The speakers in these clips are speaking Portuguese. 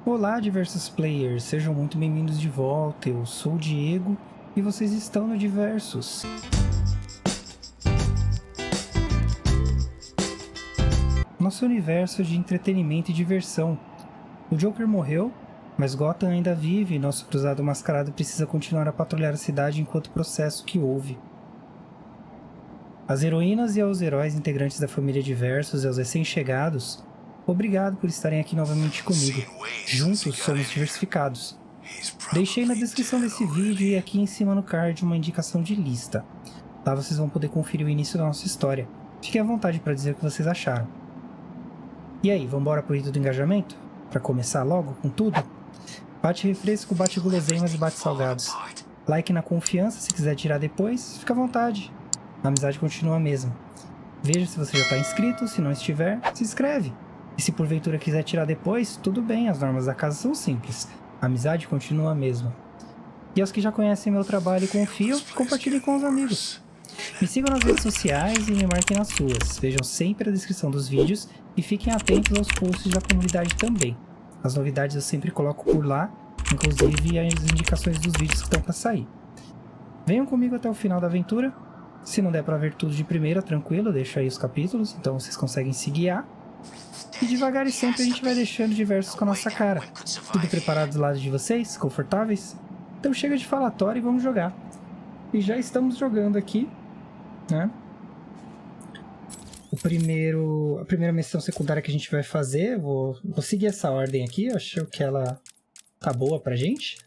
Olá, diversos players, sejam muito bem-vindos de volta. Eu sou o Diego e vocês estão no Diversos. Nosso universo de entretenimento e diversão. O Joker morreu, mas Gotham ainda vive e nosso cruzado mascarado precisa continuar a patrulhar a cidade enquanto o processo que houve. As heroínas e aos heróis integrantes da família Diversos e aos recém-chegados, obrigado por estarem aqui novamente comigo. Juntos somos diversificados. Deixei na descrição desse vídeo e aqui em cima no card uma indicação de lista. Lá vocês vão poder conferir o início da nossa história. Fiquem à vontade para dizer o que vocês acharam. E aí, vambora pro rito do engajamento? Para começar logo com tudo? Bate refresco, bate guloseimas e bate salgados. Like na confiança, se quiser tirar depois, fica à vontade. A amizade continua a mesma. Veja se você já está inscrito, se não estiver, se inscreve. E se porventura quiser tirar depois, tudo bem, as normas da casa são simples. A amizade continua a mesma. E aos que já conhecem meu trabalho e confiam, compartilhem com os amigos. Me sigam nas redes sociais e me marquem nas suas. Vejam sempre a descrição dos vídeos e fiquem atentos aos posts da comunidade também. As novidades eu sempre coloco por lá, inclusive as indicações dos vídeos que estão para sair. Venham comigo até o final da aventura. Se não der para ver tudo de primeira, tranquilo, deixo aí os capítulos, então vocês conseguem se guiar. E devagar e sempre a gente vai deixando Diversos com a nossa cara. Tudo preparado do lado de vocês? Confortáveis? Então chega de falatório e vamos jogar. E já estamos jogando aqui, né? A primeira missão secundária que a gente vai fazer, vou seguir essa ordem aqui, eu acho que ela tá boa pra gente.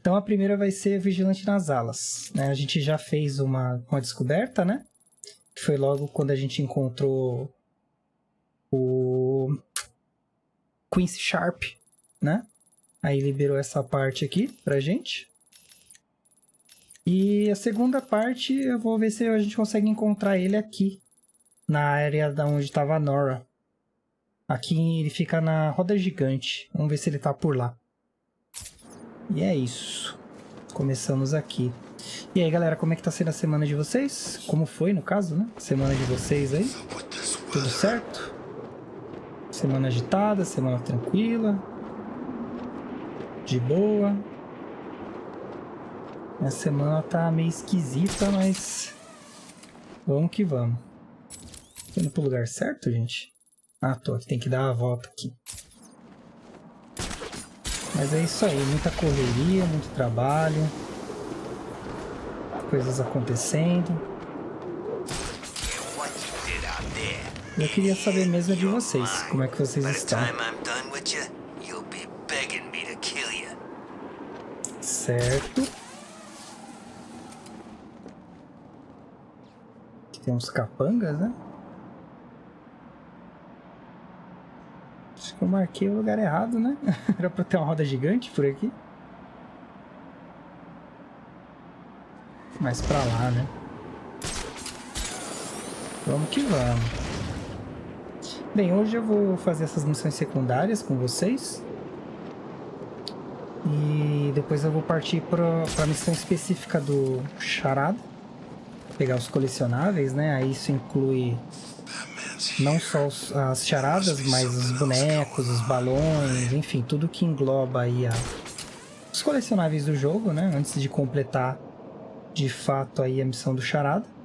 Então a primeira vai ser Vigilante nas Alas, né? A gente já fez uma descoberta, né? Que foi logo quando a gente encontrou o Quincy Sharp, né? Aí liberou essa parte aqui pra gente. E a segunda parte eu vou ver se a gente consegue encontrar ele aqui, na área da onde estava a Nora. Aqui ele fica na Roda Gigante. Vamos ver se ele tá por lá. E é isso. Começamos aqui. E aí, galera, como é que tá sendo a semana de vocês? Como foi, no caso, né? Semana de vocês aí? Tudo certo? Semana agitada, semana tranquila. De boa. Minha semana tá meio esquisita, mas vamos que vamos. Tô indo pro lugar certo, gente? Ah, tô aqui, tem que dar a volta aqui. Mas é isso aí, muita correria, muito trabalho. Coisas acontecendo. Eu queria saber mesmo de vocês, como é que vocês estão. Certo. Aqui tem uns capangas, né? Acho que eu marquei o lugar errado, né? Era pra ter uma roda gigante por aqui. Mais pra lá, né? Vamos que vamos. Bem, hoje eu vou fazer essas missões secundárias com vocês. E depois eu vou partir pra missão específica do Charada. Pegar os colecionáveis, né? Aí isso inclui não só as charadas, mas os bonecos, os balões, enfim, tudo que engloba aí os colecionáveis do jogo, né? Antes de completar de fato aí a missão do Charada.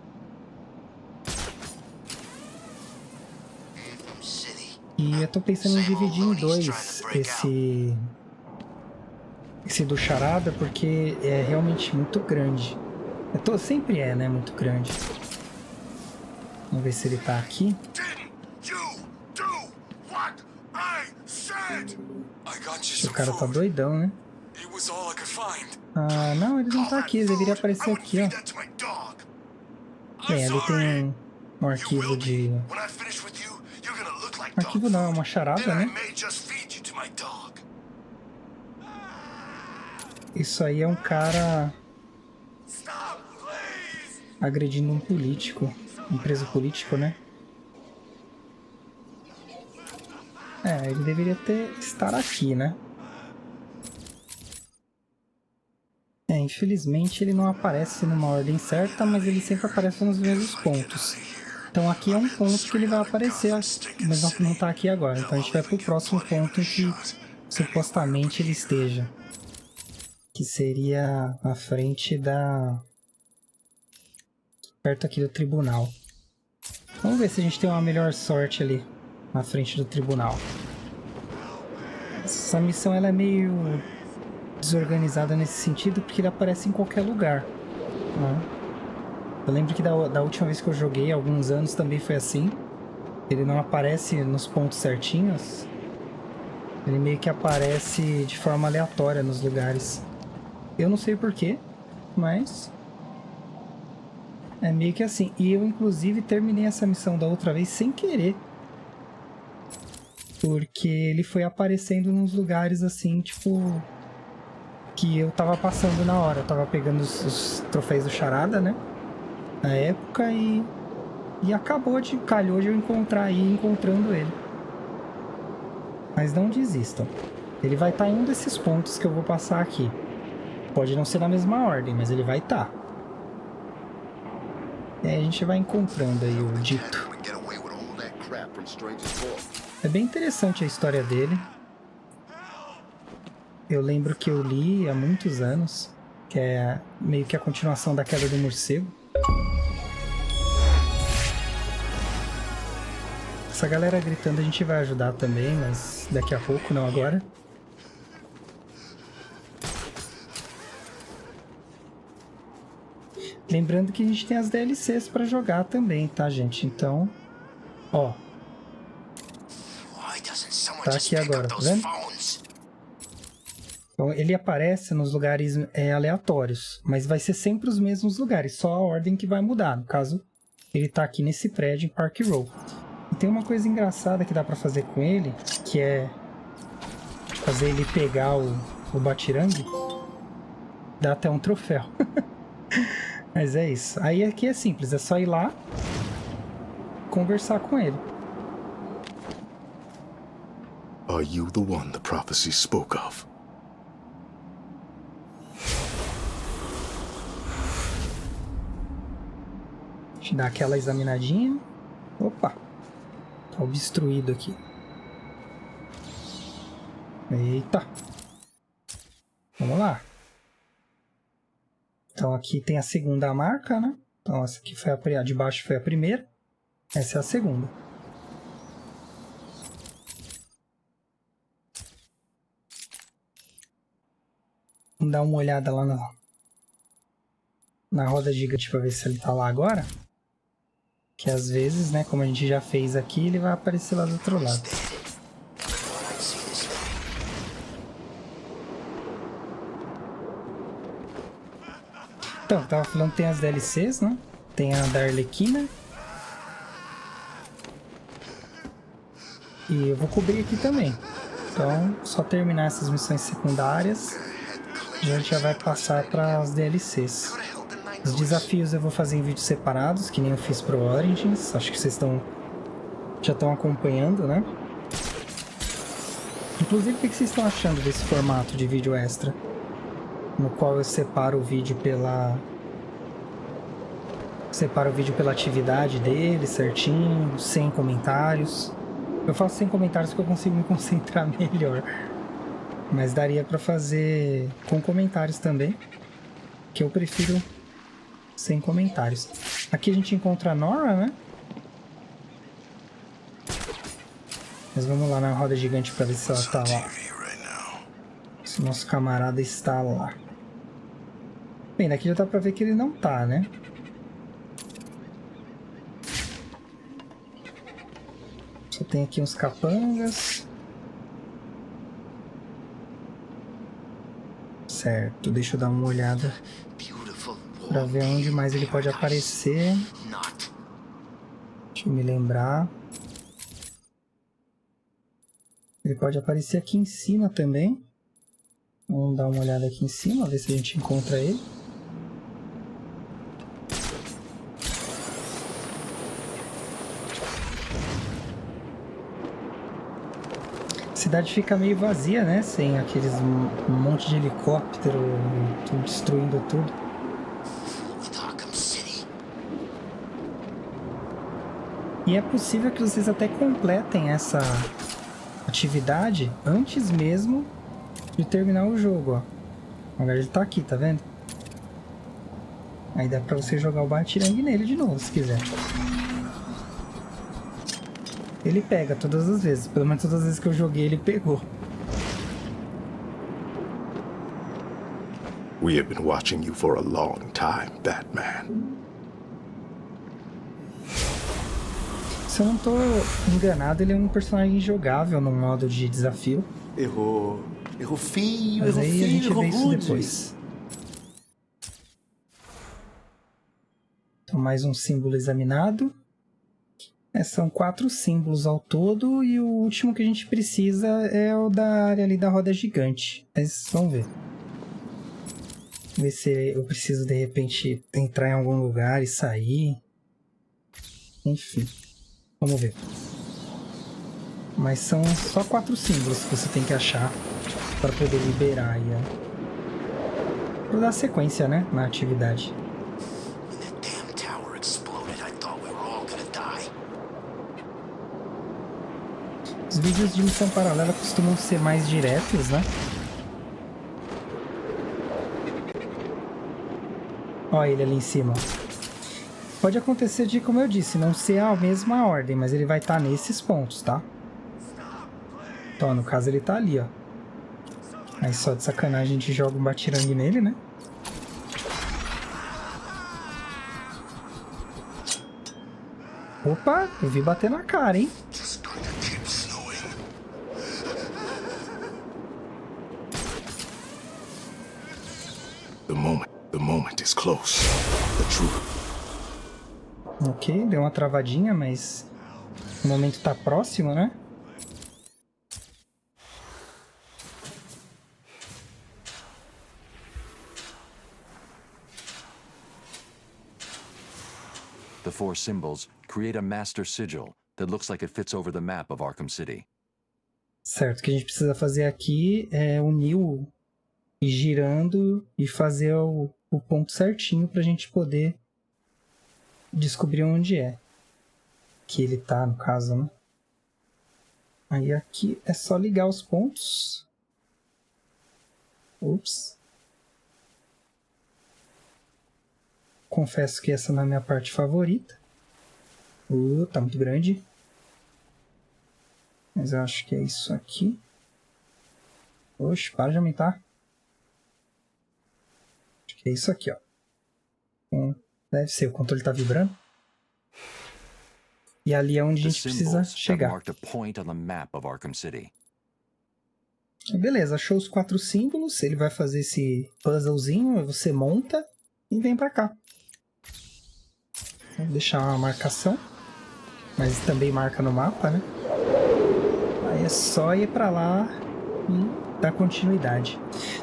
E eu tô pensando em dividir em dois esse do Charada, porque é realmente muito grande. Sempre é, né? Muito grande. Vamos ver se ele tá aqui. O cara tá doidão, né? Ah, não, ele não tá aqui. Ele deveria aparecer aqui, ó. Bem, ali tem um arquivo de... Arquivo não, é uma charada, né? Isso aí é um cara agredindo um político, um preso político, né? É, ele deveria estar aqui, né? É, infelizmente ele não aparece numa ordem certa, mas ele sempre aparece nos mesmos pontos. Então aqui é um ponto que ele vai aparecer, mas não tá aqui agora. Então a gente vai pro próximo ponto em que supostamente ele esteja. Que seria na frente da... perto aqui do tribunal. Vamos ver se a gente tem uma melhor sorte ali na frente do tribunal. Essa missão ela é meio desorganizada nesse sentido porque ele aparece em qualquer lugar, né? Eu lembro que da última vez que eu joguei, há alguns anos, também foi assim. Ele não aparece nos pontos certinhos. Ele meio que aparece de forma aleatória nos lugares. Eu não sei porquê, mas é meio que assim. E eu, inclusive, terminei essa missão da outra vez sem querer. Porque ele foi aparecendo nos lugares assim, tipo... que eu tava passando na hora. Eu tava pegando os troféus do Charada, né? Na época e calhou de eu encontrando ele. Mas não desistam. Ele vai estar em um desses pontos que eu vou passar aqui. Pode não ser na mesma ordem, mas ele vai estar. E aí a gente vai encontrando aí o dito. É bem interessante a história dele. Eu lembro que eu li há muitos anos, que é meio que a continuação da Queda do Morcego. Essa galera gritando a gente vai ajudar também, mas daqui a pouco, não agora. Lembrando que a gente tem as DLCs pra jogar também, tá, gente? Então, ó. Tá aqui agora, tá vendo? Então, ele aparece nos lugares aleatórios, mas vai ser sempre os mesmos lugares, só a ordem que vai mudar. No caso, ele tá aqui nesse prédio em Park Row. E tem uma coisa engraçada que dá pra fazer com ele, que é fazer ele pegar o batirangue. Dá até um troféu. Mas é isso. Aí aqui é simples, é só ir lá conversar com ele. Are you the one the prophecy spoke of? A gente dá aquela examinadinha. Opa! Tá obstruído aqui. Eita! Vamos lá. Então aqui tem a segunda marca, né? Então essa aqui foi a de baixo foi a primeira. Essa é a segunda. Vamos dar uma olhada lá na roda gigante para ver se ele tá lá agora. Que às vezes, né, como a gente já fez aqui, ele vai aparecer lá do outro lado. Então, eu tava falando que tem as DLCs, né? Tem a da Arlequina. E eu vou cobrir aqui também. Então, só terminar essas missões secundárias, a gente já vai passar para as DLCs. Os desafios eu vou fazer em vídeos separados, que nem eu fiz pro Origins. Acho que vocês já estão acompanhando, né? Inclusive, o que vocês estão achando desse formato de vídeo extra? No qual eu separo o vídeo pela atividade dele, certinho, sem comentários. Eu faço sem comentários porque eu consigo me concentrar melhor. Mas daria pra fazer com comentários também, que eu prefiro sem comentários. Aqui a gente encontra a Nora, né? Mas vamos lá na roda gigante pra ver se ela tá lá. Se o nosso camarada está lá. Bem, daqui já dá pra ver que ele não tá, né? Só tem aqui uns capangas. Certo, deixa eu dar uma olhada pra ver onde mais ele pode aparecer. Deixa eu me lembrar. Ele pode aparecer aqui em cima também. Vamos dar uma olhada aqui em cima, ver se a gente encontra ele. A cidade fica meio vazia, né? Sem aqueles um monte de helicóptero destruindo tudo. E é possível que vocês até completem essa atividade antes mesmo de terminar o jogo, ó. Agora ele tá aqui, tá vendo? Aí dá pra você jogar o batirangue nele de novo, se quiser. Ele pega todas as vezes. Pelo menos todas as vezes que eu joguei, ele pegou. We have been watching you for a long time, Batman. Se eu não tô enganado, ele é um personagem jogável no modo de desafio. Errou feio, Mas errou aí feio, a gente errou vê isso rude. depois. Então, mais um símbolo examinado. São 4 símbolos ao todo. E o último que a gente precisa é o da área ali da roda gigante. Mas vamos ver. Ver se eu preciso, de repente, entrar em algum lugar e sair. Enfim. Vamos ver. Mas são só 4 símbolos que você tem que achar para poder liberar aí, ó. Pra dar sequência, né? Na atividade. Os vídeos de missão paralela costumam ser mais diretos, né? Olha ele ali em cima. Pode acontecer de, como eu disse, não ser a mesma ordem, mas ele vai estar nesses pontos, tá? Então, no caso, ele tá ali, ó. Aí só de sacanagem a gente joga um batirangue nele, né? Opa, eu vi bater na cara, hein? The moment is close. The truth. Ok, deu uma travadinha, mas o momento tá próximo, né? The 4 symbols create a master sigil that looks like it fits over the map of Arkham City. Certo, o que a gente precisa fazer aqui é unir o ir girando e fazer o ponto certinho pra gente poder descobrir onde é que ele tá, no caso, né? Aí aqui é só ligar os pontos. Ups. Confesso que essa não é a minha parte favorita. Tá muito grande. Mas eu acho que é isso aqui. Oxe, para de aumentar. Acho que é isso aqui, ó. Deve ser, o controle tá vibrando. E ali é onde a gente precisa chegar. Beleza, achou os 4 símbolos. Ele vai fazer esse puzzlezinho. Você monta e vem pra cá. Vou deixar uma marcação. Mas também marca no mapa, né? Aí é só ir pra lá e dar continuidade.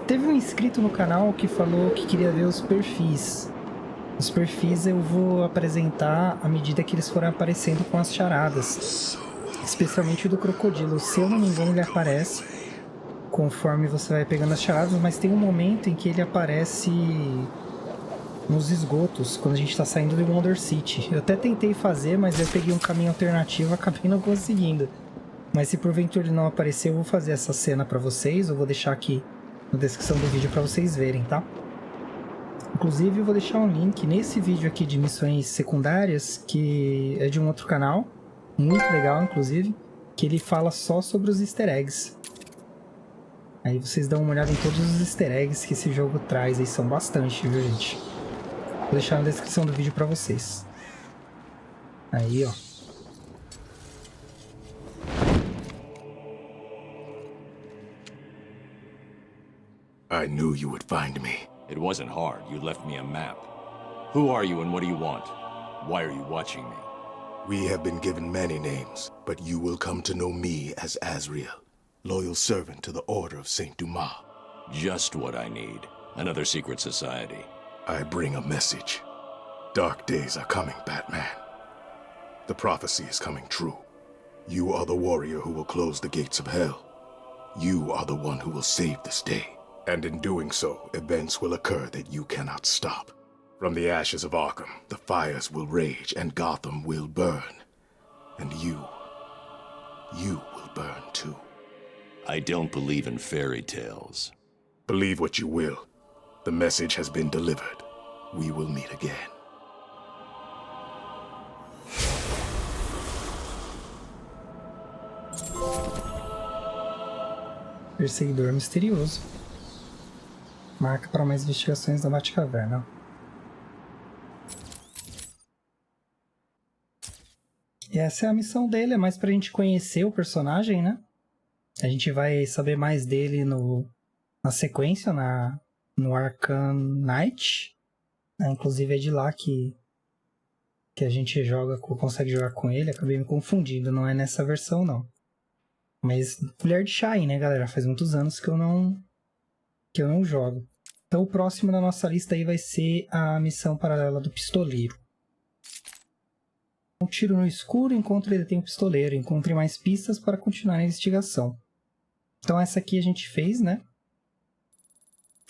Teve um inscrito no canal que falou que queria ver os perfis. Os perfis eu vou apresentar à medida que eles forem aparecendo com as charadas. Especialmente o do crocodilo. Se eu não me engano, ele aparece conforme você vai pegando as charadas, mas tem um momento em que ele aparece nos esgotos, quando a gente tá saindo de Wonder City. Eu até tentei fazer, mas eu peguei um caminho alternativo e acabei não conseguindo. Mas se porventura ele não aparecer, eu vou fazer essa cena pra vocês. Eu vou deixar aqui na descrição do vídeo pra vocês verem, tá? Inclusive, eu vou deixar um link nesse vídeo aqui de missões secundárias, que é de um outro canal, muito legal, inclusive, que ele fala só sobre os easter eggs. Aí vocês dão uma olhada em todos os easter eggs que esse jogo traz, aí são bastante, viu, gente? Vou deixar na descrição do vídeo pra vocês. Aí, ó. I knew you would find me. It wasn't hard. You left me a map. Who are you and what do you want? Why are you watching me? We have been given many names, but you will come to know me as Azrael, loyal servant to the Order of Saint Dumas. Just what I need. Another secret society. I bring a message. Dark days are coming, Batman. The prophecy is coming true. You are the warrior who will close the gates of hell. You are the one who will save this day. And in doing so, events will occur that you cannot stop. From the ashes of Arkham, the fires will rage and Gotham will burn. And you will burn too. I don't believe in fairy tales. Believe what you will. The message has been delivered. We will meet again. Perseguidor misterioso. Marca para mais investigações da Batcaverna. E essa é a missão dele, é mais pra gente conhecer o personagem, né? A gente vai saber mais dele na sequência, no Arkham Knight. Inclusive é de lá que a gente consegue jogar com ele. Acabei me confundindo, não é nessa versão não. Mas Colher de Chá aí, né, galera? Faz muitos anos que eu não jogo. Então o próximo da nossa lista aí vai ser a missão paralela do pistoleiro. Um tiro no escuro, encontre e detém o pistoleiro. Encontre mais pistas para continuar a investigação. Então essa aqui a gente fez, né?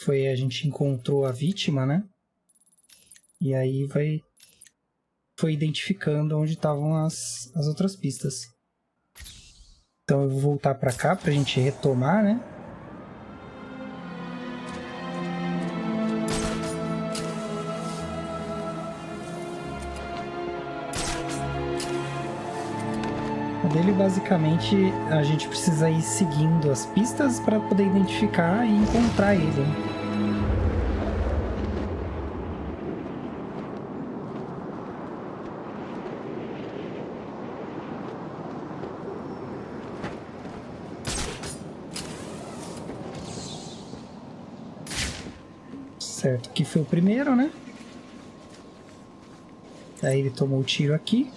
A gente encontrou a vítima, né? E aí foi identificando onde estavam as outras pistas. Então eu vou voltar para cá pra gente retomar, né? Dele basicamente a gente precisa ir seguindo as pistas para poder identificar e encontrar ele. Certo, aqui foi o primeiro, né? Aí ele tomou o tiro aqui.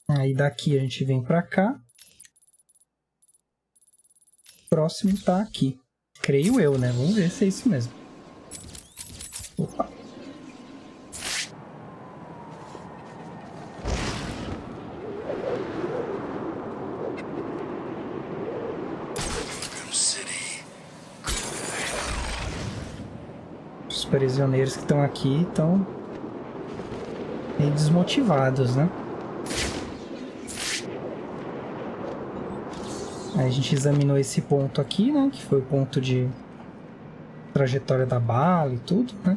Aí daqui a gente vem pra cá. O próximo tá aqui. Creio eu, né? Vamos ver se é isso mesmo. Opa. Os prisioneiros que estão aqui estão meio desmotivados, né? Aí a gente examinou esse ponto aqui, né? Que foi o ponto de trajetória da bala e tudo, né?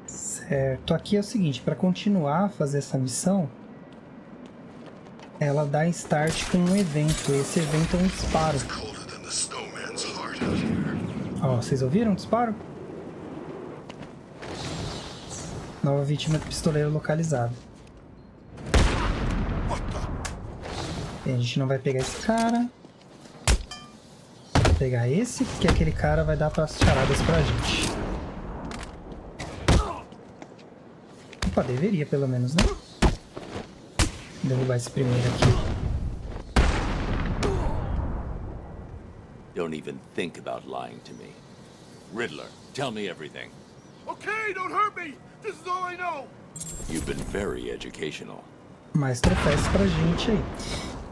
Certo. Aqui é o seguinte, para continuar a fazer essa missão, ela dá start com um evento. Esse evento é um disparo. Ó, vocês ouviram o disparo? Nova vítima de pistoleiro localizada. A gente não vai pegar esse cara. Vou pegar esse, porque aquele cara vai dar as charadas pra gente. Opa, deveria pelo menos, né? Derrubar esse primeiro aqui. Don't even think about lying to me. Riddler, tell me everything. Okay, don't hurt me. This is all I know. You've been very educational. Mais troféus pra gente aí.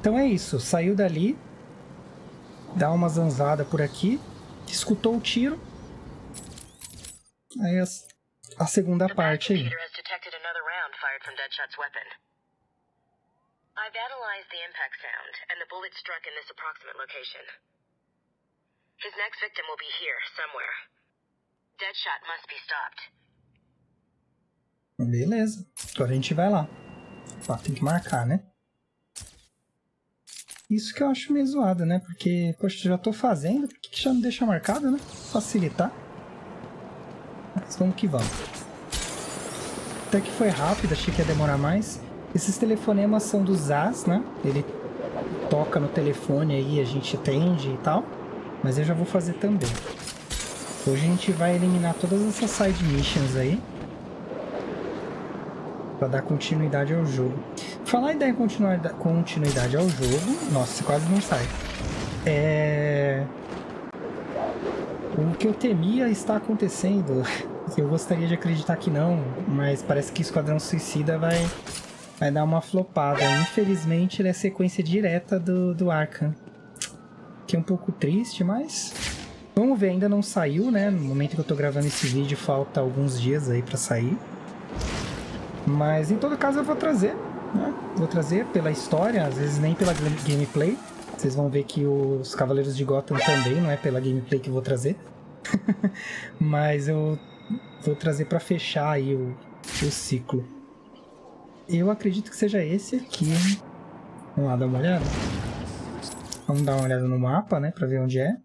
Então é isso, saiu dali, dá uma zanzada por aqui, escutou o tiro, aí a segunda parte aí. I've analyzed the impact sound, and the bullet struck in this approximate location. His next victim will be here, somewhere. Deadshot must be stopped. Beleza, agora a gente vai lá. Ó, tem que marcar, né? Isso que eu acho meio zoado, né? Porque, poxa, já tô fazendo, por que já não deixa marcado, né? Facilitar. Mas vamos que vamos. Até que foi rápido, achei que ia demorar mais. Esses telefonemas são do Zaz, né? Ele toca no telefone aí, a gente atende e tal. Mas eu já vou fazer também. Hoje a gente vai eliminar todas essas side missions aí. Pra dar continuidade ao jogo. Falar em dar continuidade ao jogo... Nossa, quase não sai. O que eu temia está acontecendo. Eu gostaria de acreditar que não, mas parece que Esquadrão Suicida vai dar uma flopada. Infelizmente, ele é sequência direta do Arkham. Fiquei um pouco triste, mas... Vamos ver, ainda não saiu, né? No momento que eu tô gravando esse vídeo, falta alguns dias aí pra sair. Mas, em todo caso, eu vou trazer, né? Vou trazer pela história, às vezes nem pela gameplay. Vocês vão ver que os Cavaleiros de Gotham também, não é pela gameplay que eu vou trazer. Mas eu vou trazer pra fechar aí o ciclo. Eu acredito que seja esse aqui. Vamos lá dar uma olhada. Vamos dar uma olhada no mapa, né? Pra ver onde é.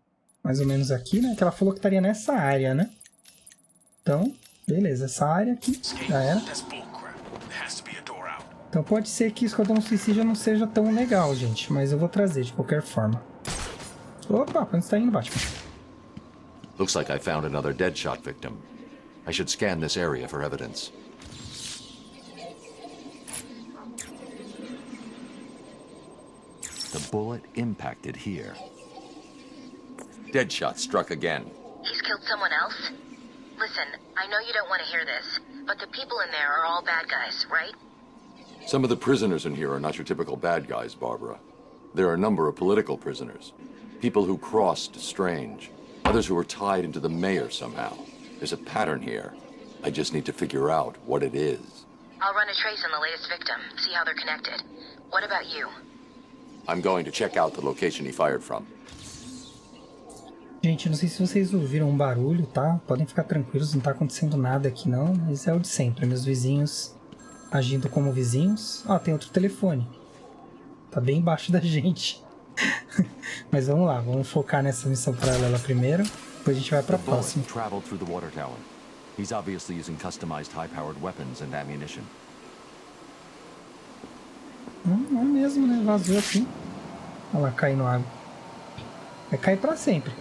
Mais ou menos aqui, né? Que ela falou que estaria nessa área, né? Então, beleza. Essa área aqui já era. Então pode ser que Esquadrão Suicida não seja tão legal, gente. Mas eu vou trazer de qualquer forma. Opa, onde está indo, Batman? Looks like I found another Deadshot victim. I should scan this area for evidence. The bullet impacted here. Deadshot struck again. He's killed someone else? Listen, I know you don't want to hear this, but the people in there are all bad guys, right? Some of the prisoners in here are not your typical bad guys, Barbara. There are a number of political prisoners. People who crossed Strange. Others who were tied into the mayor somehow. There's a pattern here. I just need to figure out what it is. I'll run a trace on the latest victim, see how they're connected. What about you? I'm going to check out the location he fired from. Gente, não sei se vocês ouviram um barulho, tá? Podem ficar tranquilos, não tá acontecendo nada aqui não. Mas é o de sempre, meus vizinhos agindo como vizinhos. Ó, tem outro telefone. Tá bem embaixo da gente. Mas vamos lá, vamos focar nessa missão paralela primeiro. Depois a gente vai pra próxima. Traveled through the water tower. He's obviously using customized high-powered weapons and ammunition. Não é mesmo, né? Vazou aqui. Olha lá, caindo água. Vai cair pra sempre.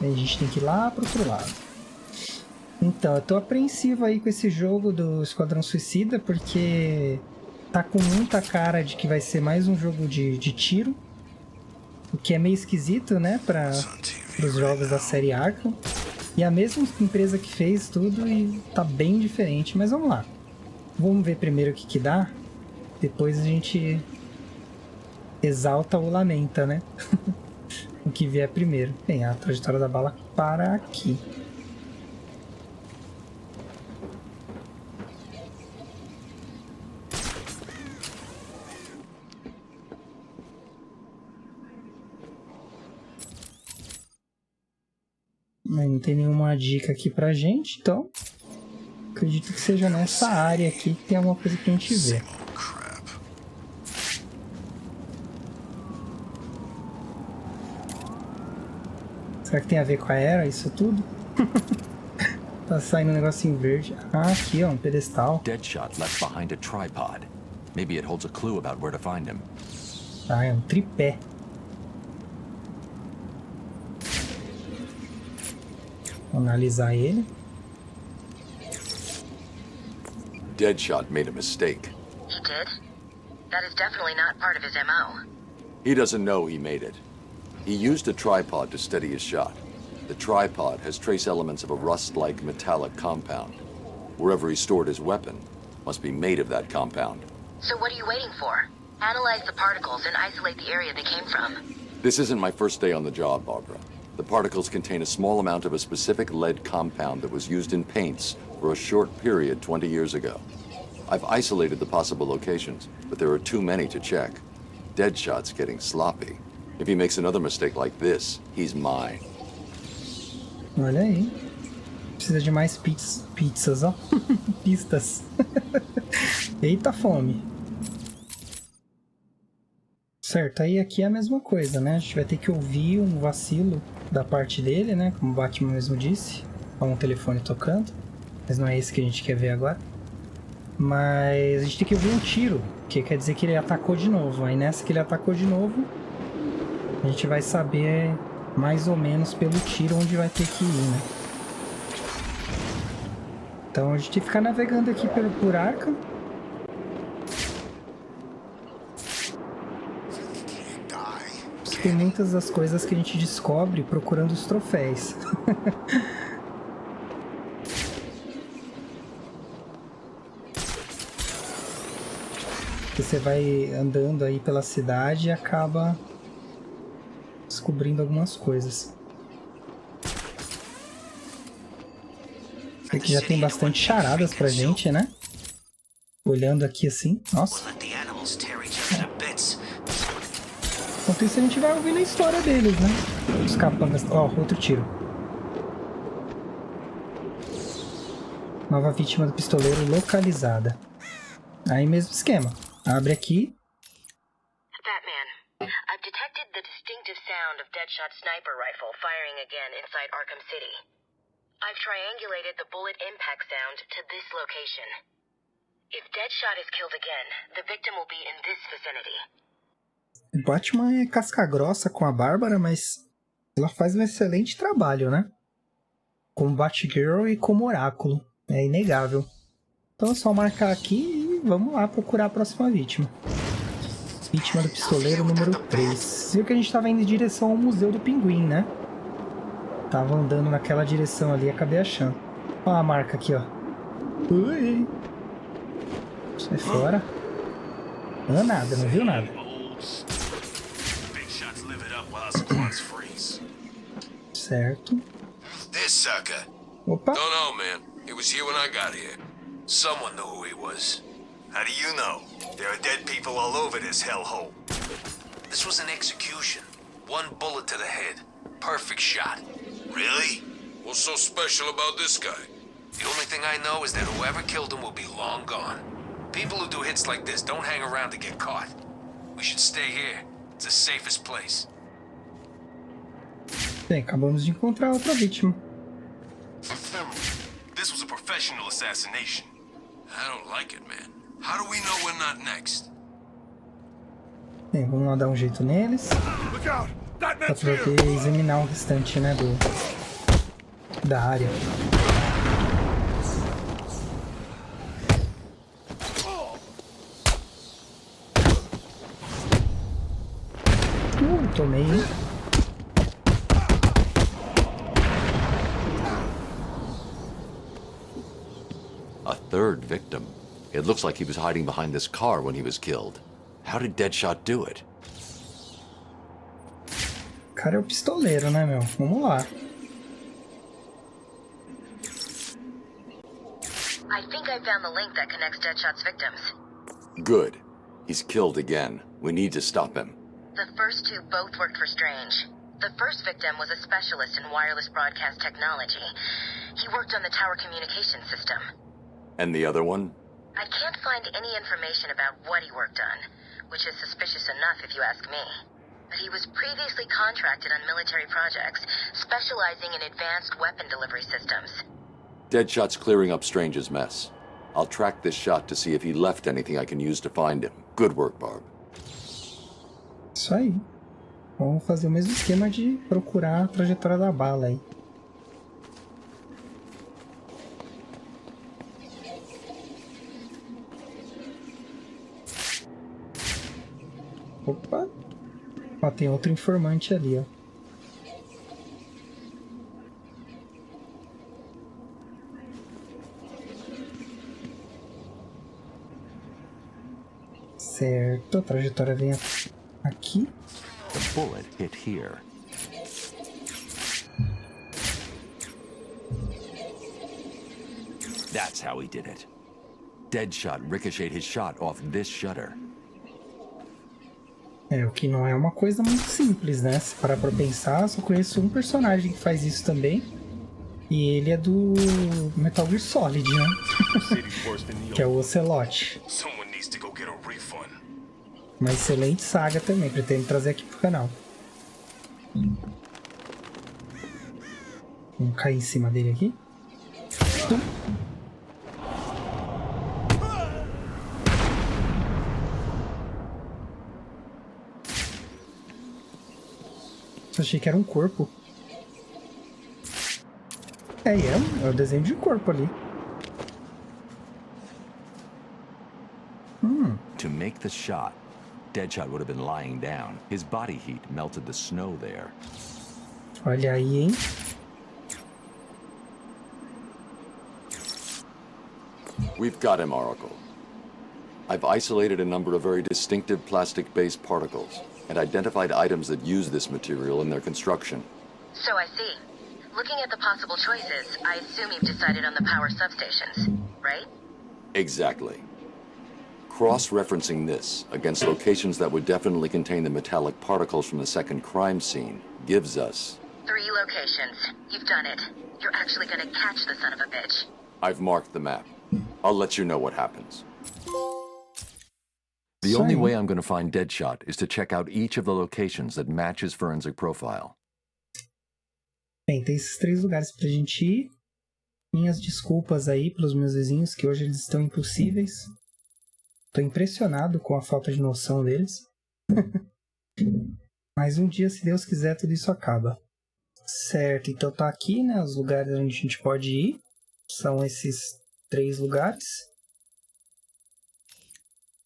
Aí a gente tem que ir lá pro outro lado. Então, eu tô apreensivo aí com esse jogo do Esquadrão Suicida, porque tá com muita cara de que vai ser mais um jogo de tiro. O que é meio esquisito, né, para os jogos da série Arkham. E a mesma empresa que fez tudo e tá bem diferente, mas vamos lá. Vamos ver primeiro o que que dá, depois a gente exalta ou lamenta, né? O que vier primeiro. Bem, a trajetória da bala para aqui. Não tem nenhuma dica aqui pra gente, então acredito que seja nessa área aqui que tem alguma coisa pra gente ver. Será que tem a ver com a era, isso tudo? Tá saindo um negocinho verde. Ah, aqui ó, um pedestal. Deadshot left behind a tripod. Maybe it holds a clue about where to find him. Ah, é um tripé. Vamos analisar ele. Deadshot made a mistake. He did? That is definitely not part of his MO. He doesn't know he made it. He used a tripod to steady his shot. The tripod has trace elements of a rust-like metallic compound. Wherever he stored his weapon must be made of that compound. So what are you waiting for? Analyze the particles and isolate the area they came from. This isn't my first day on the job, Barbara. The particles contain a small amount of a specific lead compound that was used in paints for a short period 20 years ago. I've isolated the possible locations, but there are too many to check. Deadshot's getting sloppy. If he makes another mistake like this, he's mine. Olha aí. Precisa de mais pizzas, ó. Pistas. Eita fome. Certo, aí aqui é a mesma coisa, né? A gente vai ter que ouvir um vacilo da parte dele, né? Como o Batman mesmo disse. Há um telefone tocando. Mas não é esse que a gente quer ver agora. Mas a gente tem que ouvir um tiro, que quer dizer que ele atacou de novo. Aí nessa que ele atacou de novo, a gente vai saber mais ou menos pelo tiro onde vai ter que ir, né? Então a gente tem que ficar navegando aqui por Arkham. Tem muitas das coisas que a gente descobre procurando os troféus. porque você vai andando aí pela cidade e acaba descobrindo algumas coisas. Sei que já tem bastante charadas pra gente, né? Olhando aqui assim, nossa. Enquanto isso a gente vai ouvindo a história deles, né? Os capangas... Ó, outro tiro. Nova vítima do pistoleiro localizada. Aí mesmo esquema. Abre aqui. Batman, I've detected the distinctive sound of Deadshot's sniper rifle firing again inside Arkham City. I've triangulated the bullet impact sound to this location. If Deadshot is killed again, the victim will be in this vicinity. O Batman é casca grossa com a Bárbara, mas ela faz um excelente trabalho, né? Como Batgirl e como Oráculo. É inegável. Então é só marcar aqui e vamos lá procurar a próxima vítima. Vítima do pistoleiro número 3. Viu que a gente estava indo em direção ao Museu do Pinguim, né? Tava andando naquela direção ali e acabei achando. Olha a marca aqui, ó. Ui! Sai fora. Ah, nada, não viu nada. Certo. This sucker. Opa! Don't know, man. He was here when I got here. Someone knew who he was. How do you know? There are dead people all over this hellhole. This was an execution. One bullet to the head. Perfect shot. Really? What's so special about this guy? The only thing I know is that whoever killed him will be long gone. People who do hits like this don't hang around to get caught. We should stay here. It's the safest place. Bem, acabamos de encontrar outra vítima. This was a professional assassination. I don't like it, man. How do we know we're not next? Bem, vamos lá dar um jeito neles. Look out! That Pra man's here! poder examinar o restante, né, da área. Tomei. A third victim. It looks like he was hiding behind this car when he was killed. How did Deadshot do it? O cara é o pistoleiro, né, meu? Vamos lá. I think I found the link that connects Deadshot's victims. Good. He's killed again. We need to stop him. The first two both worked for Strange. The first victim was a specialist in wireless broadcast technology. He worked on the tower communication system. And the other one? I can't find any information about what he worked on, which is suspicious enough if you ask me. But he was previously contracted on military projects, specializing in advanced weapon delivery systems. Deadshot's clearing up Strange's mess. I'll track this shot to see if he left anything I can use to find him. Good work, Barb. Isso aí. Vamos fazer o mesmo esquema de procurar a trajetória da bala aí. Opa! Ó, tem outro informante ali, ó. Certo, a trajetória vem aqui. The bullet hit here. That's how he did it. Deadshot ricocheted his shot off this shutter. É, o que não é uma coisa muito simples, né? Se parar pra pensar, só conheço um personagem que faz isso também. E ele é do Metal Gear Solid, né? Que é o Ocelot. Someone needs to go get a refund. Uma excelente saga também, pretendo trazer aqui pro canal. Vamos cair em cima dele aqui. Eu achei que era um corpo. É o desenho de corpo ali. To make the shot, Deadshot would have been lying down. His body heat melted the snow there. Olha aí, hein? We've got him, Oracle. I've isolated a number of very distinctive plastic-based particles and identified items that use this material in their construction. So I see. Looking at the possible choices, I assume you've decided on the power substations, right? Exactly. Cross-referencing this against locations that would definitely contain the metallic particles from the second crime scene gives us... 3 locations. You've done it. You're actually gonna catch the son of a bitch. I've marked the map. I'll let you know what happens. The only way I'm going to find Deadshot is to check out each of the locations that match his forensic profile. Bem, tem esses 3 lugares pra gente ir. Minhas desculpas aí pelos meus vizinhos, que hoje eles estão impossíveis. Tô impressionado com a falta de noção deles. Mas um dia, se Deus quiser, tudo isso acaba. Certo, então tá aqui, né? Os lugares onde a gente pode ir. São esses 3 lugares.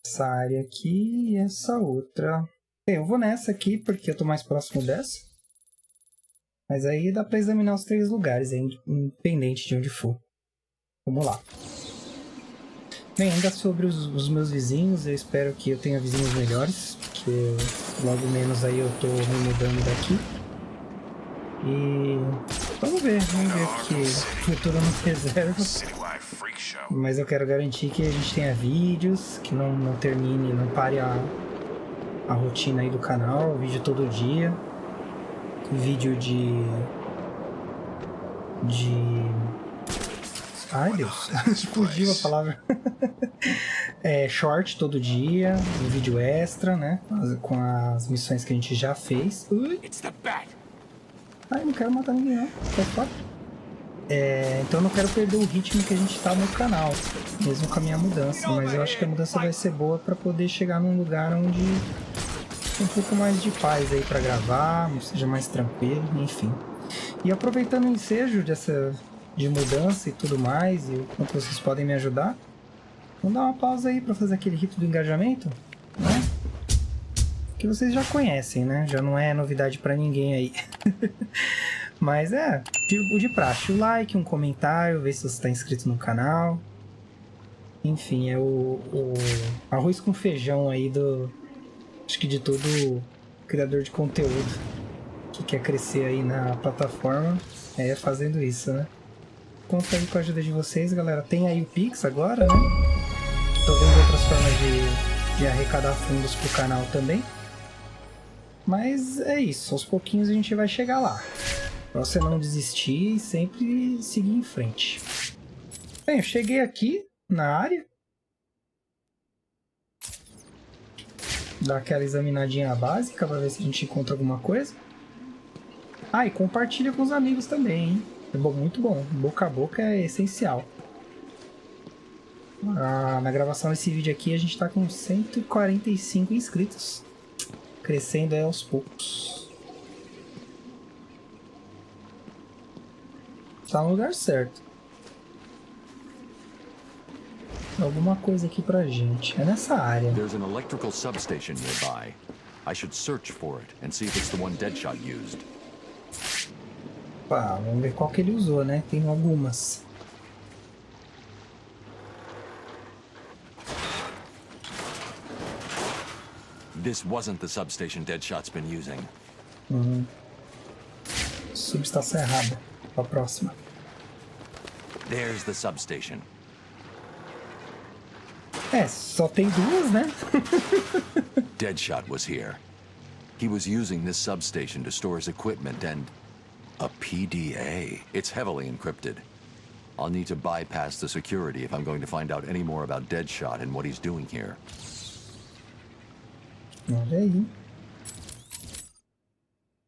Essa área aqui e essa outra. Bem, eu vou nessa aqui porque eu tô mais próximo dessa. Mas aí dá pra examinar os 3 lugares, independente de onde for. Vamos lá. Bem, ainda sobre os meus vizinhos, eu espero que eu tenha vizinhos melhores, porque logo menos aí eu tô me mudando daqui. E vamos ver o que o futuro nos reserva. Mas eu quero garantir que a gente tenha vídeos, que não termine, não pare a rotina aí do canal, vídeo todo dia. Vídeo de... Ai, Deus. Fugiu a palavra. Short todo dia. Um vídeo extra, né? Com as missões que a gente já fez. Ai, não quero matar ninguém, não. Sai fora. Então eu não quero perder o ritmo que a gente tá no canal. Mesmo com a minha mudança. Mas eu acho que a mudança vai ser boa pra poder chegar num lugar onde... um pouco mais de paz aí pra gravar, seja mais tranquilo, enfim. E aproveitando o ensejo de mudança e tudo mais, e quanto vocês podem me ajudar, vamos dar uma pausa aí pra fazer aquele rito do engajamento, né? Que vocês já conhecem, né? Já não é novidade pra ninguém aí. Mas o de praxe, o like, um comentário, ver se você está inscrito no canal. Enfim, é o arroz com feijão aí acho que de todo criador de conteúdo que quer crescer aí na plataforma, fazendo isso, né? Conta aí com a ajuda de vocês, galera. Tem aí o Pix agora, né? Tô vendo outras formas de arrecadar fundos pro canal também. Mas é isso, aos pouquinhos a gente vai chegar lá. Pra você não desistir e sempre seguir em frente. Bem, eu cheguei aqui na área. Dar aquela examinadinha básica para ver se a gente encontra alguma coisa. E compartilha com os amigos também, hein? É muito bom. Boca a boca é essencial. Na gravação desse vídeo aqui a gente tá com 145 inscritos. Crescendo aí aos poucos. Tá no lugar certo. Alguma coisa aqui pra gente. É nessa área. There's an electrical substation nearby. I should search for it and see if it's the one Deadshot used. Vamos ver qual que ele usou, né? Tem algumas. This wasn't the substation Deadshot's been using. Subestação errada. Pra próxima. There's the substation. Só tem 2, né? Deadshot was here. He was using this substation to store his equipment and... a PDA. It's heavily encrypted. I'll need to bypass the security if I'm going to find out any more about Deadshot and what he's doing here. Olha aí.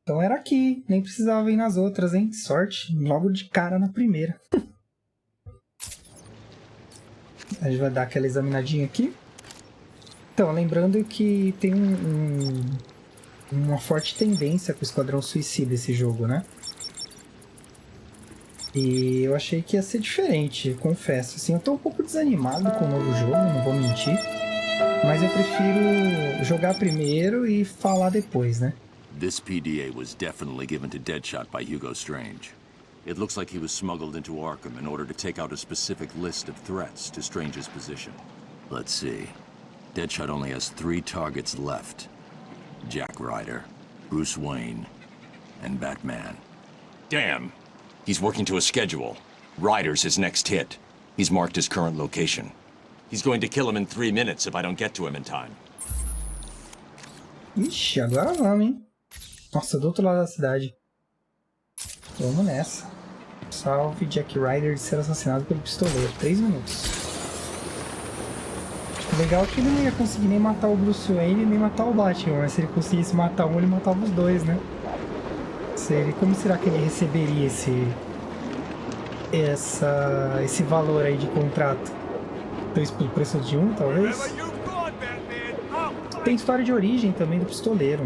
Então era aqui. Nem precisava ir nas outras, hein? Sorte. Logo de cara na primeira. A gente vai dar aquela examinadinha aqui. Então, lembrando que tem uma forte tendência com o Esquadrão Suicida esse jogo, né? E eu achei que ia ser diferente, confesso. Assim, eu tô um pouco desanimado com o novo jogo, não vou mentir. Mas eu prefiro jogar primeiro e falar depois, né? This PDA was definitely given to Deadshot by Hugo Strange. It looks like he was smuggled into Arkham in order to take out a specific list of threats to Strange's position. Let's see. Deadshot only has 3 targets left. Jack Ryder, Bruce Wayne, and Batman. Damn! He's working to a schedule. Ryder's his next hit. He's marked his current location. He's going to kill him in 3 minutes if I don't get to him in time. Ixi, agora vamos, hein? Nossa, do outro lado da cidade. Vamos nessa. Salve Jack Ryder de ser assassinado pelo pistoleiro. 3 minutos. O legal é que ele não ia conseguir nem matar o Bruce Wayne nem matar o Batman, mas se ele conseguisse matar um, ele matava os dois, né? Como será que ele receberia esse valor aí de contrato? 2 pelo preço de 1, talvez? Tem história de origem também do pistoleiro.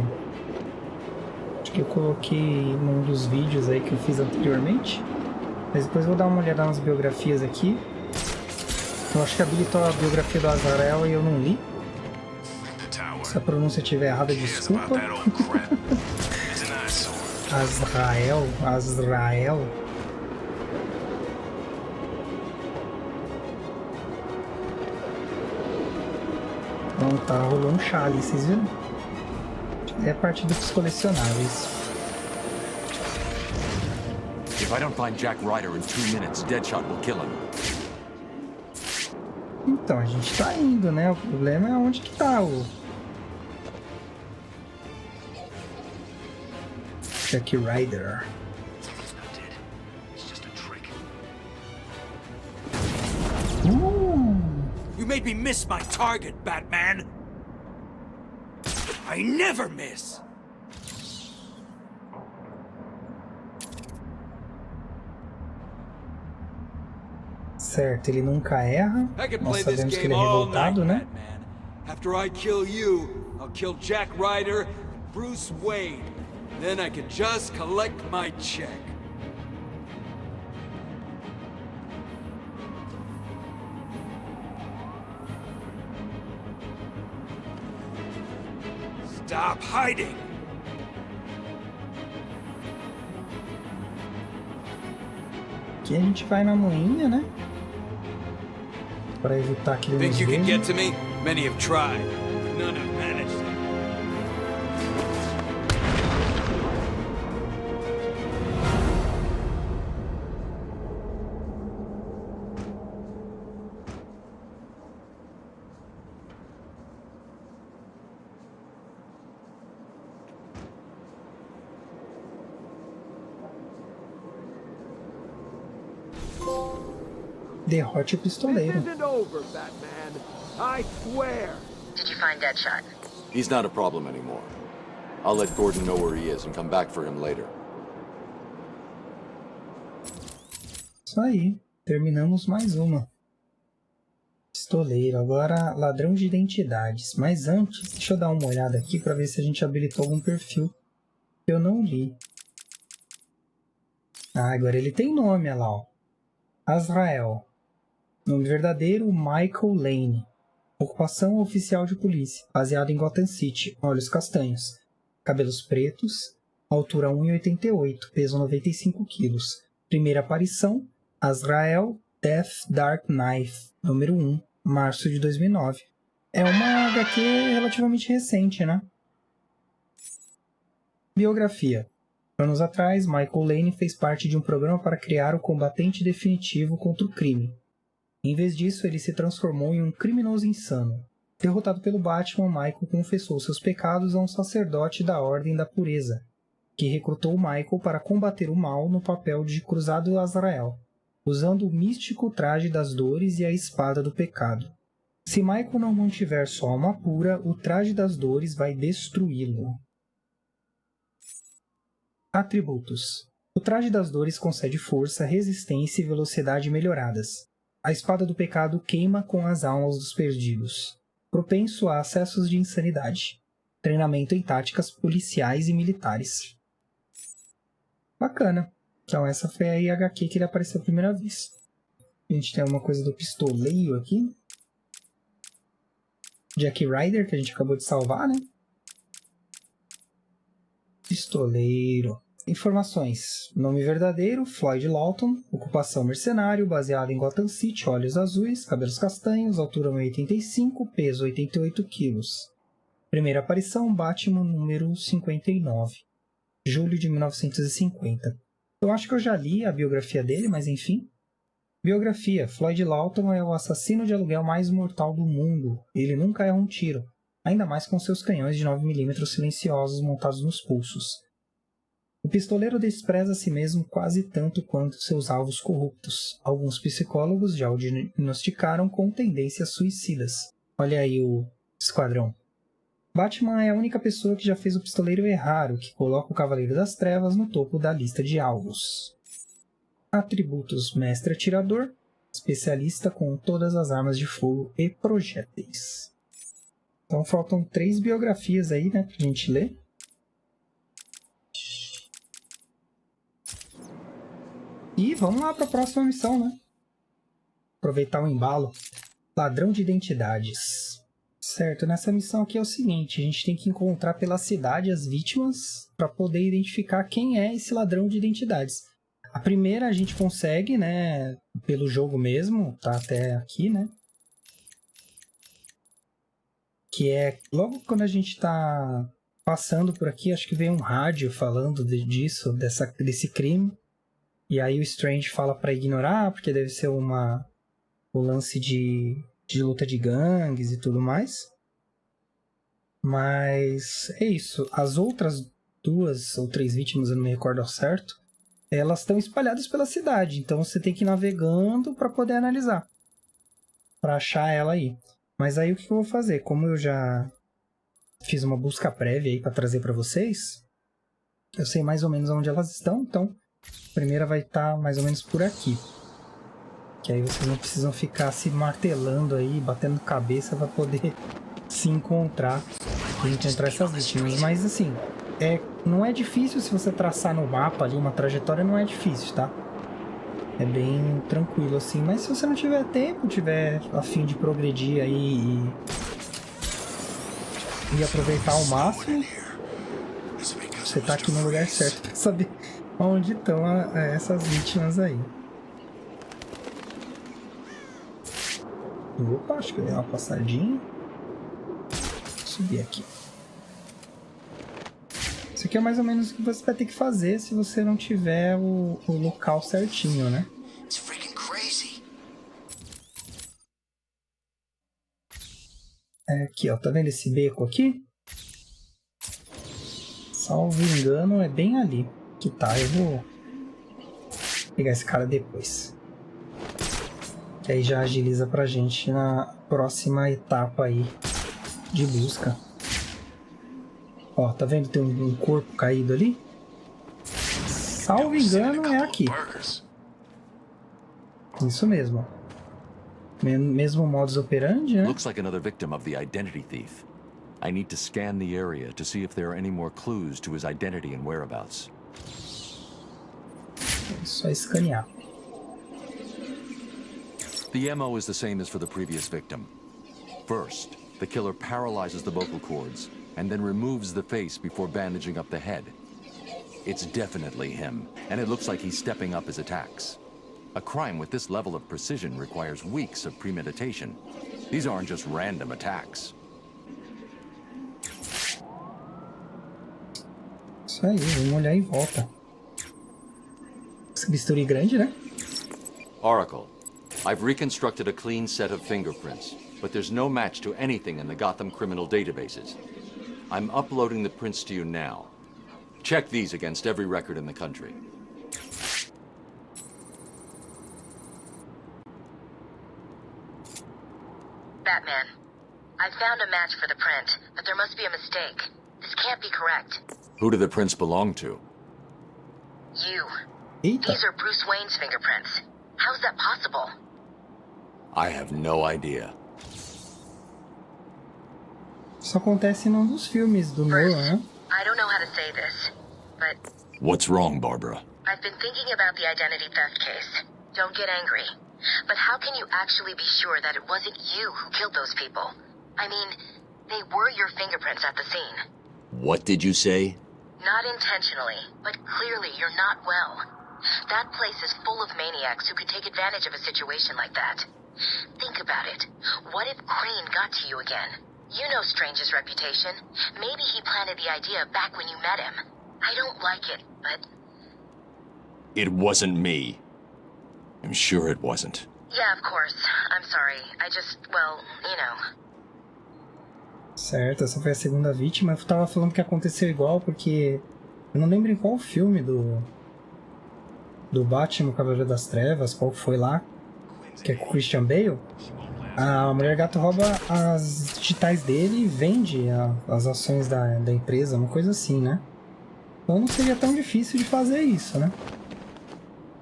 Acho que eu coloquei num dos vídeos aí que eu fiz anteriormente. Mas depois eu vou dar uma olhada nas biografias aqui. Eu acho que habilitou a biografia do Azrael e eu não li. Se a pronúncia estiver errada, desculpa. Azrael. Então tá rolando um chá ali, vocês viram? É a parte dos colecionáveis. If I don't find Jack Ryder in 2 minutes, Deadshot will kill him. Então, a gente tá indo, né? O problema é onde que tá o... Jack Ryder. You made me miss my target, Batman. I never miss. Certo, ele nunca erra. Nós sabemos que ele é revoltado, né? Batman. After I kill you, I'll kill Jack Ryder and Bruce Wayne. Then I can just collect my check. Stop hiding! Aqui a gente vai na moinha, né? Para evitar que ele Think nos you can veja. get to me? Many have tried. None have managed. Derrote o pistoleiro. Isn't over, Batman. I swear. Did you find Deadshot? He's not a problem anymore. I'll let Gordon know where he is and come back for him later. Isso aí. Terminamos mais uma. Pistoleiro. Agora, ladrão de identidades. Mas antes, deixa eu dar uma olhada aqui para ver se a gente habilitou algum perfil que eu não li. Ah, agora ele tem nome, olha lá, ó. Azrael. Nome verdadeiro, Michael Lane. Ocupação oficial de polícia, baseado em Gotham City, olhos castanhos, cabelos pretos, altura 1,88, peso 95 kg. Primeira aparição, Azrael Death Dark Knife, número 1, março de 2009. É uma HQ relativamente recente, né? Biografia. Anos atrás, Michael Lane fez parte de um programa para criar o combatente definitivo contra o crime. Em vez disso, ele se transformou em um criminoso insano. Derrotado pelo Batman, Michael confessou seus pecados a um sacerdote da Ordem da Pureza, que recrutou Michael para combater o mal no papel de Cruzado Azrael, usando o místico traje das dores e a espada do pecado. Se Michael não mantiver sua alma pura, o traje das dores vai destruí-lo. Atributos. O traje das dores concede força, resistência e velocidade melhoradas. A espada do pecado queima com as almas dos perdidos. Propenso a acessos de insanidade. Treinamento em táticas policiais e militares. Bacana. Então essa foi a HQ que ele apareceu a primeira vez. A gente tem uma coisa do pistoleiro aqui. Jack Ryder, que a gente acabou de salvar, né? Pistoleiro. Informações. Nome verdadeiro, Floyd Lawton. Ocupação mercenário, baseado em Gotham City. Olhos azuis, cabelos castanhos, altura 1,85 m, peso 88 kg. Primeira aparição, Batman número 59. Julho de 1950. Eu acho que eu já li a biografia dele, mas enfim. Biografia. Floyd Lawton é o assassino de aluguel mais mortal do mundo. Ele nunca erra um tiro, ainda mais com seus canhões de 9mm silenciosos montados nos pulsos. O pistoleiro despreza a si mesmo quase tanto quanto seus alvos corruptos. Alguns psicólogos já o diagnosticaram com tendências suicidas. Olha aí o esquadrão. Batman é a única pessoa que já fez o pistoleiro errar, o que coloca o Cavaleiro das Trevas no topo da lista de alvos. Atributos: mestre atirador, especialista com todas as armas de fogo e projéteis. Então faltam 3 biografias aí, né, pra gente ler. E vamos lá para a próxima missão, né? Aproveitar o embalo. Ladrão de identidades. Certo, nessa missão aqui é o seguinte, a gente tem que encontrar pela cidade as vítimas para poder identificar quem é esse ladrão de identidades. A primeira a gente consegue, né, pelo jogo mesmo, tá até aqui, né? Que é logo quando a gente tá passando por aqui, acho que vem um rádio falando disso, desse crime. E aí o Strange fala pra ignorar, porque deve ser o lance de luta de gangues e tudo mais. Mas é isso. As outras 2 ou 3 vítimas, eu não me recordo ao certo, elas estão espalhadas pela cidade. Então você tem que ir navegando para poder analisar, para achar ela aí. Mas aí o que eu vou fazer? Como eu já fiz uma busca prévia aí para trazer para vocês, eu sei mais ou menos onde elas estão, então a primeira vai estar mais ou menos por aqui. Que aí vocês não precisam ficar se martelando aí, batendo cabeça para poder se encontrar e encontrar essas vítimas. Mas assim, não é difícil se você traçar no mapa ali uma trajetória, não é difícil, tá? É bem tranquilo assim. Mas se você não tiver tempo, tiver a fim de progredir aí e aproveitar ao máximo, você tá aqui no lugar certo para saber onde estão essas vítimas aí. Opa, acho que eu dei uma passadinha. Vou subir aqui. Isso aqui é mais ou menos o que você vai ter que fazer se você não tiver o local certinho, né? Aqui, ó, tá vendo esse beco aqui? Salvo engano, é bem ali que tá. Eu vou pegar esse cara depois. Que aí já agiliza pra gente na próxima etapa aí de busca. Ó, tá vendo? Tem um corpo caído ali? Salvo engano, é aqui. Isso mesmo. Mesmo modus operandi, né? Looks like another victim of the identity thief. I need to scan the area to see if there are any more clues to his identity and whereabouts. É só escanear. The MO is the same as for the previous victim. First, the killer paralyzes the vocal cords and then removes the face before bandaging up the head. It's definitely him, and it looks like he's stepping up his attacks. A crime with this level of precision requires weeks of premeditation. These aren't just random attacks. Isso aí, vamos olhar em volta. Essa bisturi grande, né? Oracle, I've reconstructed a clean set of fingerprints, but there's no match to anything in the Gotham criminal databases. I'm uploading the prints to you now. Check these against every record in the country. Batman, I found a match for the print, but there must be a mistake. This can't be correct. Who do the prints belong to? You. Eita. These are Bruce Wayne's fingerprints. How's that possible? I have no idea. Isso acontece num dos filmes do Nolan, né? I don't know how to say this, but What's wrong, Barbara? I've been thinking about the identity theft case. Don't get angry. But how can you actually be sure that it wasn't you who killed those people? I mean, they were your fingerprints at the scene. What did you say? Not intentionally, but clearly you're not well. That place is full of maniacs who could take advantage of a situation like that. Think about it. What if Crane got to you again? You know Strange's reputation. Maybe he planted the idea back when you met him. I don't like it, but... It wasn't me. I'm sure it wasn't. Yeah, of course. I'm sorry. I just, well, you know... Certo, essa foi a segunda vítima. Eu tava falando que aconteceu igual porque... Eu não lembro em qual filme do Batman, o Cavaleiro das Trevas, qual foi lá, que é com o Christian Bale. A Mulher Gato rouba as digitais dele e vende as ações da empresa, uma coisa assim, né? Então não seria tão difícil de fazer isso, né?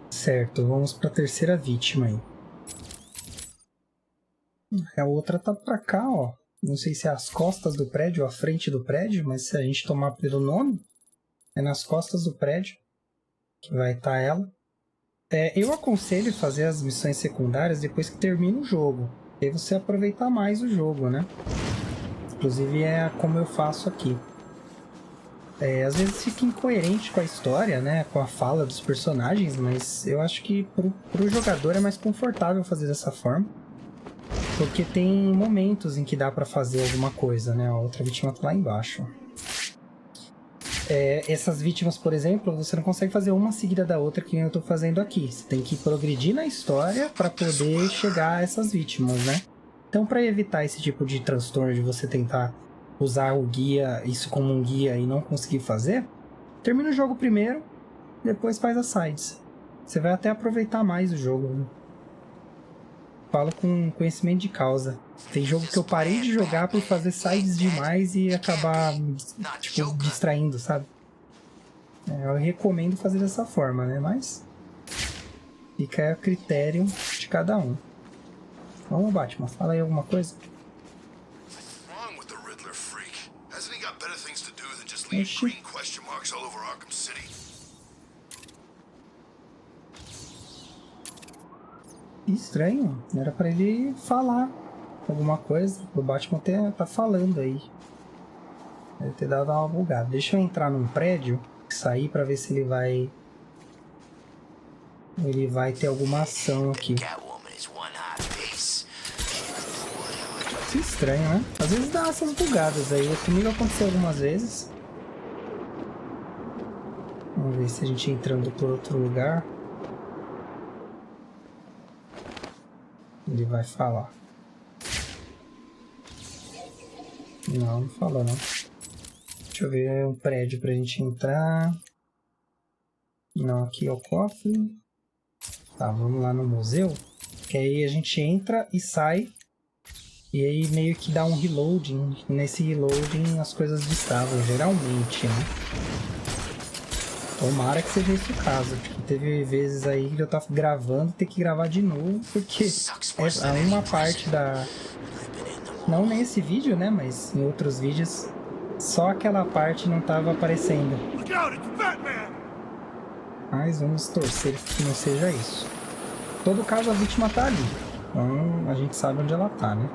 Certo, vamos para a terceira vítima aí. A outra tá pra cá, ó. Não sei se é as costas do prédio ou a frente do prédio, mas se a gente tomar pelo nome, é nas costas do prédio que vai estar ela. Eu aconselho fazer as missões secundárias depois que termina o jogo. E aí você aproveitar mais o jogo, né? Inclusive é como eu faço aqui. Às vezes fica incoerente com a história, né? Com a fala dos personagens, mas eu acho que pro jogador é mais confortável fazer dessa forma. Porque tem momentos em que dá pra fazer alguma coisa, né? A outra vítima tá lá embaixo. Essas vítimas, por exemplo, você não consegue fazer uma seguida da outra que nem eu tô fazendo aqui. Você tem que progredir na história para poder chegar a essas vítimas, né? Então, para evitar esse tipo de transtorno de você tentar usar o guia, isso como um guia e não conseguir fazer, termina o jogo primeiro, depois faz as sides. Você vai até aproveitar mais o jogo, né? Falo com conhecimento de causa. Tem jogo que eu parei de jogar por fazer sides demais e acabar, tipo, distraindo, sabe? Eu recomendo fazer dessa forma, né? Mas fica a critério de cada um. Vamos, Batman. Fala aí alguma coisa. Oxi. Estranho. Era pra ele falar alguma coisa. O Batman até tá falando aí. Deve ter dado uma bugada. Deixa eu entrar num prédio, sair pra ver se ele vai... Ele vai ter alguma ação aqui. Que estranho, né? Às vezes dá essas bugadas aí. Comigo aconteceu algumas vezes. Vamos ver se a gente entrando por outro lugar. Ele vai falar. Não falou não. Deixa eu ver um prédio pra gente entrar. Não, aqui é o cofre. Tá, vamos lá no museu. Que aí a gente entra e sai. E aí meio que dá um reloading. Nesse reloading as coisas destravam, geralmente, né? Tomara que seja esse o caso, porque teve vezes aí que eu tava gravando e ter que gravar de novo, porque é uma parte da... Não nesse vídeo, né, mas em outros vídeos, só aquela parte não tava aparecendo. Mas vamos torcer que não seja isso. Em todo caso, a vítima tá ali, então a gente sabe onde ela tá, né?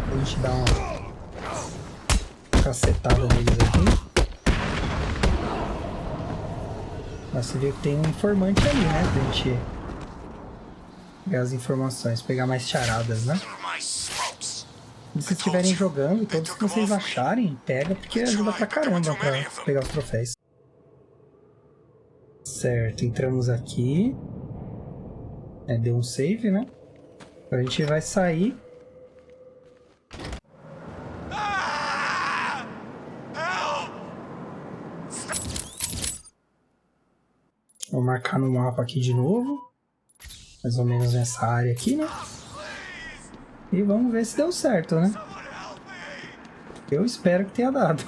A gente dá uma cacetada neles aqui. Mas você vê que tem um informante ali, né? Pra gente pegar as informações, pegar mais charadas, né? Se vocês estiverem jogando, todos que vocês acharem, pega, porque ajuda pra caramba pra pegar os troféus. Certo, entramos aqui. Deu um save, né? A gente vai sair. Vou marcar no mapa aqui de novo. Mais ou menos nessa área aqui, né? E vamos ver se deu certo, né? Eu espero que tenha dado.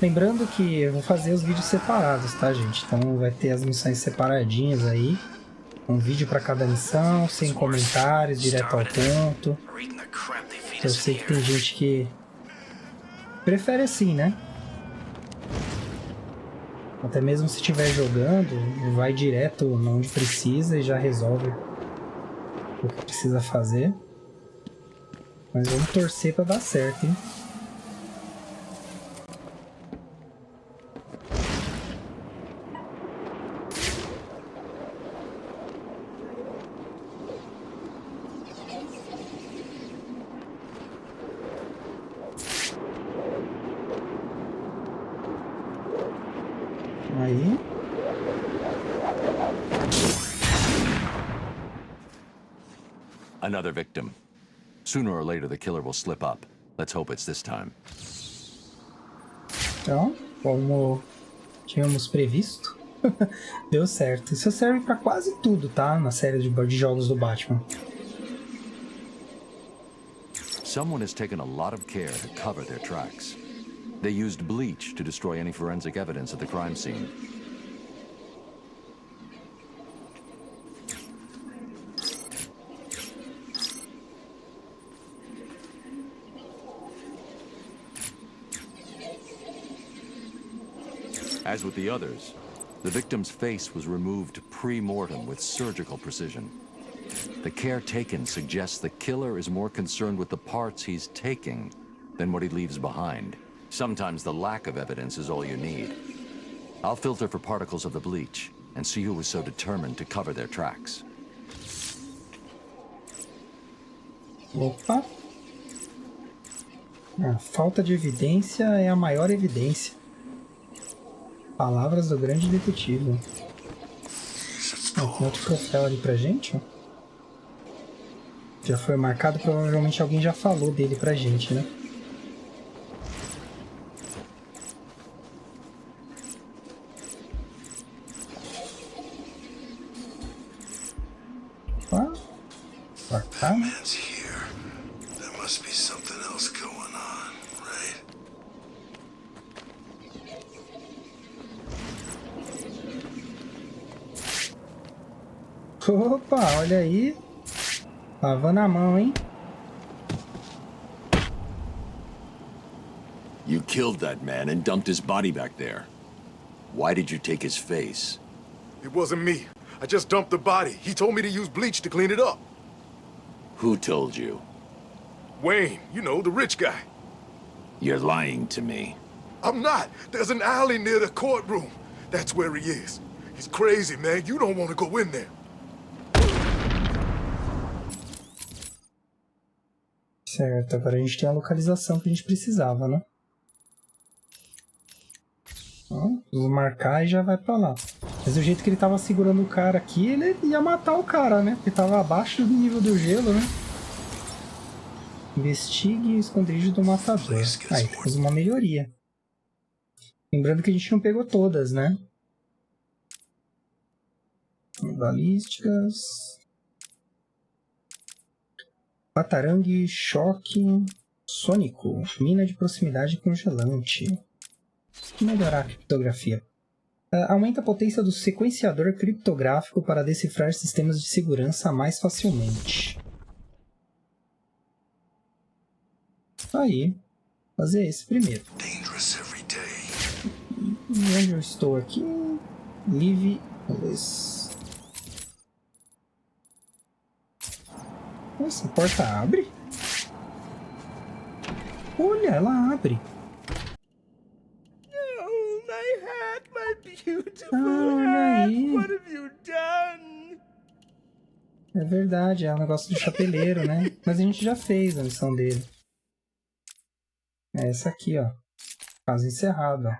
Lembrando que eu vou fazer os vídeos separados, tá, gente? Então vai ter as missões separadinhas aí. Um vídeo para cada missão, sem comentários, direto ao ponto. Eu sei que tem gente que prefere assim, né? Até mesmo se estiver jogando, vai direto onde precisa e já resolve o que precisa fazer. Mas vamos torcer pra dar certo, hein? Aí. Another victim. Sooner or later, the killer will slip up. Let's hope it's this time. Então, como tínhamos previsto, deu certo. Isso serve pra quase tudo, tá? Na série de jogos do Batman. Someone has taken a lot of care to cover their tracks. They used bleach to destroy any forensic evidence at the crime scene. As with the others, the victim's face was removed pre-mortem with surgical precision. The care taken suggests the killer is more concerned with the parts he's taking than what he leaves behind. Sometimes the lack of evidence is all you need. I'll filter for particles of the bleach and see who was so determined to cover their tracks. Opa! A falta de evidência é a maior evidência. Palavras do grande detetive. Tem outro troféu ali pra gente, ó. Já foi marcado, provavelmente alguém já falou dele pra gente, né? Opa! Pra cá, né? Opa, olha aí. Lavando a mão, hein? You killed that man and dumped his body back there. Why did you take his face? It wasn't me. I just dumped the body. He told me to use bleach to clean it up. Who told you? Wayne, you know, the rich guy. You're lying to me. I'm not. There's an alley near the courtroom. That's where he is. He's crazy, man. You don't want to go in there. Certo, agora a gente tem a localização que a gente precisava, né? Então, vamos marcar e já vai pra lá. Mas do jeito que ele tava segurando o cara aqui, ele ia matar o cara, né? Porque tava abaixo do nível do gelo, né? Investigue o esconderijo do matador. Aí, temos uma melhoria. Lembrando que a gente não pegou todas, né? Balísticas... Batarangue, choque, sônico, mina de proximidade congelante. Melhorar a criptografia. Aumenta a potência do sequenciador criptográfico para decifrar sistemas de segurança mais facilmente. Aí, fazer esse primeiro. E onde eu estou aqui? Live List. Nossa, a porta abre? Olha, ela abre. Oh, my hat, my beautiful Olha hat. aí. What have you done? É verdade, é um negócio do chapeleiro, né? Mas a gente já fez a missão dele. É essa aqui, ó. Caso encerrado, ó.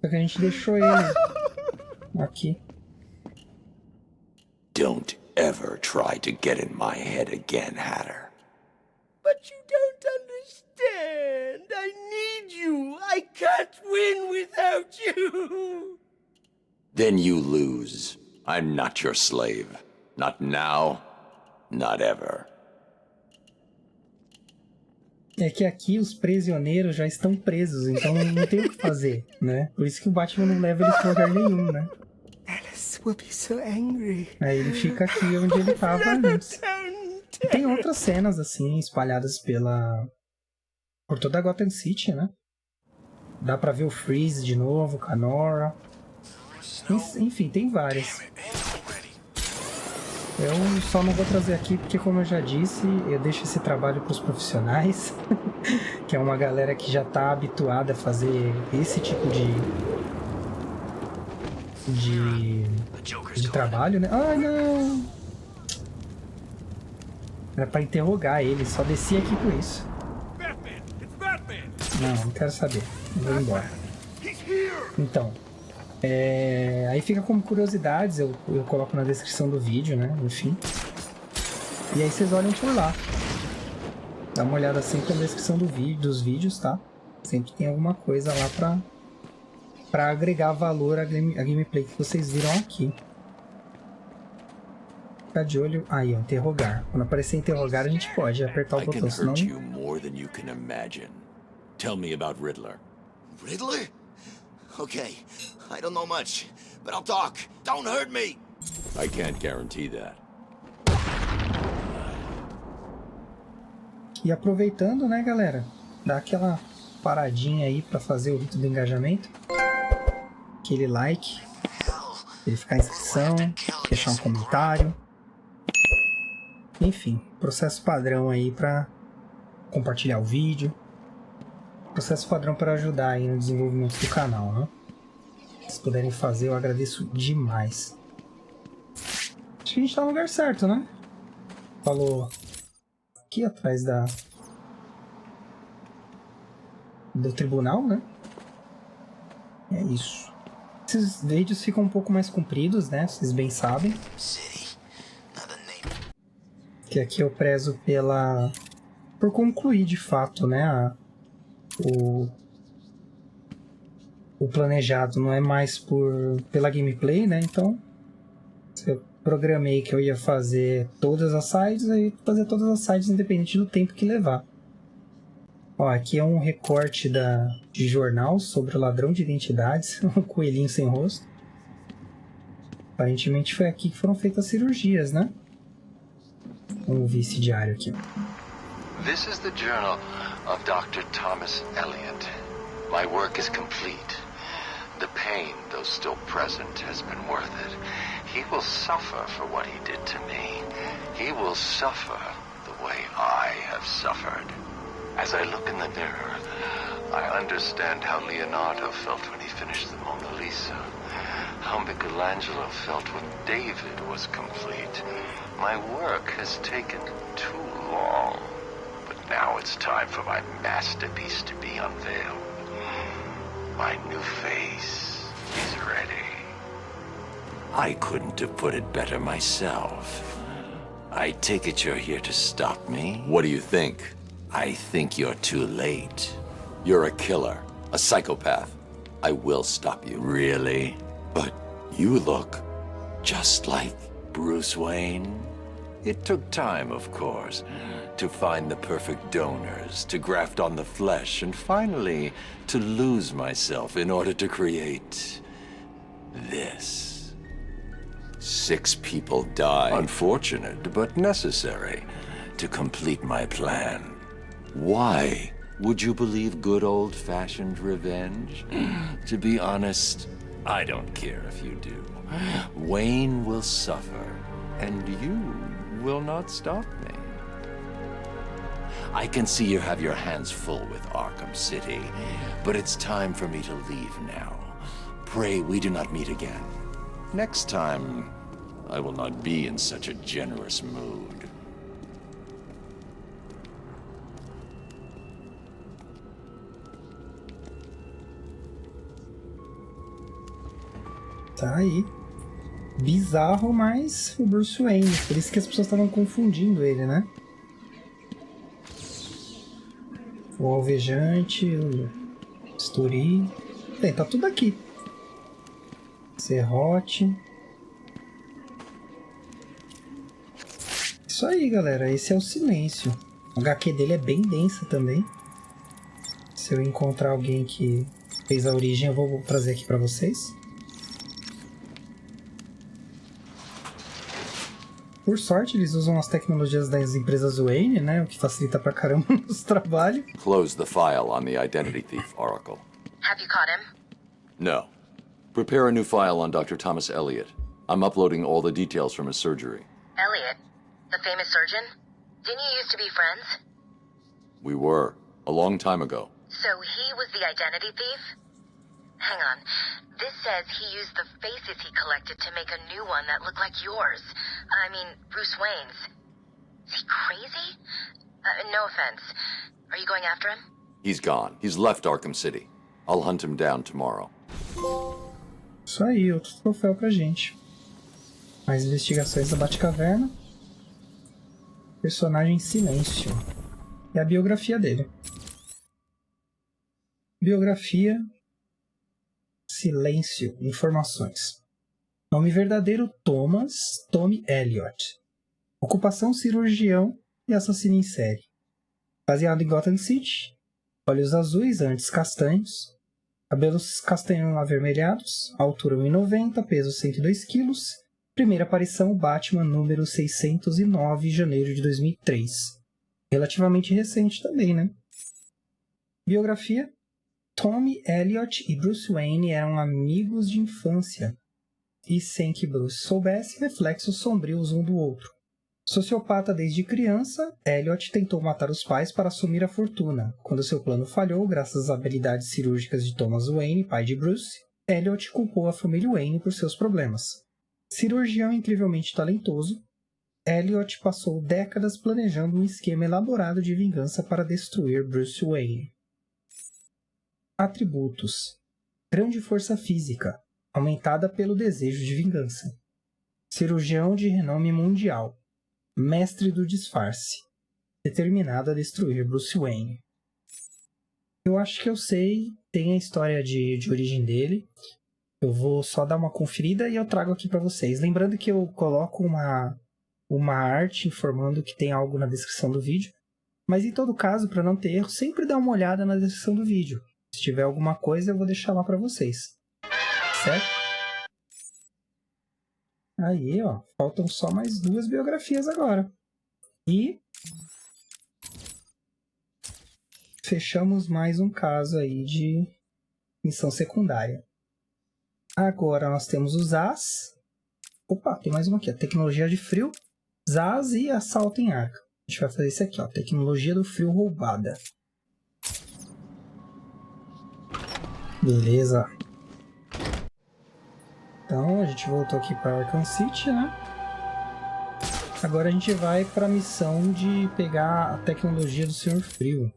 Só que a gente deixou ele aqui. Don't ever try to get in my head again, Hatter. But you don't understand. I need you. I can't win without you. Then you lose. I'm not your slave. Not now, not ever. É que aqui os prisioneiros já estão presos, então não tem o que fazer, né? Por isso que o Batman não leva eles pra lugar nenhum, né? Alice will be so angry. Aí ele fica aqui onde ele tava antes. Tem outras cenas, assim, espalhadas por toda a Gotham City, né? Dá pra ver o Freeze de novo, com a Nora. Enfim, tem várias. Eu só não vou trazer aqui porque, como eu já disse, eu deixo esse trabalho para os profissionais, que é uma galera que já tá habituada a fazer esse tipo de trabalho, né? Ai, não! Era pra interrogar ele, só desci aqui por isso. Não quero saber. Vou embora. Então, aí fica como curiosidades, eu coloco na descrição do vídeo, né? Enfim. E aí vocês olham por lá. Dá uma olhada sempre na descrição dos vídeos, tá? Sempre tem alguma coisa lá pra agregar valor à gameplay que vocês viram aqui. Ficar de olho. Aí, ó, interrogar. Quando aparecer interrogar, a gente pode apertar o botão, senão... Tell me about Riddler. Riddler? Okay, I don't know much, but I'll talk. Don't hurt me! I can't guarantee that. E aproveitando, né, galera? Dá aquela paradinha aí pra fazer o rito do engajamento. Aquele like. Verificar a inscrição. Deixar um comentário. Enfim, processo padrão aí pra compartilhar o vídeo. Processo padrão para ajudar aí no desenvolvimento do canal, né? Se puderem fazer, eu agradeço demais. Acho que a gente tá no lugar certo, né? Falou aqui atrás do tribunal, né? É isso. Esses vídeos ficam um pouco mais compridos, né? Vocês bem sabem. Que aqui eu prezo por concluir de fato, né? O planejado não é mais pela gameplay, né? Então, eu programei que eu ia fazer todas as sides, aí fazer todas as sides independente do tempo que levar. Ó, aqui é um recorte de jornal sobre o ladrão de identidades, um coelhinho sem rosto. Aparentemente foi aqui que foram feitas as cirurgias, né? Vamos ver esse diário aqui. This is the journal of Dr. Thomas Elliot. My work is complete. The pain, though still present, has been worth it. He will suffer for what he did to me. He will suffer the way I have suffered. As I look in the mirror, I understand how Leonardo felt when he finished the Mona Lisa. How Michelangelo felt when David was complete. My work has taken too long. Now it's time for my masterpiece to be unveiled. My new face is ready. I couldn't have put it better myself. I take it you're here to stop me? What do you think? I think you're too late. You're a killer, a psychopath. I will stop you. Really? But you look just like Bruce Wayne. It took time, of course, to find the perfect donors, to graft on the flesh, and finally to lose myself in order to create this. 6 people died. Unfortunate, but necessary to complete my plan. Why? Would you believe good old-fashioned revenge? To be honest, I don't care if you do. Wayne will suffer, and you will not stop me. I can see you have your hands full with Arkham City, but it's time for me to leave now. Pray we do not meet again. Next time, I will not be in such a generous mood. Tá aí. Bizarro, mas o Bruce Wayne. Por isso que as pessoas estavam confundindo ele, né? O alvejante, o bisturi. Tem, tá tudo aqui. Serrote. Isso aí, galera. Esse é o Silêncio. A HQ dele é bem densa também. Se eu encontrar alguém que fez a origem, eu vou trazer aqui pra vocês. Por sorte, eles usam as tecnologias das empresas Wayne, né? O que facilita pra caramba os trabalhos. Close the file on the identity thief, Oracle. Have you caught him? No. Prepare a new file on Dr. Thomas Elliot. I'm uploading all the details from his surgery. Elliot? The famous surgeon? Didn't you used to be friends? We were. A long time ago. So he was the identity thief? Hang on. This says he used the faces he collected to make a new one that looked like yours. I mean, Bruce Wayne's. Is he crazy? No offense. Are you going after him? He's gone. He's left Arkham City. I'll hunt him down tomorrow. Isso aí, outro troféu pra gente. Mais investigações da Batcaverna. Personagem Silêncio. E a biografia dele. Biografia Silêncio. Informações. Nome verdadeiro Thomas Tommy Elliot. Ocupação cirurgião e assassino em série. Baseado em Gotham City. Olhos azuis, antes castanhos. Cabelos castanhos avermelhados. Altura 1,90, peso 102 kg. Primeira aparição Batman número 609, janeiro de 2003. Relativamente recente também, né? Biografia. Tommy Elliot e Bruce Wayne eram amigos de infância. E sem que Bruce soubesse, reflexos sombrios um do outro. Sociopata desde criança, Elliot tentou matar os pais para assumir a fortuna. Quando seu plano falhou, graças às habilidades cirúrgicas de Thomas Wayne, pai de Bruce, Elliot culpou a família Wayne por seus problemas. Cirurgião incrivelmente talentoso, Elliot passou décadas planejando um esquema elaborado de vingança para destruir Bruce Wayne. Atributos: grande força física, aumentada pelo desejo de vingança. Cirurgião de renome mundial. Mestre do disfarce, determinado a destruir Bruce Wayne. Eu acho que eu sei, tem a história de origem dele. Eu vou só dar uma conferida e eu trago aqui para vocês. Lembrando que eu coloco uma arte informando que tem algo na descrição do vídeo. Mas em todo caso, para não ter erro, sempre dá uma olhada na descrição do vídeo. Se tiver alguma coisa, eu vou deixar lá para vocês. Certo? Aí, ó, faltam só mais 2 biografias agora. E fechamos mais um caso aí de missão secundária. Agora nós temos os Zaz. Opa, tem mais uma aqui, ó. Tecnologia de frio, Zaz e assalto em arca. A gente vai fazer isso aqui, ó. Tecnologia do frio roubada. Beleza. Então, a gente voltou aqui para Arkham City, né? Agora a gente vai para a missão de pegar a tecnologia do Senhor Frio.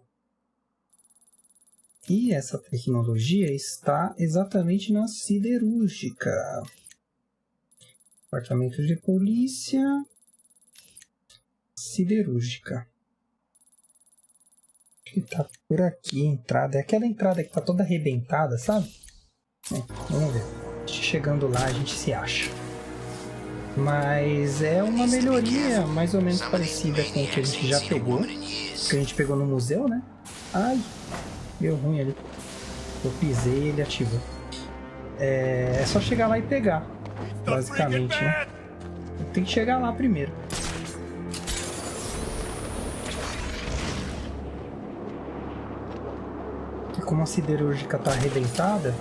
E essa tecnologia está exatamente na siderúrgica. Departamento de polícia. Siderúrgica. Acho que tá por aqui a entrada. É aquela entrada que tá toda arrebentada, sabe? Vamos ver. Chegando lá a gente se acha. Mas é uma melhoria mais ou menos parecida com o que a gente já pegou. Que a gente pegou no museu, né? Ai, deu ruim ali. Eu pisei e ele ativou. É só chegar lá e pegar, basicamente, né? Tem que chegar lá primeiro. E como a siderúrgica tá arrebentada,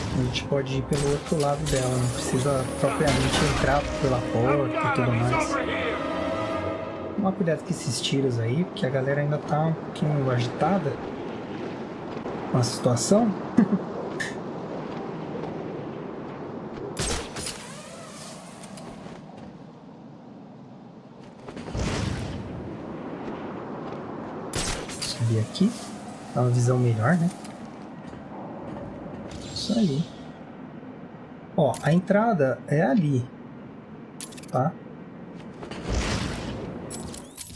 a gente pode ir pelo outro lado dela, não precisa propriamente entrar pela porta e tudo mais. Toma cuidado com esses tiros aí, porque a galera ainda tá um pouquinho agitada com a situação. Subir aqui, dá uma visão melhor, né? Isso aí. Ó, a entrada é ali, tá?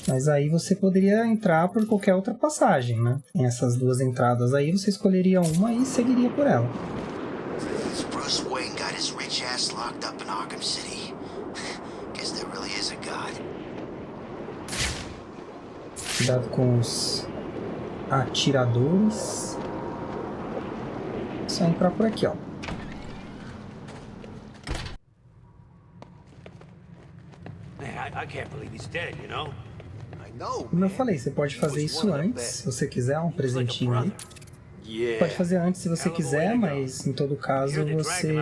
Mas aí você poderia entrar por qualquer outra passagem, né? Tem essas 2 entradas aí, você escolheria uma e seguiria por ela. Bruce Wayne got his rich ass locked up in Arkham City. Guess there really is a God. Cuidado com os atiradores. Só entrar por aqui, ó. Man, I can't believe he's dead, you know? Como eu falei, você pode fazer isso antes, se você quiser, um presentinho aí. Pode fazer antes se você quiser, mas em todo caso você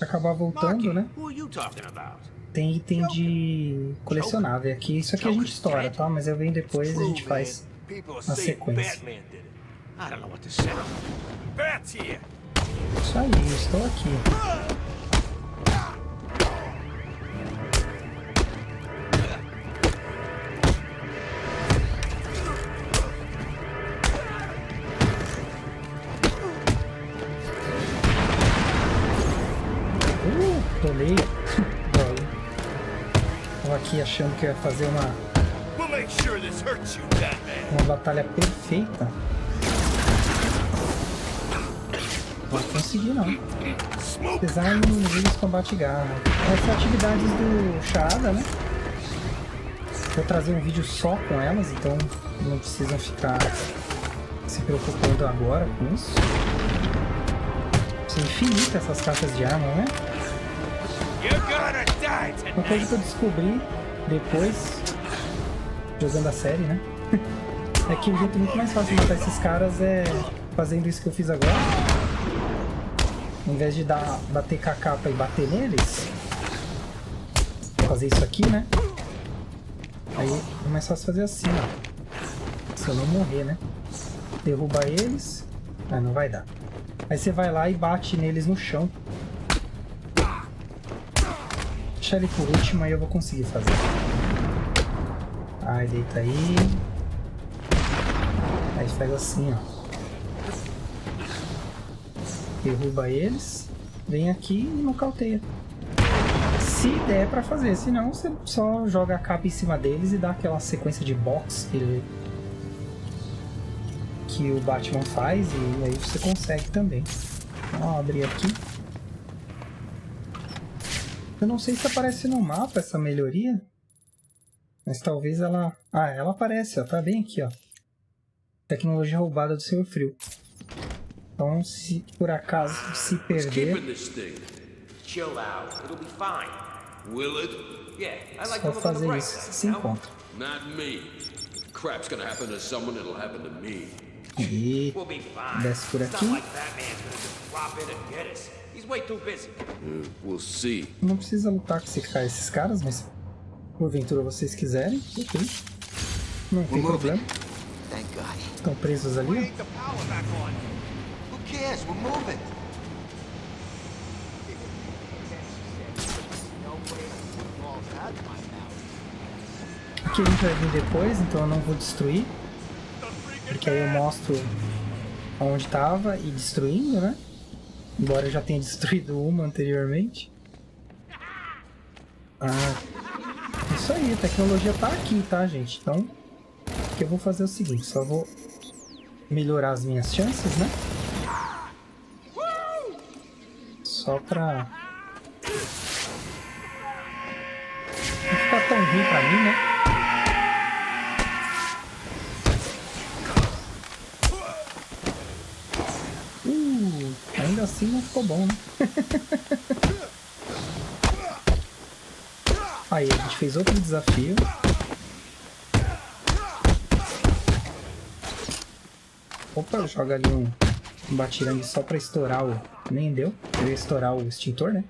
acabar voltando, né? Tem item de colecionável aqui. Isso aqui a gente estoura, tá? Mas eu venho depois e a gente faz na sequência. Isso aí, eu estou aqui. Tomei. Droga. Tava aqui achando que eu ia fazer uma batalha perfeita. Não consegui não. Design inimigos combate garra. Essas atividades do Charada, né? Vou trazer um vídeo só com elas, então não precisam ficar se preocupando agora com isso. São infinitas essas caixas de arma, né? Uma coisa que eu descobri depois, jogando a série, né? É que o jeito muito mais fácil de matar esses caras é fazendo isso que eu fiz agora. Ao invés de bater com a capa e bater neles, fazer isso aqui, né? Aí é mais fácil fazer assim, ó. Se eu não morrer, né? Derruba eles. Ah, não vai dar. Aí você vai lá e bate neles no chão. Deixa ele por último, aí eu vou conseguir fazer. Aí deita aí. Aí faz assim, ó. Derruba eles. Vem aqui e nocauteia. Se der pra fazer, senão você só joga a capa em cima deles e dá aquela sequência de box que o Batman faz, e aí você consegue também. Então, ó, abrir aqui. Eu não sei se aparece no mapa essa melhoria, mas talvez ela... Ah, ela aparece, ó, tá bem aqui, ó. Tecnologia roubada do Senhor Frio. Então, se por acaso se perder... Só fazer isso, se encontra. E desce por aqui. Não precisa lutar com esses caras, mas porventura vocês quiserem, ok. Não tem problema. Estão presos ali. Aqui a gente vai vir depois, então eu não vou destruir. Porque aí eu mostro onde estava e destruindo, né? Embora eu já tenha destruído uma anteriormente. Ah, isso aí, a tecnologia tá aqui, tá, gente? Então, o que eu vou fazer é o seguinte, só vou melhorar as minhas chances, né? Só pra... não ficar tão ruim pra mim, né? Ainda assim não ficou bom, né? Aí, a gente fez outro desafio. Opa, joga ali um batirangue só pra estourar o... Nem deu. Eu ia estourar o extintor, né?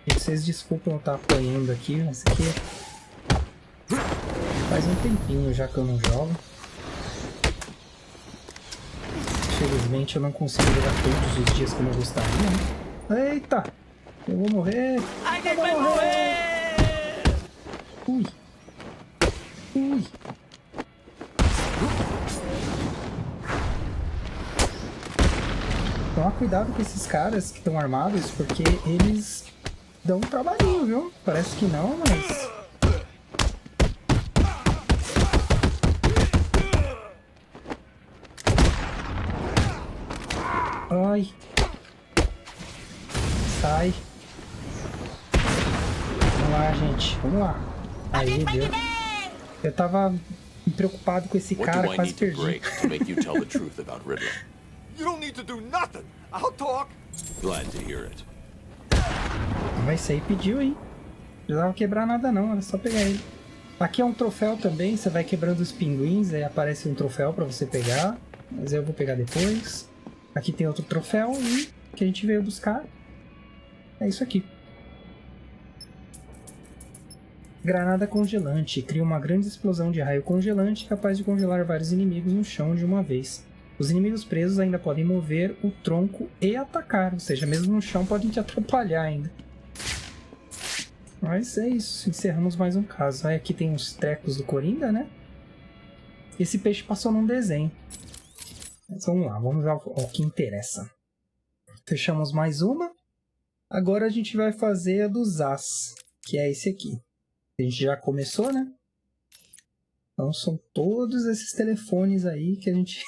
E vocês desculpem eu estar apanhando aqui, mas aqui faz um tempinho já que eu não jogo. Infelizmente eu não consigo jogar todos os dias como eu gostaria, né? Eita! Eu vou morrer! Eu vou morrer! Ui! Ui! Toma cuidado com esses caras que estão armados, porque eles dão um trabalhinho, viu? Parece que não, mas... Ai. Sai. Vamos lá, gente. Vamos lá. Aí, deu. Eu tava preocupado com esse cara, quase perdi. You don't need to do nothing. I'll talk. Glad to hear it. Vai sair, pediu, hein? Não precisava quebrar nada não, era só pegar ele. Aqui é um troféu também, você vai quebrando os pinguins, aí aparece um troféu pra você pegar. Mas eu vou pegar depois. Aqui tem outro troféu e que a gente veio buscar. É isso aqui. Granada congelante. Cria uma grande explosão de raio congelante capaz de congelar vários inimigos no chão de uma vez. Os inimigos presos ainda podem mover o tronco e atacar, ou seja, mesmo no chão podem te atrapalhar ainda. Mas é isso, encerramos mais um caso. Aí aqui tem uns trecos do Coringa, né? Esse peixe passou num desenho. Mas vamos lá, vamos ao que interessa. Fechamos mais uma. Agora a gente vai fazer a do Zaz, que é esse aqui. A gente já começou, né? Então são todos esses telefones aí que a gente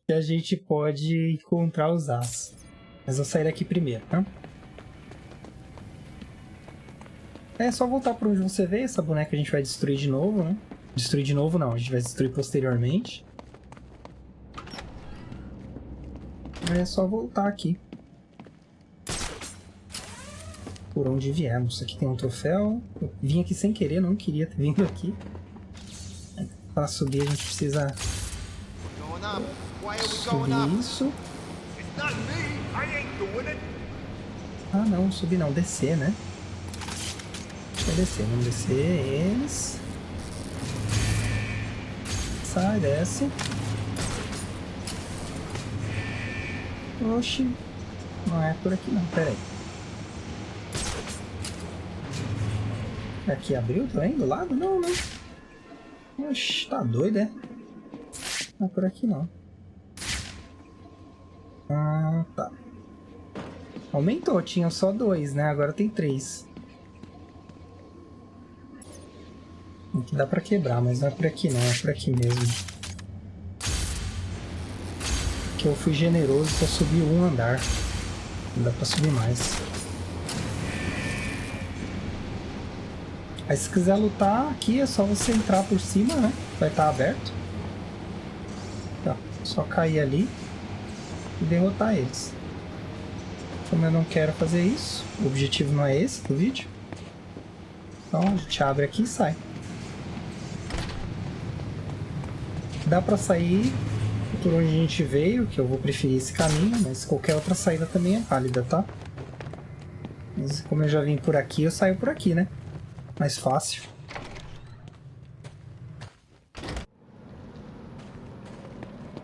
que a gente pode encontrar os Zaz. Mas eu vou sair daqui primeiro, tá? É só voltar para onde você veio. Essa boneca a gente vai destruir de novo, né? Destruir de novo não, a gente vai destruir posteriormente. É só voltar aqui. Por onde viemos. Aqui tem um troféu. Eu vim aqui sem querer, não queria ter vindo aqui. Para subir a gente precisa subir isso. Ah não, subir não, descer, né? Deixa eu descer, vamos descer eles. Sai, desce. Oxi, não é por aqui não, pera aí. Aqui abriu também do lado? Não, não. Oxi, tá doido, é? Não é por aqui não. Ah, tá. Aumentou, tinha só 2, né? Agora tem 3. Aqui dá pra quebrar, mas não é por aqui não, é por aqui mesmo. Que eu fui generoso, só subi um andar. Não dá pra subir mais. Aí se quiser lutar aqui é só você entrar por cima, né? Vai estar aberto. Tá, só cair ali e derrotar eles. Como eu não quero fazer isso, o objetivo não é esse do vídeo. Então a gente abre aqui e sai. Dá pra sair por onde a gente veio, que eu vou preferir esse caminho, mas qualquer outra saída também é válida, tá? Mas como eu já vim por aqui, eu saio por aqui, né? Mais fácil.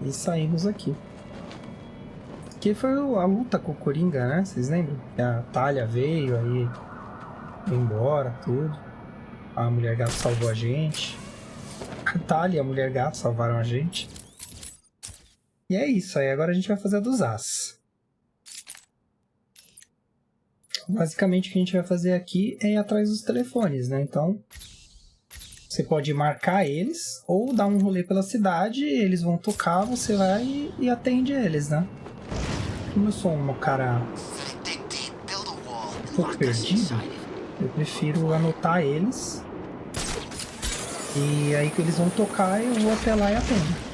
E saímos aqui. Aqui foi a luta com o Coringa, né? Vocês lembram? A Talia veio, aí veio embora, tudo. A Mulher Gato salvou a gente. A Talia e a Mulher Gato salvaram a gente. E é isso aí. Agora a gente vai fazer a dos As. Basicamente o que a gente vai fazer aqui é ir atrás dos telefones, né? Então, você pode marcar eles ou dar um rolê pela cidade, eles vão tocar, você vai e atende eles, né? Como eu sou um cara um pouco perdido, eu prefiro anotar eles. E aí que eles vão tocar, eu vou até lá e atendo.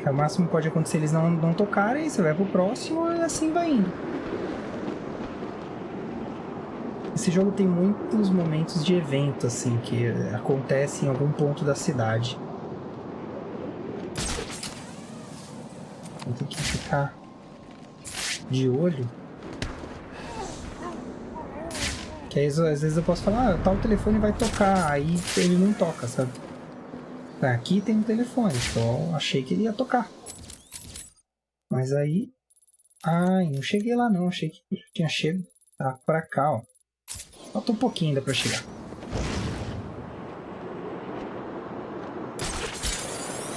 O máximo que pode acontecer eles não tocarem, você vai pro próximo e assim vai indo. Esse jogo tem muitos momentos de evento assim que acontecem em algum ponto da cidade. Tem que ficar de olho. Que aí, às vezes eu posso falar, tal telefone vai tocar, aí ele não toca, sabe? Aqui tem um telefone, então achei que ele ia tocar. Mas aí... Ai, não cheguei lá não, achei que tinha chego. Tá pra cá, ó. Falta um pouquinho ainda pra chegar.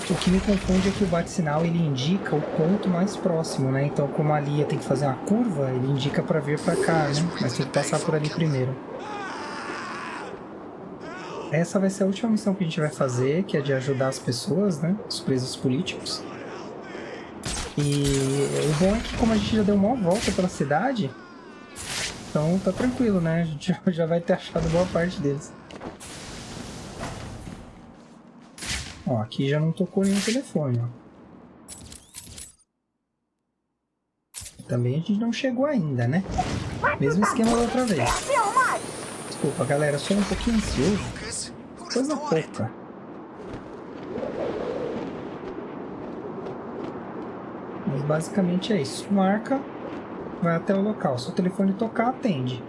O que me confunde é que o bate-sinal ele indica o ponto mais próximo, né? Então como a Lia tem que fazer uma curva, ele indica pra vir pra cá, né? Mas tem que passar por ali primeiro. Essa vai ser a última missão que a gente vai fazer, que é de ajudar as pessoas, né? Os presos políticos. E o bom é que como a gente já deu uma volta pela cidade, então tá tranquilo, né? A gente já vai ter achado boa parte deles. Ó, aqui já não tocou nenhum telefone, ó. também a gente não chegou ainda, né? Mesmo esquema da outra vez. Desculpa, galera, eu sou um pouquinho ansioso. Coisa pouca. Mas basicamente é isso. Marca, vai até o local. Se o telefone tocar, atende.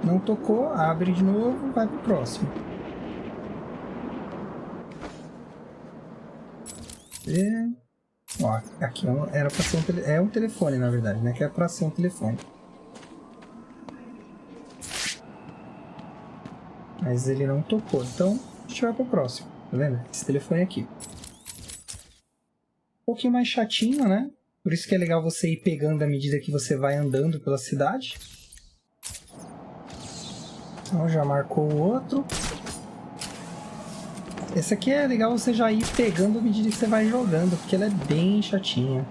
Não tocou, abre de novo, vai pro próximo. Ó, aqui era pra ser um telefone, na verdade, né? Que é pra ser um telefone. Mas ele não tocou, então a gente vai pro próximo. Tá vendo? Esse telefone aqui. Um pouquinho mais chatinho, né? Por isso que é legal você ir pegando à medida que você vai andando pela cidade. Então já marcou o outro. Esse aqui é legal você já ir pegando à medida que você vai jogando, porque ela é bem chatinha.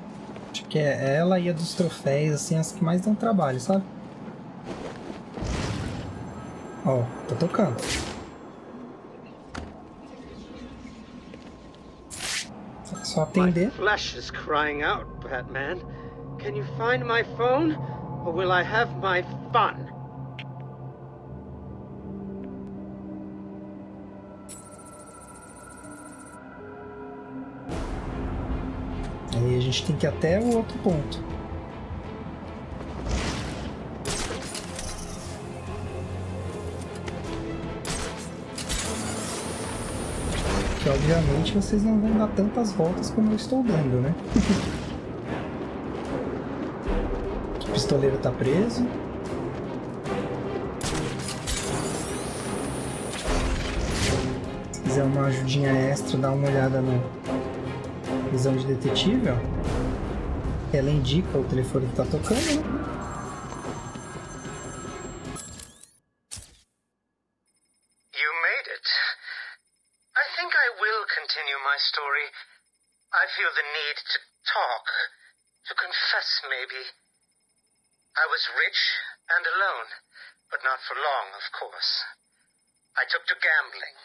Acho que é ela e a dos troféus, assim, as que mais dão trabalho, sabe? Ó, tá tocando. Só atender. My flesh is crying out, Batman. Can you find my phone, or will I have my fun? Aí a gente tem que ir até o outro ponto. Que obviamente vocês não vão dar tantas voltas como eu estou dando, né? O pistoleiro tá preso. Se quiser uma ajudinha extra, dá uma olhada no visão de detetive, ó. Ela indica o telefone que tá tocando, né? You made it. I think I will continue my story. I feel the need to talk, to confess maybe. I was rich and alone, but not for long, of course. I took to gambling,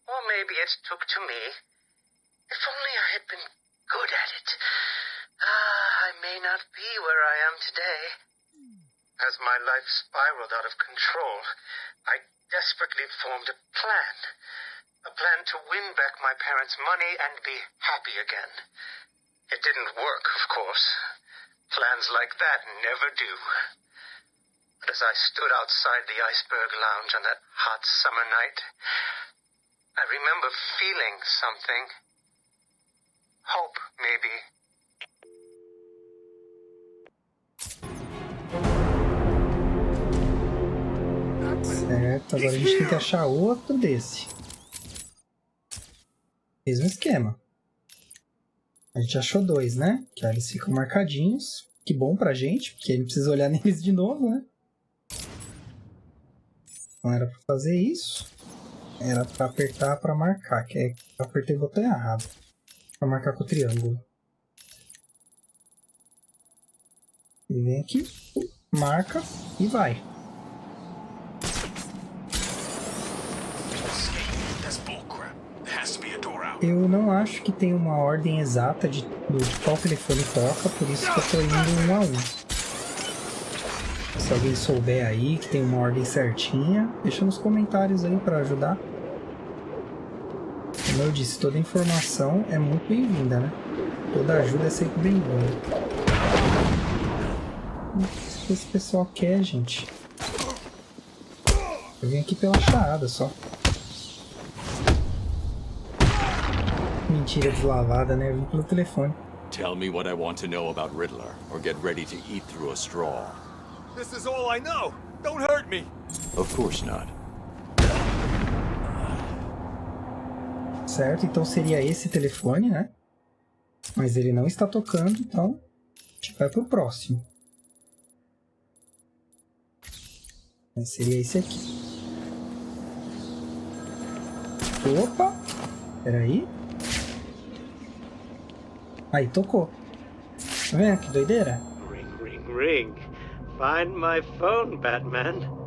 or maybe it took to me. If only I had been good at it. I may not be where I am today. As my life spiraled out of control, I desperately formed a plan. A plan to win back my parents' money and be happy again. It didn't work, of course. Plans like that never do. But as I stood outside the Iceberg Lounge on that hot summer night, I remember feeling something. Hope, maybe. Certo, agora a gente tem que achar outro desse. Mesmo esquema. A gente achou dois, né? Que aí eles ficam marcadinhos. Que bom pra gente, porque a gente precisa olhar neles de novo, né? Não era pra fazer isso. Era pra apertar pra marcar, que é, eu apertei o botão errado. Pra marcar com o triângulo. E vem aqui, marca e vai. Eu não acho que tem uma ordem exata de qual telefone toca, por isso que eu tô indo um a um. Se alguém souber aí que tem uma ordem certinha, deixa nos comentários aí pra ajudar. Como eu disse, toda informação é muito bem-vinda, né? Toda ajuda é sempre bem-vinda. O que esse pessoal quer, gente? Eu vim aqui pela charada só. Mentira deslavada, né? Eu vim pelo telefone. Tell me what I want to know about Riddler, or get ready to eat through a straw. This is all I know. Don't hurt me. Of course not. Certo, então seria esse telefone, né? Mas ele não está tocando, então a gente vai pro próximo. Mas seria esse aqui. Opa! Peraí. Aí, tocou. Tá vendo que doideira? Ring, ring, ring. Find my phone, Batman.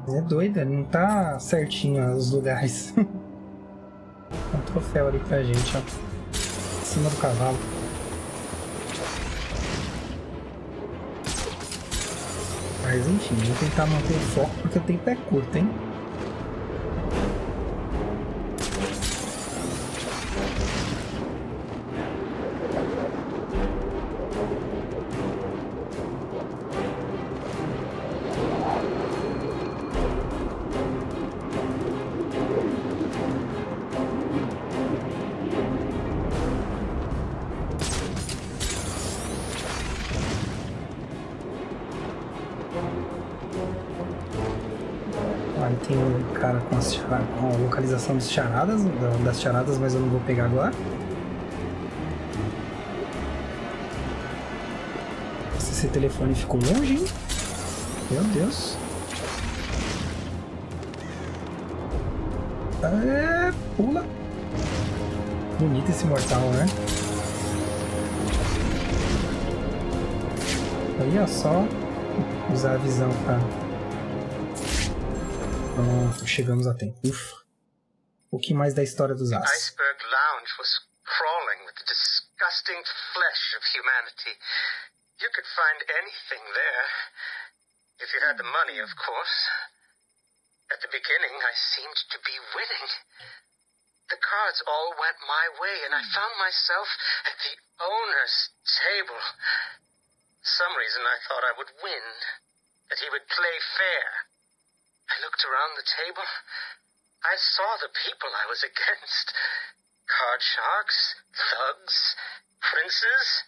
É doida, não tá certinho os lugares. Tem um troféu ali pra gente, ó. Em cima do cavalo. Mas enfim, vou tentar manter o foco porque o tempo é curto, hein? Aí tem um cara com a localização das charadas, mas eu não vou pegar agora. Esse telefone ficou longe, hein? Meu Deus. Pula. Bonito esse mortal, né? Olha só. Usar a visão pra... Pronto, chegamos a tempo. Ufa. Um pouquinho mais da história dos As. Iceberg Lounge was crawling with the disgusting flesh of humanity. You could find anything there. If you had the money, of course. At the beginning, I seemed to be winning. The cards all went my way, and I found myself at the owner's table. Some reason I thought I would win. That he would play fair. I looked around the table. I saw the people I was against. Card sharks, thugs, princes,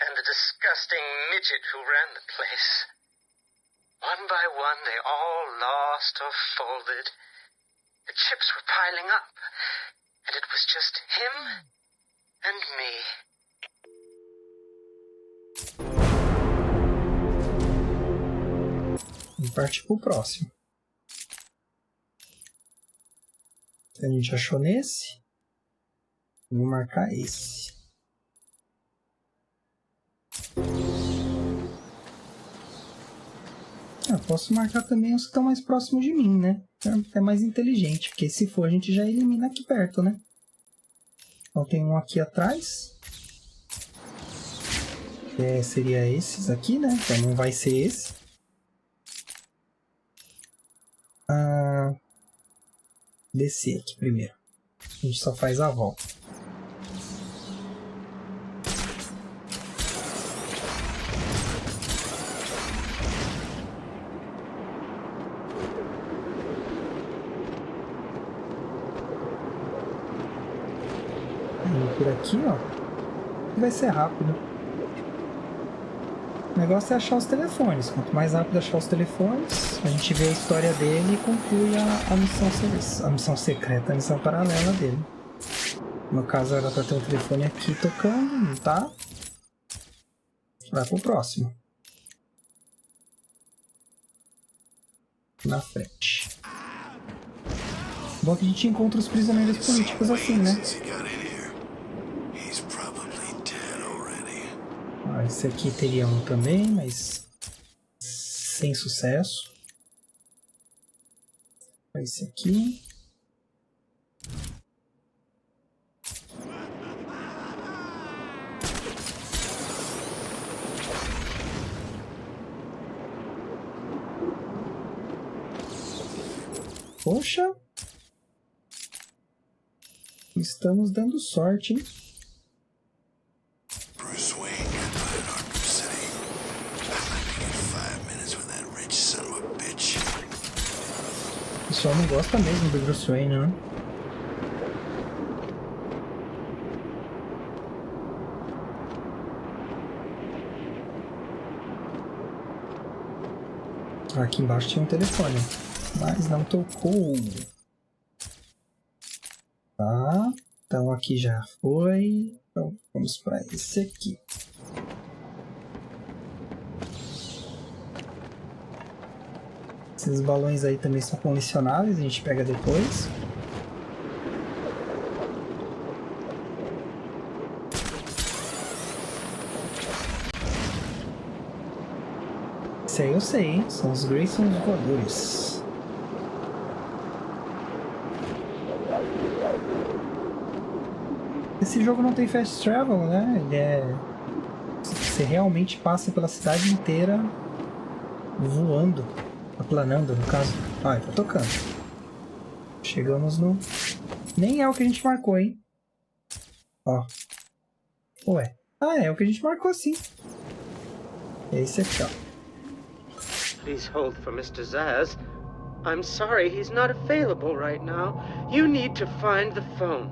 and the disgusting midget who ran the place. One by one, they all lost or folded. The chips were piling up, and it was just him and me. Vamos partir pro próximo. A gente achou nesse. Vou marcar esse. Posso marcar também os que estão mais próximos de mim, né? É mais inteligente, porque se for a gente já elimina aqui perto, né? Então tem um aqui atrás. Seria esses aqui, né? Então não vai ser esse. Descer aqui primeiro. A gente só faz a volta. Aí por aqui, ó. Vai ser rápido. O negócio é achar os telefones. Quanto mais rápido achar os telefones, a gente vê a história dele e conclui a missão secreta, a missão paralela dele. No caso era pra ter um telefone aqui tocando, não tá? Vai pro próximo. Na frente. Bom que a gente encontra os prisioneiros políticos assim, né? Esse aqui teria um também, mas sem sucesso. Esse aqui. Poxa! Estamos dando sorte, hein? Bruce Wayne got by in Arkham City. I'd like to get 5 minutes with that rich son of a bitch. O pessoal não gosta mesmo do Bruce Wayne, né? Aqui embaixo tinha um telefone, mas não tocou. Tá, então aqui já foi. Então vamos para esse aqui. Esses balões aí também são colecionáveis, a gente pega depois. Esse aí eu sei, hein? São os Grayson voadores. Esse jogo não tem fast travel, né? Ele é... Você realmente passa pela cidade inteira voando, aplanando no caso. Ah, tá tocando. Chegamos no... Nem é o que a gente marcou, hein? Ó. Ué. Ah, é o que a gente marcou sim. É esse aqui, ó. Please hold for Mr. Zaz. I'm sorry, he's not available right now. You need to find the phone.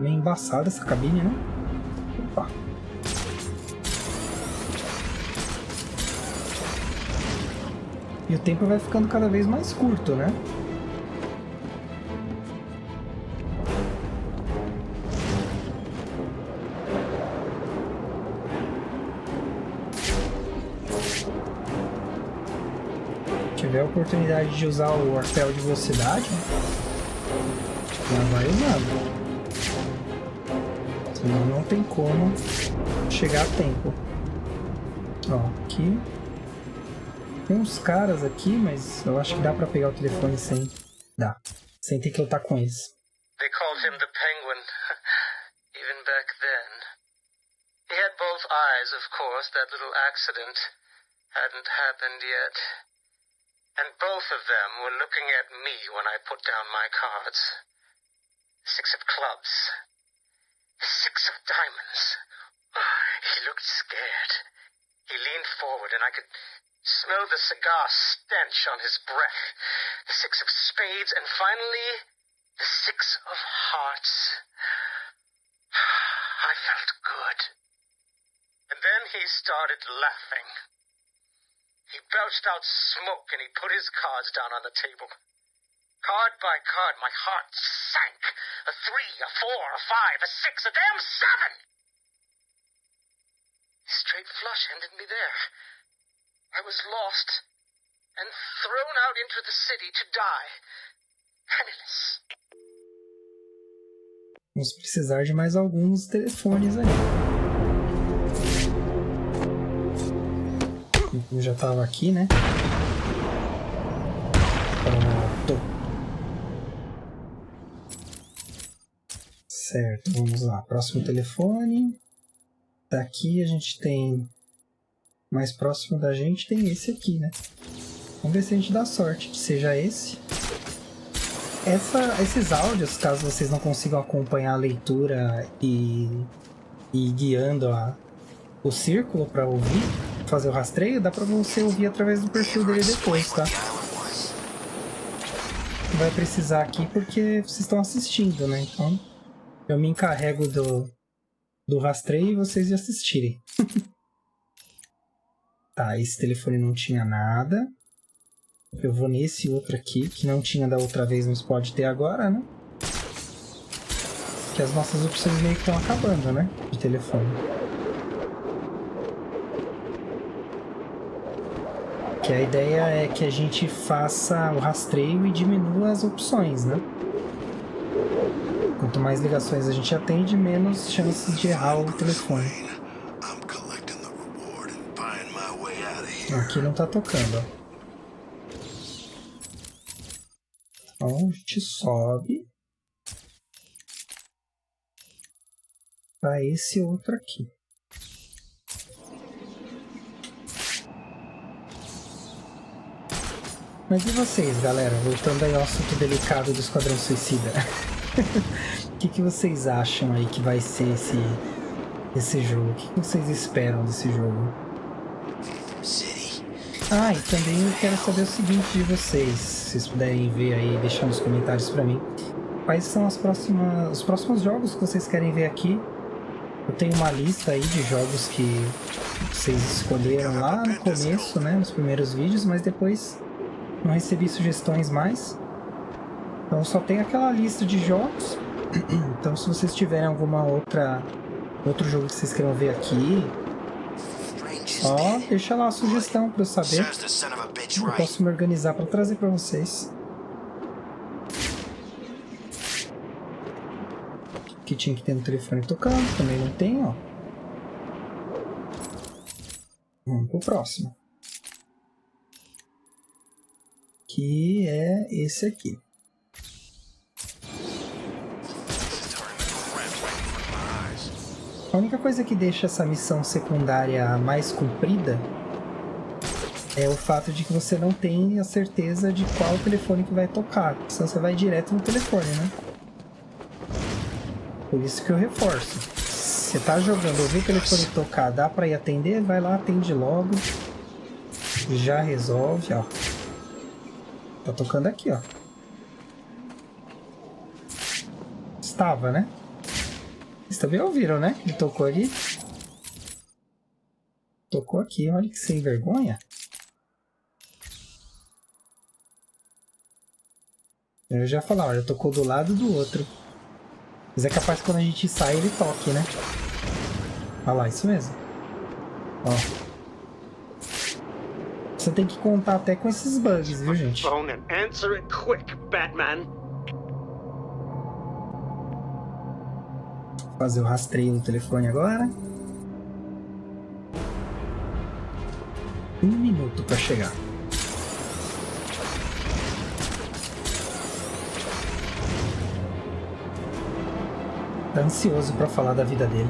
Meio embaçada essa cabine, né? Opa. E o tempo vai ficando cada vez mais curto, né? Se tiver a oportunidade de usar o arpel de velocidade, já vai usando. Senão não tem como chegar a tempo. Ó, aqui. Tem uns caras aqui, mas eu acho que dá pra pegar o telefone sem... Dá. Sem ter que lutar com eles. They called him the Penguin, even back then. He had both eyes, of course. That little accident hadn't happened yet. And both of them were looking at me when I put down my cards. 6 of clubs. 6 of diamonds. He looked scared. He leaned forward and I could smell the cigar stench on his breath. The 6 of spades and finally the 6 of hearts. I felt good. And then he started laughing. He belched out smoke and he put his cards down on the table. Card by card, my heart sank. A 3, a 4, a 5, a 6, a damn 7! Straight flush ended me there. I was lost and thrown out into the city to die. Penniless. Vamos precisar de mais alguns telefones aí. Eu já tava aqui, né? Pronto. Certo, vamos lá. Próximo telefone. Daqui a gente tem... Mais próximo da gente tem esse aqui, né? Vamos ver se a gente dá sorte que seja esse. Esses áudios, caso vocês não consigam acompanhar a leitura e guiando o círculo para ouvir, fazer o rastreio, dá para você ouvir através do perfil dele depois, tá? Não vai precisar aqui porque vocês estão assistindo, né? Então eu me encarrego do rastreio e vocês de assistirem. Tá, esse telefone não tinha nada. Eu vou nesse outro aqui, que não tinha da outra vez, mas pode ter agora, né? Que as nossas opções meio que estão acabando, né? De telefone. Que a ideia é que a gente faça o rastreio e diminua as opções, né? Quanto mais ligações a gente atende, menos chances de errar o telefone. Aqui não tá tocando, ó. Então a gente sobe para esse outro aqui. Mas e vocês, galera? Voltando aí ao assunto delicado do Esquadrão Suicida. O que vocês acham aí que vai ser esse jogo? O que vocês esperam desse jogo? Ah, e também eu quero saber o seguinte de vocês, se vocês puderem ver aí, deixar nos comentários pra mim. Quais são os próximos jogos que vocês querem ver aqui? Eu tenho uma lista aí de jogos que vocês escolheram lá no começo, né, nos primeiros vídeos, mas depois não recebi sugestões mais. Então só tem aquela lista de jogos. Então se vocês tiverem outro jogo que vocês queiram ver aqui, ó, deixa lá a sugestão pra eu saber. Eu posso me organizar pra trazer pra vocês. Que tinha que ter no telefone tocando, também não tem, ó. Vamos pro próximo. Que é esse aqui. A única coisa que deixa essa missão secundária mais comprida é o fato de que você não tem a certeza de qual telefone que vai tocar. Senão você vai direto no telefone, né? Por isso que eu reforço. Você tá jogando, ouviu o telefone tocar, dá pra ir atender? Vai lá, atende logo. Já resolve, ó. Tá tocando aqui, ó. Estava, né? Vocês também ouviram, né? Ele tocou ali. Tocou aqui, olha que sem vergonha. Eu já ia falar, olha, tocou do lado do outro. Mas é capaz que quando a gente sai ele toque, né? Olha lá, isso mesmo. Ó. Você tem que contar até com esses bugs, viu, gente? Phone and answer it quick, Batman. Fazer o rastreio do telefone agora. 1 minuto para chegar. Tá ansioso para falar da vida dele.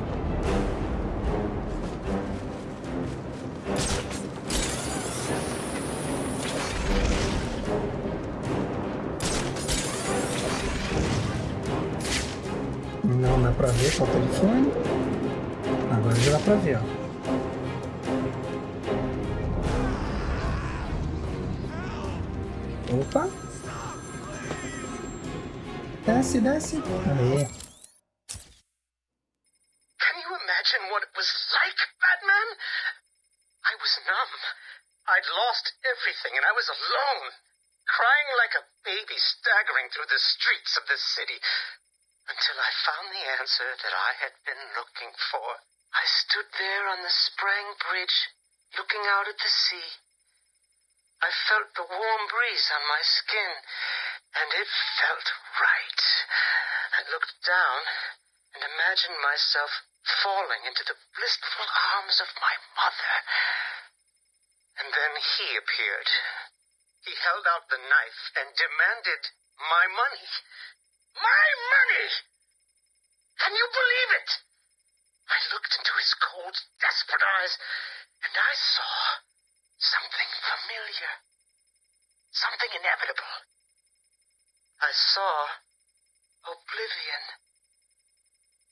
Não dá pra ver qual telefone. Agora já dá pra ver, ó. Opa! Desce, desce. Aí. Can you imagine what it was like, Batman? I was numb. I'd lost everything and I was alone, crying like a baby staggering through the streets of the city. Until I found the answer that I had been looking for. I stood there on the Sprang Bridge, looking out at the sea. I felt the warm breeze on my skin, and it felt right. I looked down and imagined myself falling into the blissful arms of my mother. And then he appeared. He held out the knife and demanded my money. My money! Can you believe it? I looked into his cold, desperate eyes, and I saw something familiar. Something inevitable. I saw oblivion.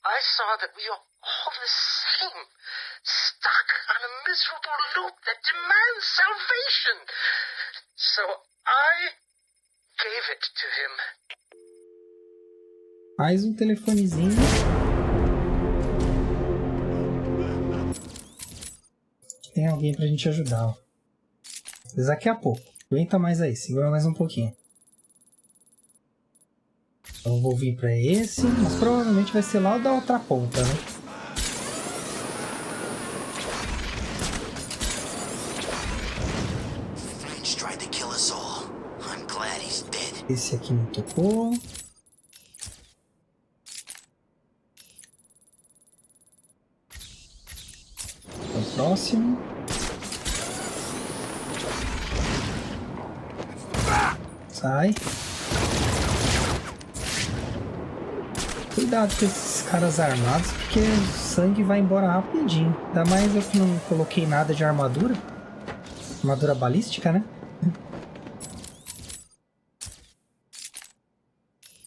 I saw that we are all the same, stuck on a miserable loop that demands salvation. So I gave it to him. Mais um telefonezinho. Tem alguém pra gente ajudar, ó. Mas daqui a pouco. Aguenta mais aí, segura mais um pouquinho. Então eu vou vir pra esse, mas provavelmente vai ser lá da outra ponta, né? French tried to kill us all. I'm glad he's dead. Esse aqui não tocou. O próximo. Sai. Cuidado com esses caras armados, porque o sangue vai embora rapidinho. Ainda mais eu que não coloquei nada de armadura. Armadura balística, né?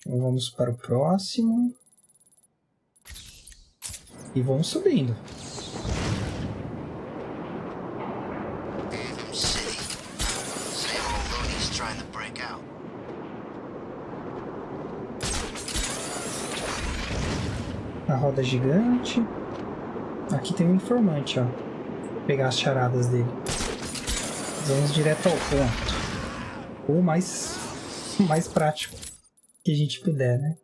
Então vamos para o próximo. E vamos subindo. A roda gigante. Aqui tem um informante, ó. Vou pegar as charadas dele. Vamos direto ao ponto. Ou mais prático que a gente puder, né?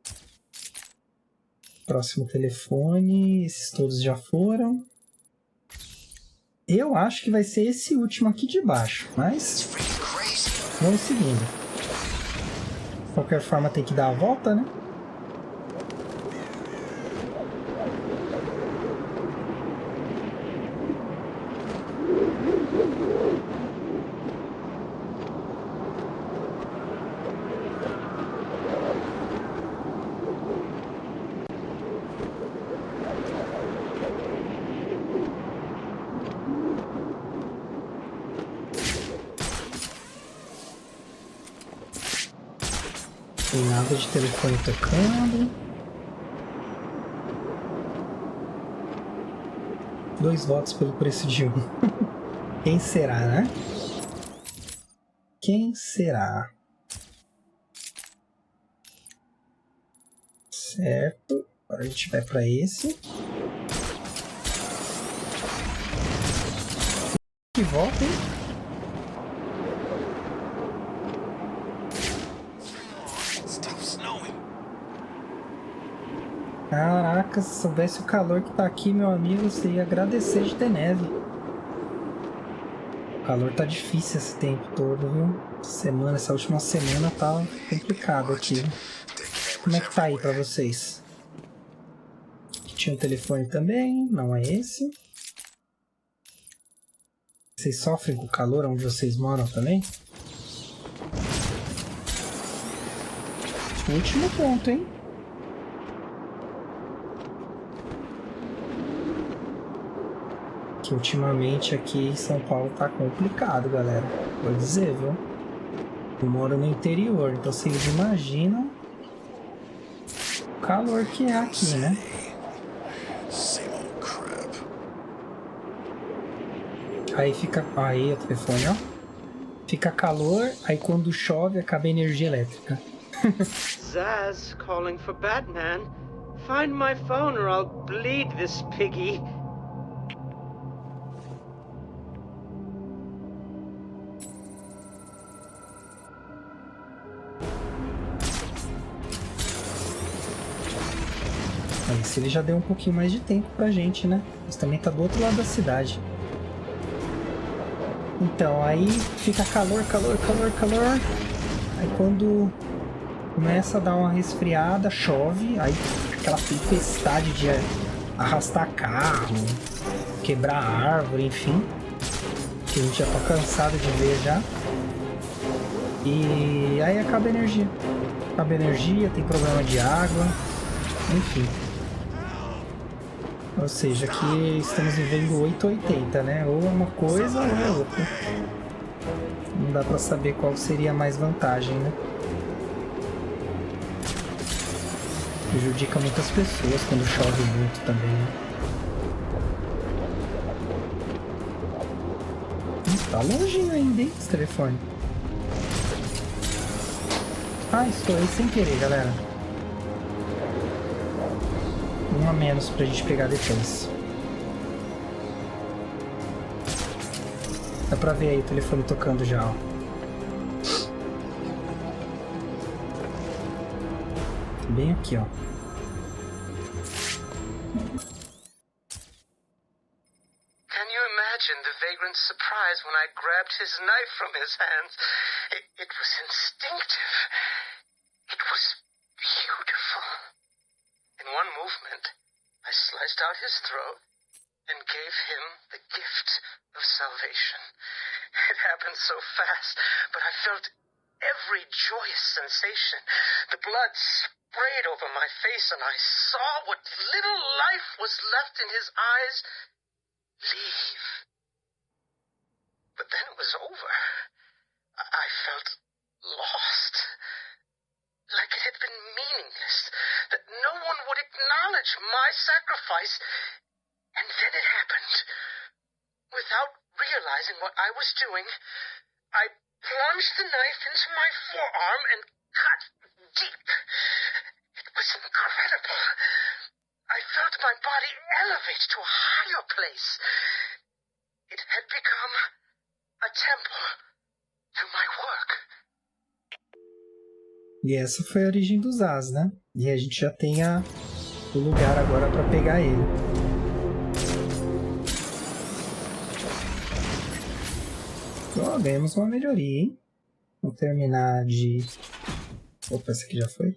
Próximo telefone. Esses todos já foram. Eu acho que vai ser esse último aqui de baixo, mas vamos seguindo. De qualquer forma tem que dar a volta, né? Tem nada de telefone tocando. 2 votos pelo preço de 1. Quem será, né? Quem será? Certo. Agora a gente vai para esse. Que volta, hein? Caraca, se soubesse o calor que tá aqui, meu amigo, você ia agradecer de ter neve. O calor tá difícil esse tempo todo, viu? Essa última semana tá complicado aqui. Como é que tá aí pra vocês? Tinha um telefone também, não é esse. Vocês sofrem com o calor onde vocês moram também? Último ponto, hein? Que ultimamente aqui em São Paulo tá complicado, galera. Vou dizer, viu? Eu moro no interior, então vocês imaginam o calor que é aqui, né? Aí fica... Aí o telefone, ó. Fica calor, aí quando chove acaba a energia elétrica. Zsasz calling for Batman. Find my phone or I'll bleed this piggy. Esse ele já deu um pouquinho mais de tempo pra gente, né? Mas também tá do outro lado da cidade. Então, aí fica calor. Aí quando começa a dar uma resfriada, chove. Aí aquela tempestade de arrastar carro, quebrar árvore, enfim. Que a gente já tá cansado de ver já. E aí acaba a energia. Tem problema de água. Enfim. Ou seja, aqui estamos vivendo 880, né? Ou é uma coisa ou é outra. Não dá pra saber qual seria mais vantagem, né? Prejudica muitas pessoas quando chove muito também, né? Tá longinho ainda, hein, esse telefone. Ah, estourei sem querer, galera. Um a menos pra gente pegar depois. Dá pra ver aí o telefone tocando já, ó. Bem aqui, ó. Can you imagine the vagrant's surprise when I grabbed his knife from his hands? It was instinctive. It was beautiful. In one movement, I sliced out his throat and gave him the gift of salvation. It happened so fast, but I felt every joyous sensation. The blood sprayed over my face, and I saw what little life was left in his eyes leave. But then it was over. I felt lost. Like it had been meaningless, that no one would acknowledge my sacrifice. And then it happened. Without realizing what I was doing, I plunged the knife into my forearm and cut deep. It was incredible. I felt my body elevate to a higher place. It had become a temple to my work. E essa foi a origem dos Zsasz, né? E a gente já tem o lugar agora para pegar ele. Ó, ganhamos uma melhoria, hein? Vou terminar de... Opa, esse aqui já foi.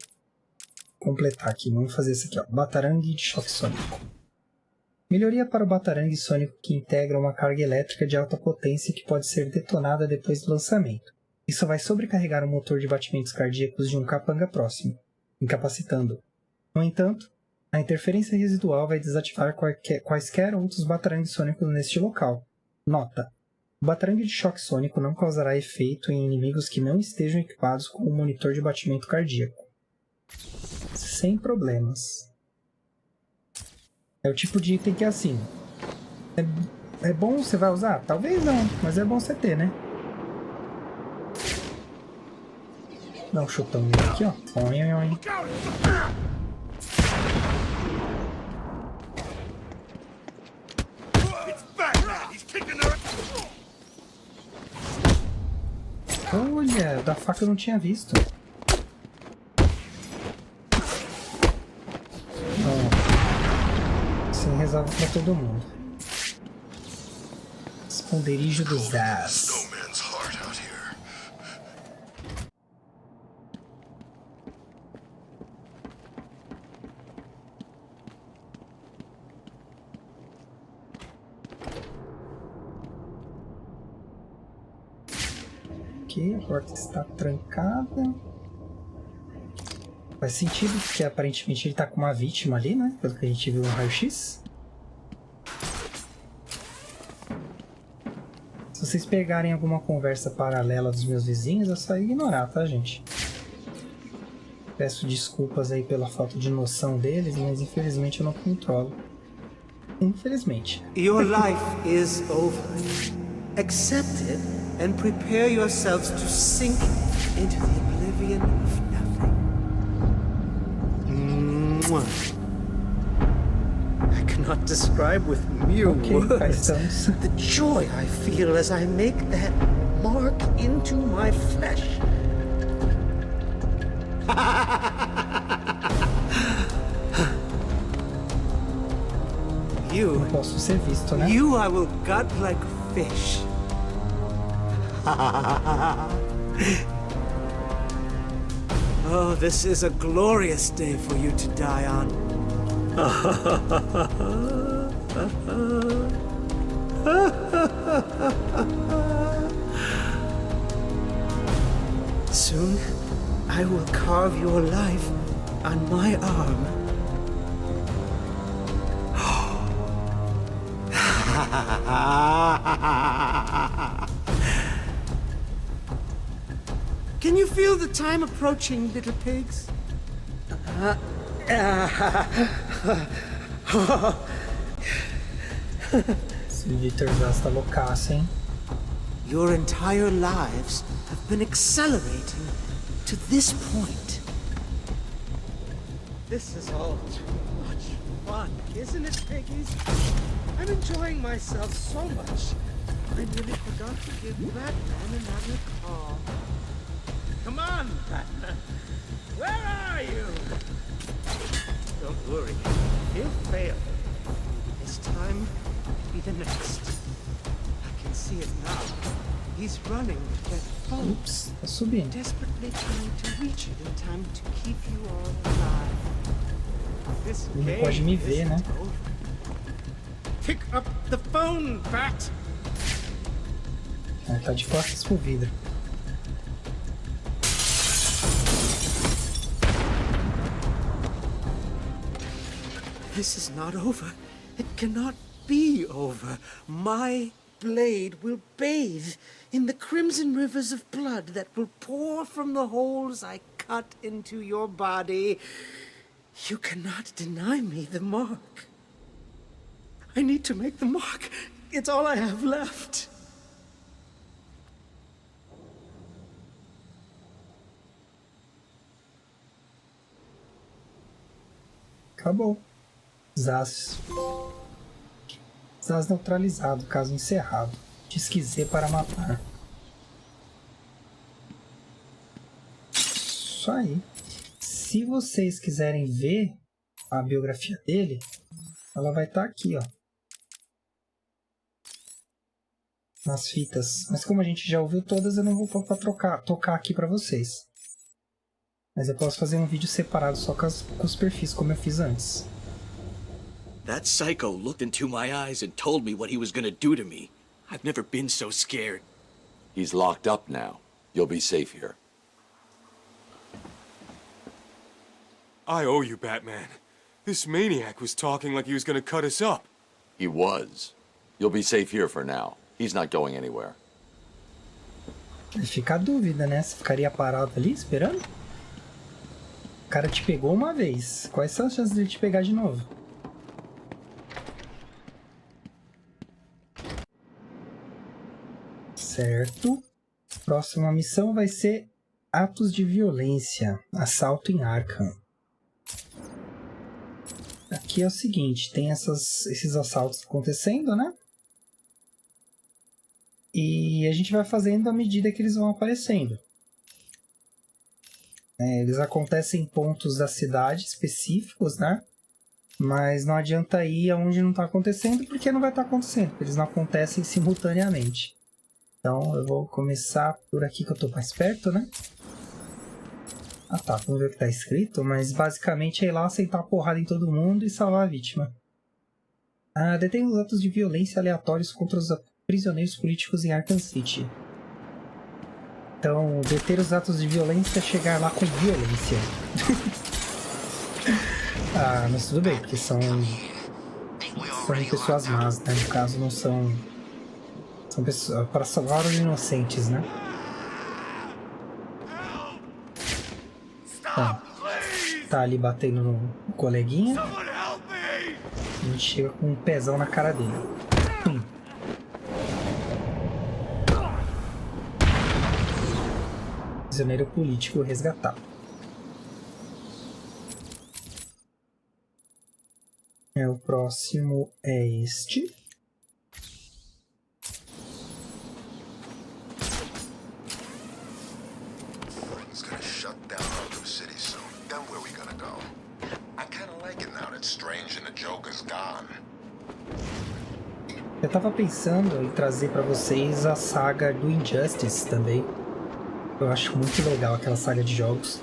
Completar aqui, vamos fazer esse aqui, ó. Batarangue de choque sônico. Melhoria para o batarangue sônico que integra uma carga elétrica de alta potência que pode ser detonada depois do lançamento. Isso vai sobrecarregar o motor de batimentos cardíacos de um capanga próximo, incapacitando-o. No entanto, a interferência residual vai desativar quaisquer outros batarangues sônicos neste local. Nota: o batarangue de choque sônico não causará efeito em inimigos que não estejam equipados com um monitor de batimento cardíaco. sem problemas. É o tipo de item que é assim. É bom você vai usar? Talvez não, mas é bom você ter, né? Dá um chutão nele aqui, ó. Oi, oi, oi. Olha, da faca eu não tinha visto. Ó, assim resolve pra todo mundo. Esconderijo do Zaz. A porta está trancada. Faz sentido, porque aparentemente ele está com uma vítima ali, né? Pelo que a gente viu no raio-x. Se vocês pegarem alguma conversa paralela dos meus vizinhos, é só ignorar, tá, gente? Peço desculpas aí pela falta de noção deles, mas infelizmente eu não controlo. Infelizmente. Your life is over. Accept it and prepare yourselves to sink into the oblivion of nothing. Mwah. I cannot describe with mere words the joy I feel as I make that mark into my flesh. Não posso ser visto, né? You I will gut like fish. Oh, this is a glorious day for you to die on. Soon, I will carve your life on my arm. Can you feel the time approaching, little pigs? Vitor já está loucaço, hein? Your entire lives have been accelerating to this point. This is all too much fun, isn't it, piggies? I'm enjoying myself so much. I nearly forgot to give Batman another call. Come on, Batman. Where are you? Don't worry. He'll fail. This time will be the next. I can see it now. He's running to that phone. Oops, tá subindo. Desperately trying to reach it in time to keep you all alive. This Ele pode me ver, né? Pick up the phone, Bat. Ele tá de costas pro vidro. This is not over. It cannot be over. My blade will bathe in the crimson rivers of blood that will pour from the holes I cut into your body. You cannot deny me the mark. I need to make the mark. It's all I have left. Acabou. Zaz neutralizado, caso encerrado. Disque Z para matar. Isso aí. Se vocês quiserem ver a biografia dele, ela vai estar aqui, ó. Nas fitas. Mas como a gente já ouviu todas, eu não vou tocar aqui para vocês. Mas eu posso fazer um vídeo separado só com os perfis, como eu fiz antes. That psycho looked into my eyes and told me what he was gonna do to me. I've never been so scared. He's locked up now. You'll be safe here. I owe you, Batman. This maniac was talking like he was gonna cut us up. He was. You'll be safe here for now. He's not going anywhere. Fica a dúvida, né? Você ficaria parado ali esperando? cara te pegou uma vez. Quais são as chances de ele te pegar de novo? Certo. Próxima missão vai ser atos de violência. Assalto em Arkham. Aqui é o seguinte, tem esses assaltos acontecendo, né? E a gente vai fazendo à medida que eles vão aparecendo. Eles acontecem em pontos da cidade específicos, né? Mas não adianta ir aonde não está acontecendo, porque não vai estar acontecendo. Eles não acontecem simultaneamente. Então eu vou começar por aqui que eu estou mais perto, né? Ah tá, vamos ver o que está escrito. Mas basicamente é ir lá, sentar a porrada em todo mundo e salvar a vítima. Detém os atos de violência aleatórios contra os prisioneiros políticos em Arkham City. Então, deter os atos de violência é chegar lá com violência. Mas tudo bem, porque são pessoas más, né? No caso, não são... São pessoas para salvar os inocentes, né? Bom, tá ali batendo no coleguinha. A gente chega com um pezão na cara dele. Prisioneiro político resgatado. O próximo é este. It's gonna shut down Arkham City soon. Then where we gonna go? I kinda like it now that Strange and the Joker's gone. Eu tava pensando em trazer pra vocês a saga do Injustice também. Eu acho muito legal aquela saga de jogos.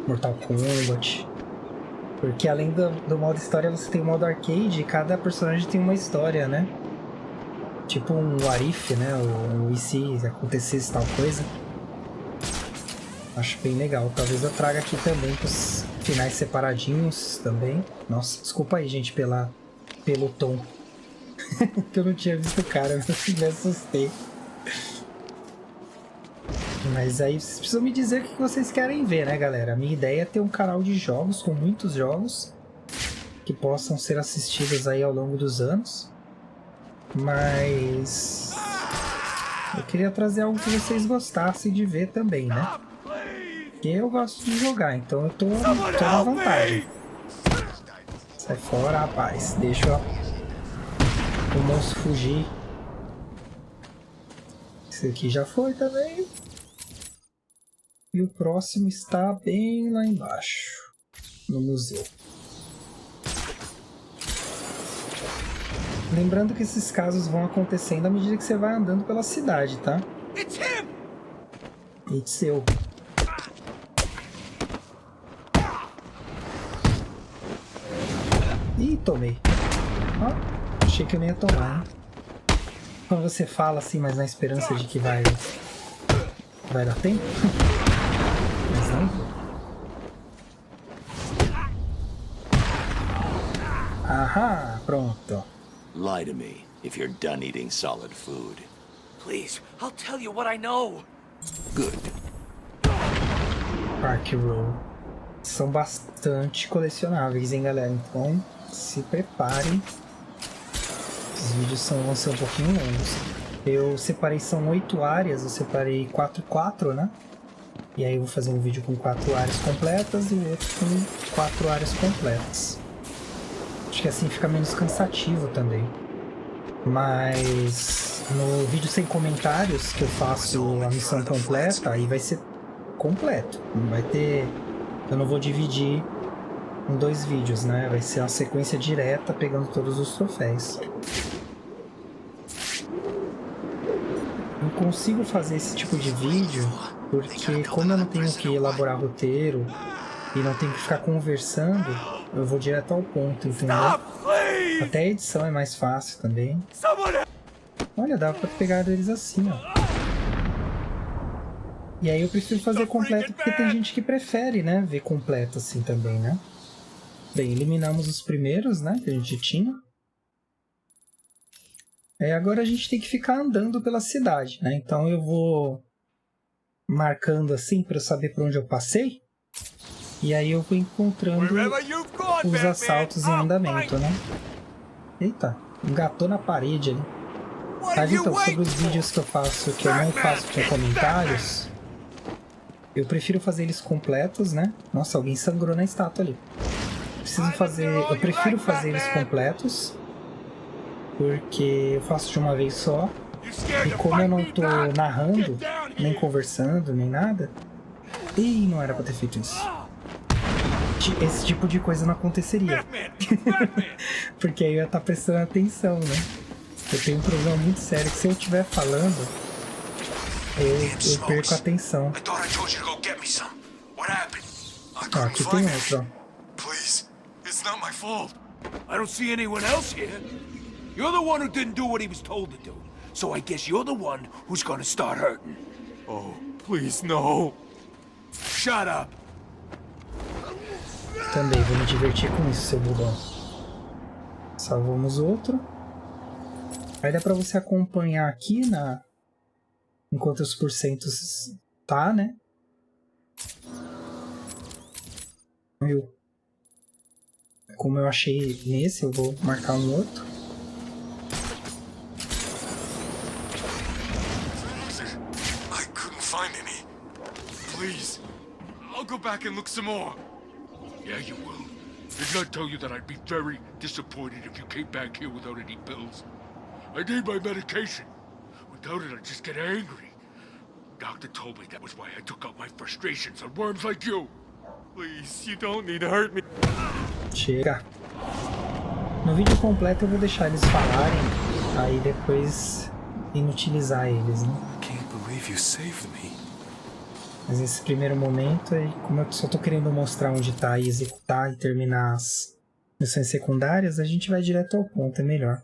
Mortal Kombat. Porque além do modo história, você tem o modo arcade e cada personagem tem uma história, né? Tipo um What If, né? E se acontecesse tal coisa. Acho bem legal. Talvez eu traga aqui também os finais separadinhos também. Nossa, desculpa aí, gente, pelo tom. Que eu não tinha visto o cara, eu me assustei. Mas aí vocês precisam me dizer o que vocês querem ver, né, galera? A minha ideia é ter um canal de jogos com muitos jogos que possam ser assistidos aí ao longo dos anos. Mas eu queria trazer algo que vocês gostassem de ver também, né? Porque eu gosto de jogar, então eu tô na vantagem. Sai fora, rapaz. Deixa o monstro fugir. Esse aqui já foi também. E o próximo está bem lá embaixo, no museu. Lembrando que esses casos vão acontecendo à medida que você vai andando pela cidade, tá? It's eu. Ih, tomei. Ó, achei que eu não ia tomar, hein? Quando você fala assim, mas na esperança de que vai dar tempo. Mas não. Ahá, pronto. Lie to me if you're done eating solid food. Please, I'll tell you what I know. Good. Park Row. São bastante colecionáveis, hein, galera? Então, se preparem. Os vídeos vão ser um pouquinho longos. Eu separei, são 8 áreas, eu separei 4, né? E aí eu vou fazer um vídeo com 4 áreas completas e o outro com 4 áreas completas. Acho que assim fica menos cansativo também. Mas no vídeo sem comentários que eu faço a missão completa, aí vai ser completo. Não vai ter... Eu não vou dividir em 2 vídeos, né? Vai ser uma sequência direta pegando todos os troféus. Eu consigo fazer esse tipo de vídeo porque como eu não tenho que elaborar roteiro e não tenho que ficar conversando, eu vou direto ao ponto, entendeu? Até a edição é mais fácil também. Olha, dá pra pegar eles assim, ó. E aí eu prefiro fazer completo porque tem gente que prefere, né? Ver completo assim também, né? Bem, eliminamos os primeiros, né? Que a gente tinha. Agora a gente tem que ficar andando pela cidade, né? Então eu vou marcando assim para eu saber por onde eu passei. E aí eu vou encontrando os assaltos em andamento, né? Eita, engatou na parede ali. Mas então, sobre os vídeos que eu faço, que eu não faço com comentários, eu prefiro fazer eles completos, né? Nossa, alguém sangrou na estátua ali. Eu prefiro fazer eles completos, porque eu faço de uma vez só. E como eu não tô narrando, nem conversando, nem nada... Ih, não era pra ter feito isso. Esse tipo de coisa não aconteceria. Porque aí eu ia estar prestando atenção, né? Eu tenho um problema muito sério que se eu estiver falando, eu perco a atenção. Ó, aqui tem outro, ó. Please, it's not my fault. I don't see anyone else here. You're the one who didn't do what he was told to do. So I guess you're the one who's gonna start hurting. Oh, please, no. Shut up. Também vou me divertir com isso, seu bobão. Salvamos outro. Aí dá pra você acompanhar aqui enquanto os porcentos tá, né? Como eu achei nesse, eu vou marcar um outro. Please, I'll go back and look some more. Yeah, you will. Didn't I tell you that I'd be very disappointed if you came back here without any pills? I need my medication. Without it, I'd just get angry. Doctor told me that was why I took out my frustrations on worms like you. Please, you don't need to hurt me. Chega. No vídeo completo eu vou deixar eles falarem, aí depois inutilizar eles, né? I can't believe you saved me. Mas nesse primeiro momento, como eu só tô querendo mostrar onde tá e executar e terminar as missões secundárias, a gente vai direto ao ponto, é melhor.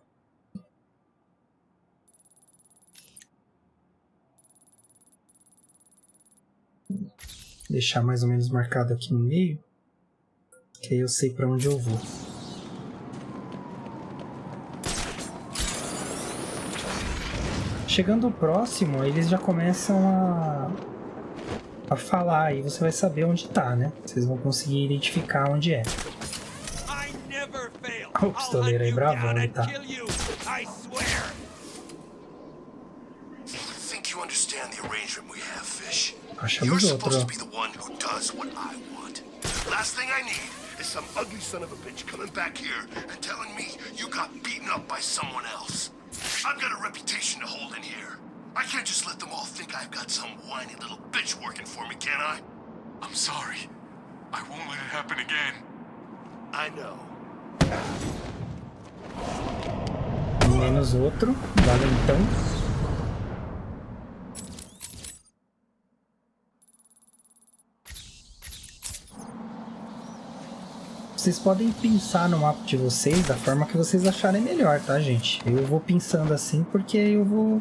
Deixar mais ou menos marcado aqui no meio, que aí eu sei pra onde eu vou. Chegando próximo, eles já começam a falar e você vai saber onde tá, né? Vocês vão conseguir identificar onde é. O pistoleiro aí bravão, ele tá. Achamos outro. Last thing I need is some ugly son of a bitch coming back here and telling me you got beaten up by someone else. I've got a reputation to hold in here. I can't just let them all think I've got some whiny little bitch working for me, can I? I'm sorry. I won't let it happen again. I know. Menos outro. Valentão. Vocês podem pensar no mapa de vocês da forma que vocês acharem melhor, tá, gente? Eu vou pensando assim porque eu vou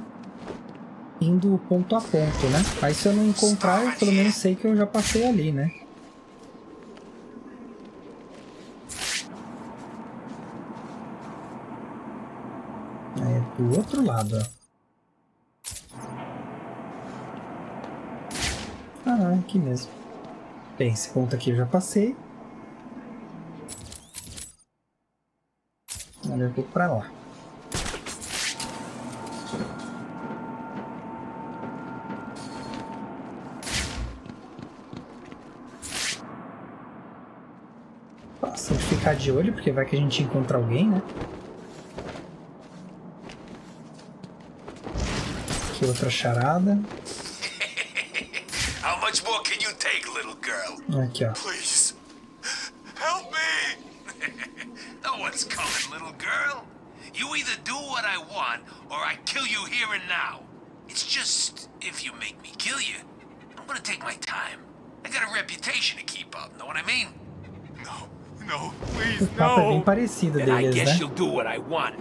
indo ponto a ponto, né? Aí se eu não encontrar, eu pelo menos sei que eu já passei ali, né? É do outro lado, ó. Ah, aqui mesmo. Bem, esse ponto aqui eu já passei. Agora eu vou pra lá. Passa de ficar de olho, porque vai que a gente encontra alguém, né? Aqui outra charada. How much more can you take, little girl? Aqui, ó. Please, help me! No one's coming, little girl. You either do what I want, or I kill you here and now. It's just, if you make me kill you, I'm gonna take my time. I got a reputation to keep up, know what I mean? No, please, O papo é bem parecido Then I deles, guess né? you'll do what I want.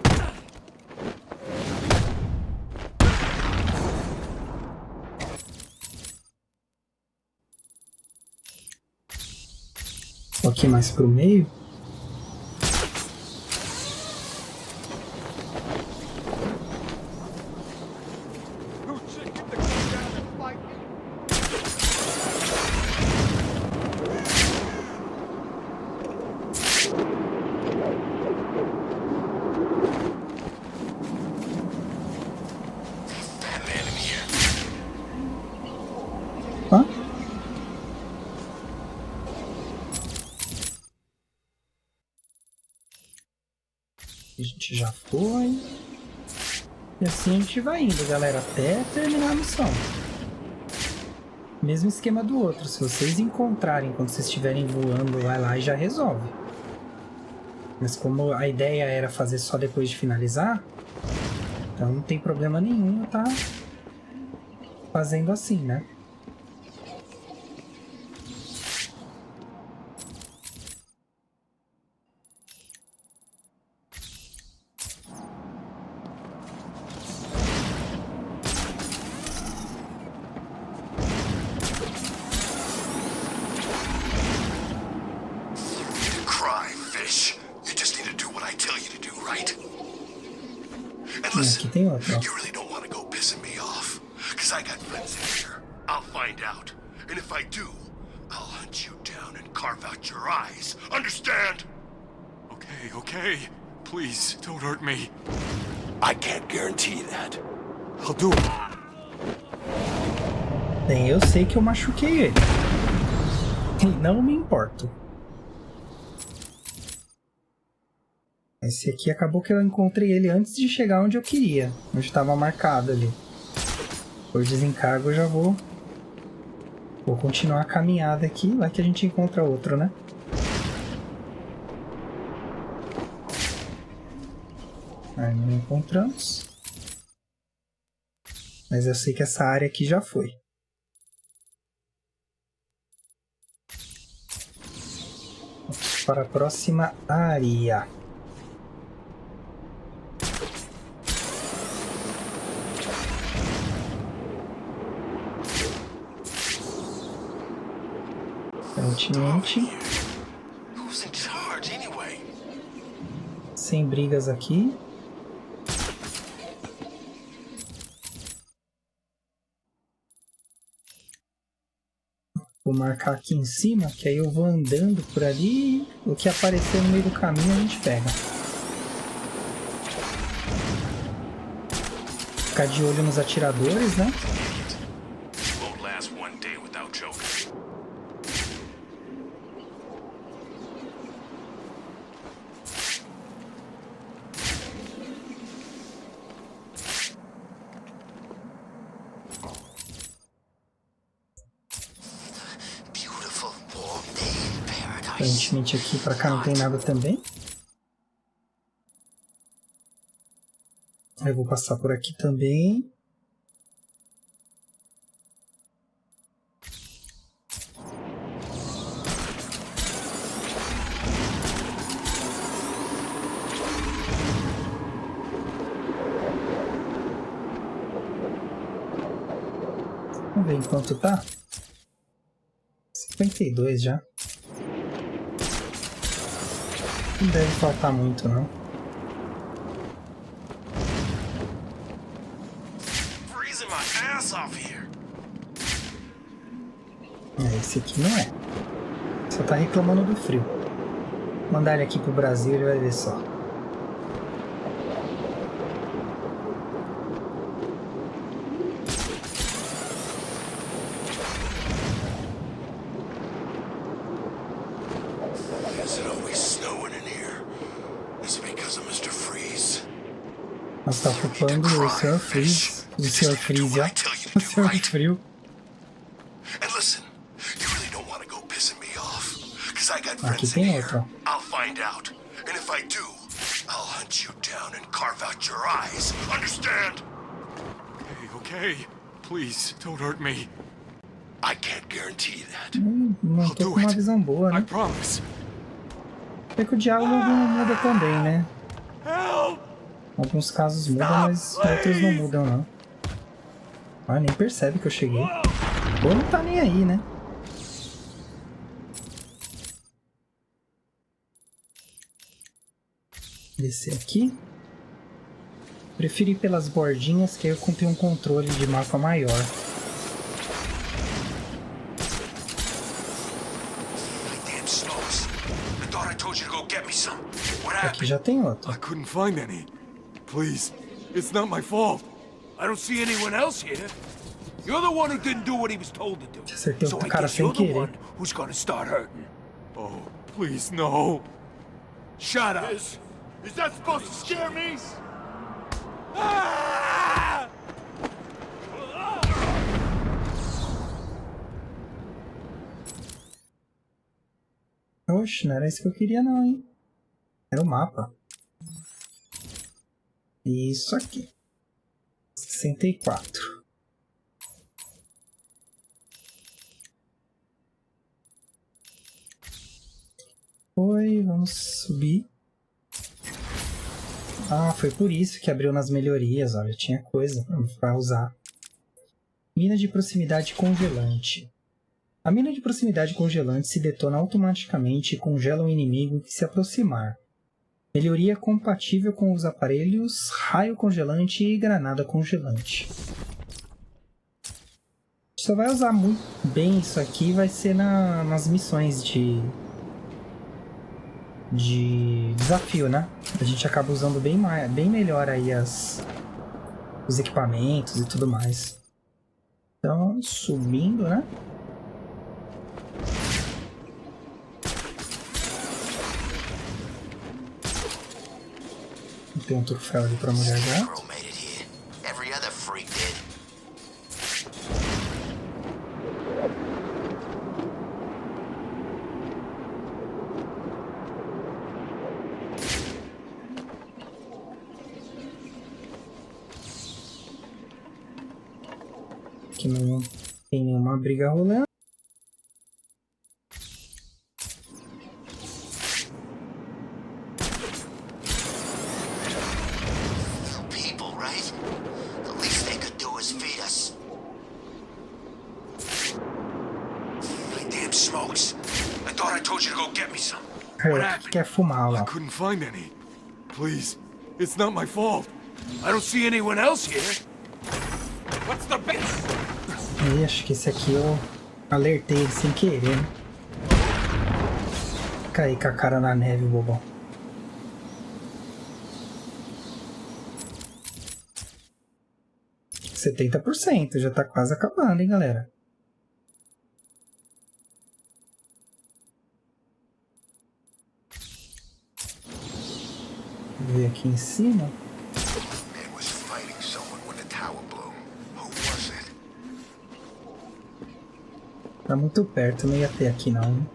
Um pouquinho mais pro meio. gente já foi. E assim a gente vai indo, galera, até terminar a missão. Mesmo esquema do outro. Se vocês encontrarem quando vocês estiverem voando, vai lá e já resolve. Mas como a ideia era fazer só depois de finalizar, então não tem problema nenhum eu tá fazendo assim, né? Aqui tem outro, ó. You really don't want to go pissing me off, because I got friends in here. I'll find out, and if I do, I'll hunt you down and carve out your eyes. Understand? Okay, okay. Please, don't hurt me. I can't guarantee that. I'll do it. Bem, eu sei que eu machuquei ele. E não me importo. Esse aqui acabou que eu encontrei ele antes de chegar onde eu queria. Onde estava marcado ali. Por desencargo eu já vou continuar a caminhada aqui. Vai que a gente encontra outro, né? Aí não encontramos. Mas eu sei que essa área aqui já foi. Vamos para a próxima área. Aparentemente. Sem brigas aqui. Vou marcar aqui em cima, que aí eu vou andando por ali. O que aparecer no meio do caminho a gente pega. Ficar de olho nos atiradores, né? Aparentemente aqui pra cá não tem nada também. Aí eu vou passar por aqui também. Vamos ver enquanto tá. 52 já. Não deve faltar muito, não. Esse aqui não é. Só tá reclamando do frio. Vou mandar ele aqui pro Brasil, ele vai ver só. Nós tá ocupando o Sr. Freeze. O Sr. Freeze, ó. O Sr. Frio. Aqui tem outro, ó. I'll find out. And if I do, I'll hunt you down and carve out your eyes. Understand? Okay, okay. Please, don't hurt me. I can't guarantee that. Não tô com uma visão boa, né? I promise. É que o diálogo muda também, né? Alguns casos mudam, mas outros não mudam, não. Ah, nem percebe que eu cheguei. Ou não tá nem aí, né? Descer aqui. Prefiro ir pelas bordinhas, que aí eu tenho um controle de mapa maior. Aqui já tem outro. I couldn't find any. Please, it's not my fault. I don't see anyone else here. You're the one who didn't do what he was told to do. Acertei So outro I cara guess sem you're the querer. one who's gonna start hurting. Oh, please, no. Shut up. Is that supposed to scare me? Oxe, não era isso que eu queria não, hein? Era o mapa. Isso aqui. 64. Foi, vamos subir. Ah, foi por isso que abriu nas melhorias, olha, tinha coisa para usar. Mina de proximidade congelante. A mina de proximidade congelante se detona automaticamente e congela o inimigo que se aproximar. Melhoria compatível com os aparelhos raio congelante e granada congelante. Só vai usar muito bem isso aqui, vai ser nas missões de desafio, né? A gente acaba usando bem melhor aí os equipamentos e tudo mais. Então, subindo, né? Tem um troféu ali pra mulher já. Aqui não tem nenhuma briga rolando. Quer fumar lá. I couldn't find any. Please, it's not my fault. I don't see anyone else here. What's the base? Acho que esse aqui eu alertei ele sem querer, né? Caí com a cara na neve, bobão. %70%, já tá quase acabando, hein, galera? Vou ver aqui em cima. Tá muito perto, não ia ter aqui não, né?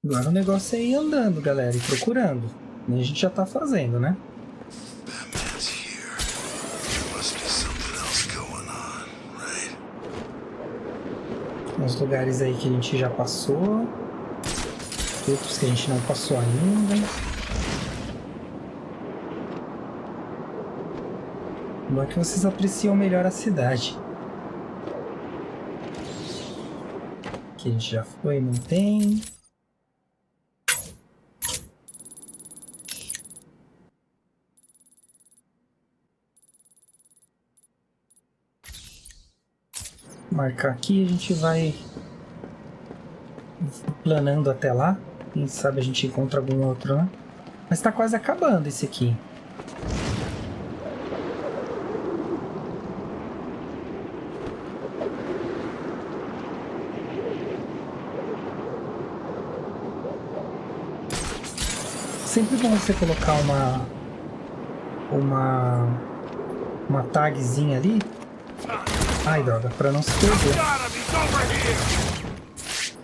Agora o negócio é ir andando, galera, e procurando. E a gente já tá fazendo, né? Tem uns lugares aí que a gente já passou. Outros que a gente não passou ainda. Bom é que vocês apreciam melhor a cidade. Aqui a gente já foi, não tem. Marcar aqui, a gente vai planando até lá. Quem sabe a gente encontra algum outro, né? Mas tá quase acabando esse aqui. Sempre bom você colocar uma tagzinha ali. Ai, droga, pra não se perder.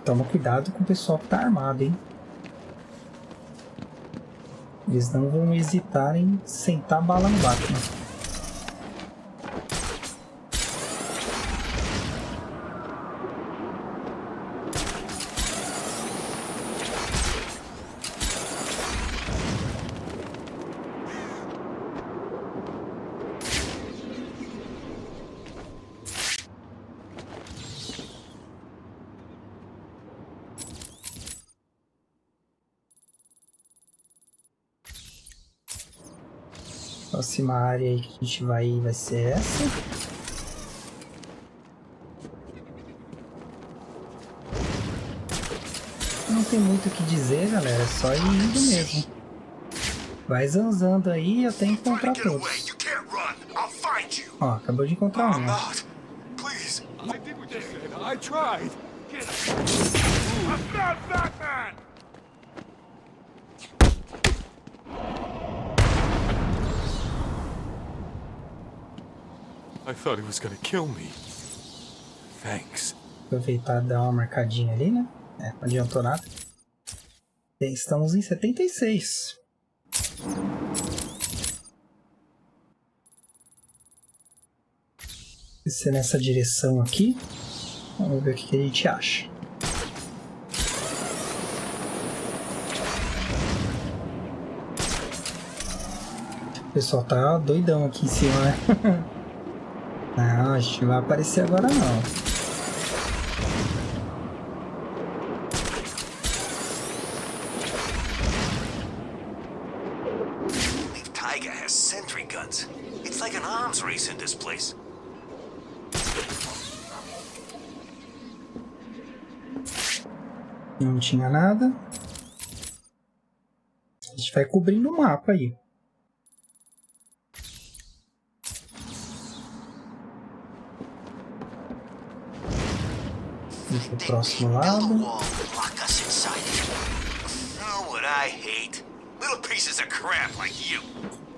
Toma cuidado com o pessoal que tá armado, hein? Eles não vão hesitar em sentar bala no Batman. A próxima área aí que a gente vai ser essa. Não tem muito o que dizer, galera, é só ir indo mesmo. Vai zanzando aí até encontrar todos. Ó, acabou de encontrar um. I'm not. Please. I did what you said. I tried. Get him. I'm not Batman! I thought he was gonna kill me. Thanks. Aproveitar e dar uma marcadinha ali, né? É, não adiantou nada. E estamos em 76. Descer nessa direção aqui. Vamos ver o que a gente acha. O pessoal tá doidão aqui em cima, né? Não, a gente não vai aparecer agora não. Tiger has sentry guns. It's like an arms race in this place. Não tinha nada. A gente vai cobrindo o mapa aí. Vamos pro próximo lado. Oh, what I hate. Little pieces of crap like you.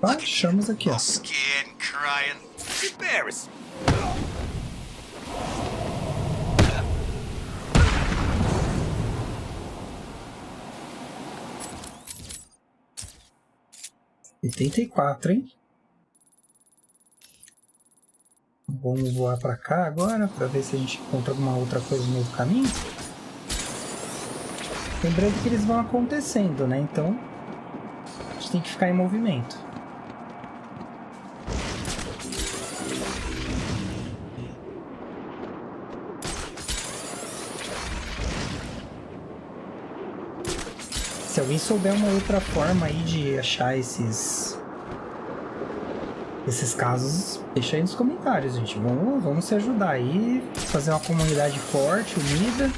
Achamos aqui, ó. Scared and crying. Embarrassing. E 84, hein? Vamos voar pra cá agora, pra ver se a gente encontra alguma outra coisa no meio do caminho. Lembrando que eles vão acontecendo, né? Então, a gente tem que ficar em movimento. Se alguém souber uma outra forma aí de achar esses casos, deixa aí nos comentários, gente. Vamos se ajudar aí, fazer uma comunidade forte, unida.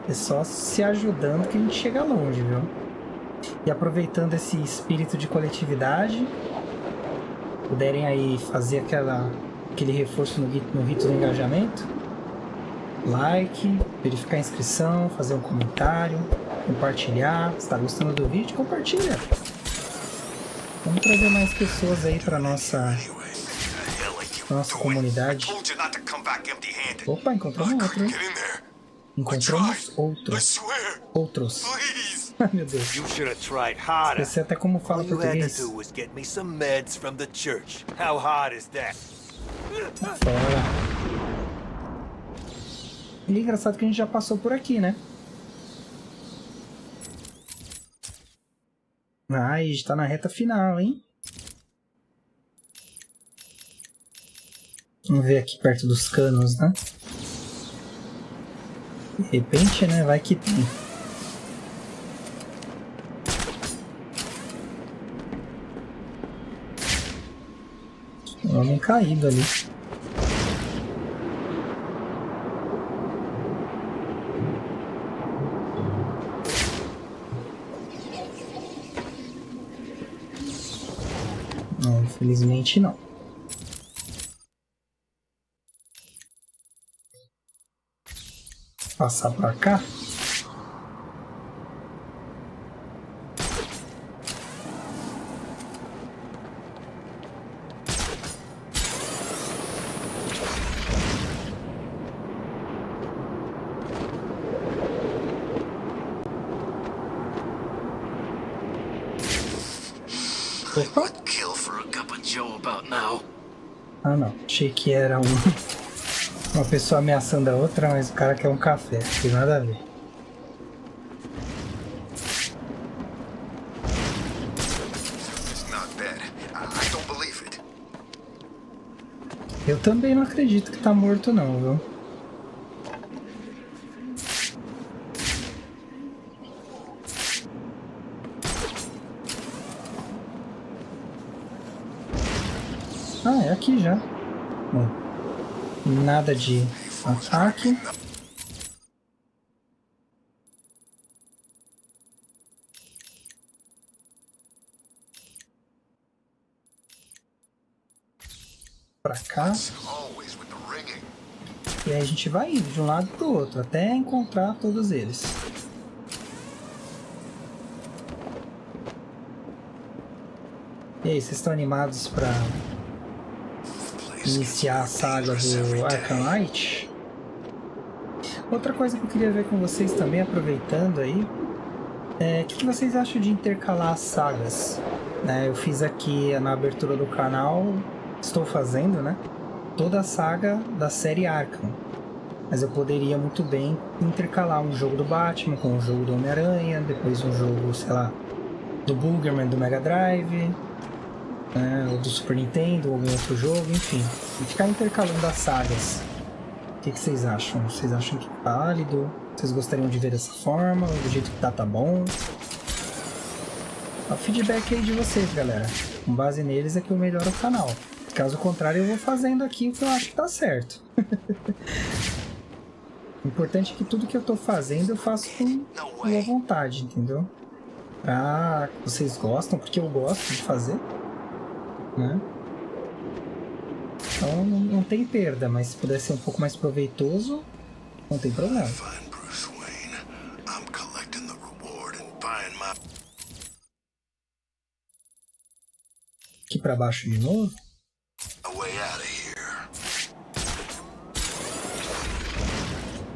É só se ajudando que a gente chega longe, viu? E aproveitando esse espírito de coletividade, puderem aí fazer aquele reforço no rito do engajamento, like, verificar a inscrição, fazer um comentário, compartilhar. Se está gostando do vídeo, compartilha. Vamos trazer mais pessoas aí para nossa comunidade. Opa, encontramos outro, hein? Encontramos outros. Ai, meu Deus. Esqueci até como fala português. Fora. E é engraçado que a gente já passou por aqui, né? Ai, a gente tá na reta final, hein? Vamos ver aqui perto dos canos, né? De repente, né? Vai que tem. Um homem caído ali. Não, infelizmente não. Passar pra cá. What kill for a cup of Joe about now? Ah não, achei que era uma pessoa ameaçando a outra, mas o cara quer um café, não tem nada a ver. Eu também não acredito que tá morto não, viu? Ah, é aqui já. Bom, nada de ataque. pra cá. E aí a gente vai indo de um lado pro outro, até encontrar todos eles. E aí, vocês estão animados pra iniciar a saga do Arkham Knight? Outra coisa que eu queria ver com vocês também, aproveitando aí, o que vocês acham de intercalar as sagas? Eu fiz aqui na abertura do canal, estou fazendo, né, toda a saga da série Arkham. Mas eu poderia muito bem intercalar um jogo do Batman com um jogo do Homem-Aranha, depois um jogo, sei lá, do Boogerman do Mega Drive, ou do Super Nintendo, ou algum outro jogo, enfim. E ficar intercalando as sagas. O que vocês acham? Vocês acham que é válido? Vocês gostariam de ver dessa forma? Ou do jeito que tá bom? O feedback aí de vocês, galera. Com base neles é que eu melhoro o canal. Caso contrário, eu vou fazendo aqui o que eu acho que tá certo. O importante é que tudo que eu tô fazendo eu faço com boa vontade, entendeu? Ah, vocês gostam, porque eu gosto de fazer, né? Então não tem perda, mas se puder ser um pouco mais proveitoso, não tem problema. Aqui pra baixo de novo.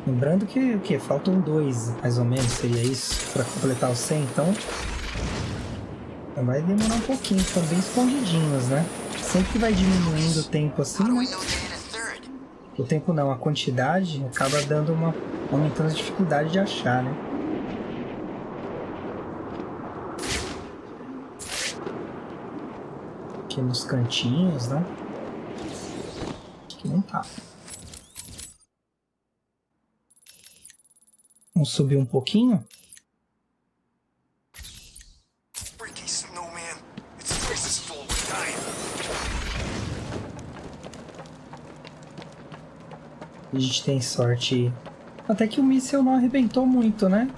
Lembrando que o que? Faltam 2, mais ou menos, seria isso, para completar o 100, então vai demorar um pouquinho, estão bem escondidinhos, né? Sempre que vai diminuindo o tempo assim, né? O tempo não, a quantidade acaba dando aumentando a dificuldade de achar, né? Aqui nos cantinhos, né? Aqui não tá. Vamos subir um pouquinho. A gente tem sorte. Até que o míssil não arrebentou muito, né?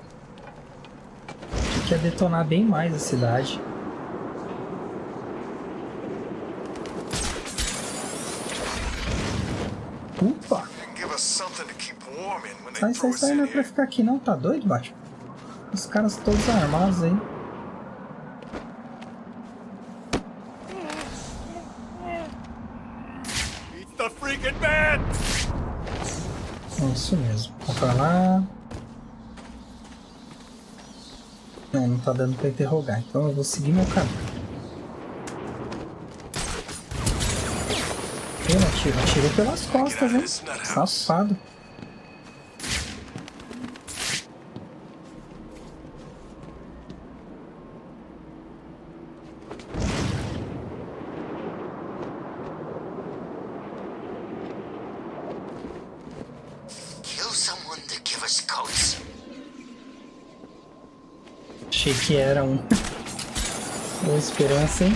A gente quer detonar bem mais a cidade. Upa! Sai, não é pra ficar aqui não, tá doido, Batman? Os caras todos armados aí. É isso mesmo, vamos pra lá. Não tá dando pra interrogar, então eu vou seguir meu caminho. Ele atirou pelas costas, hein? Safado. Achei que era um. Boa esperança, hein?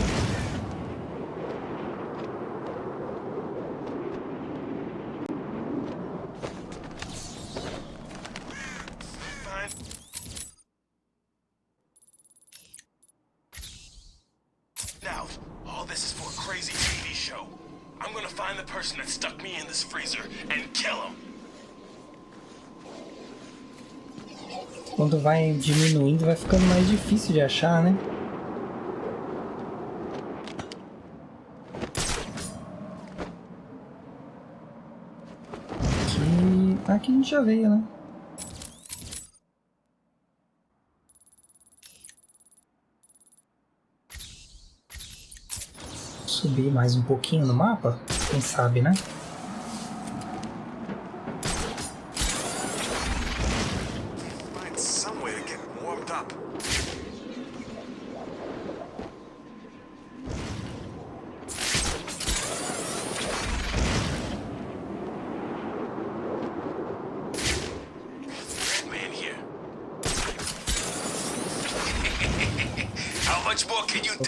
Now, all this is for a crazy TV show. I'm gonna find the person that stuck me in this freezer and kill him. Quando vai diminuindo, vai ficando mais difícil de achar, né? Aqui a gente já veio, né? Subir mais um pouquinho no mapa, quem sabe, né?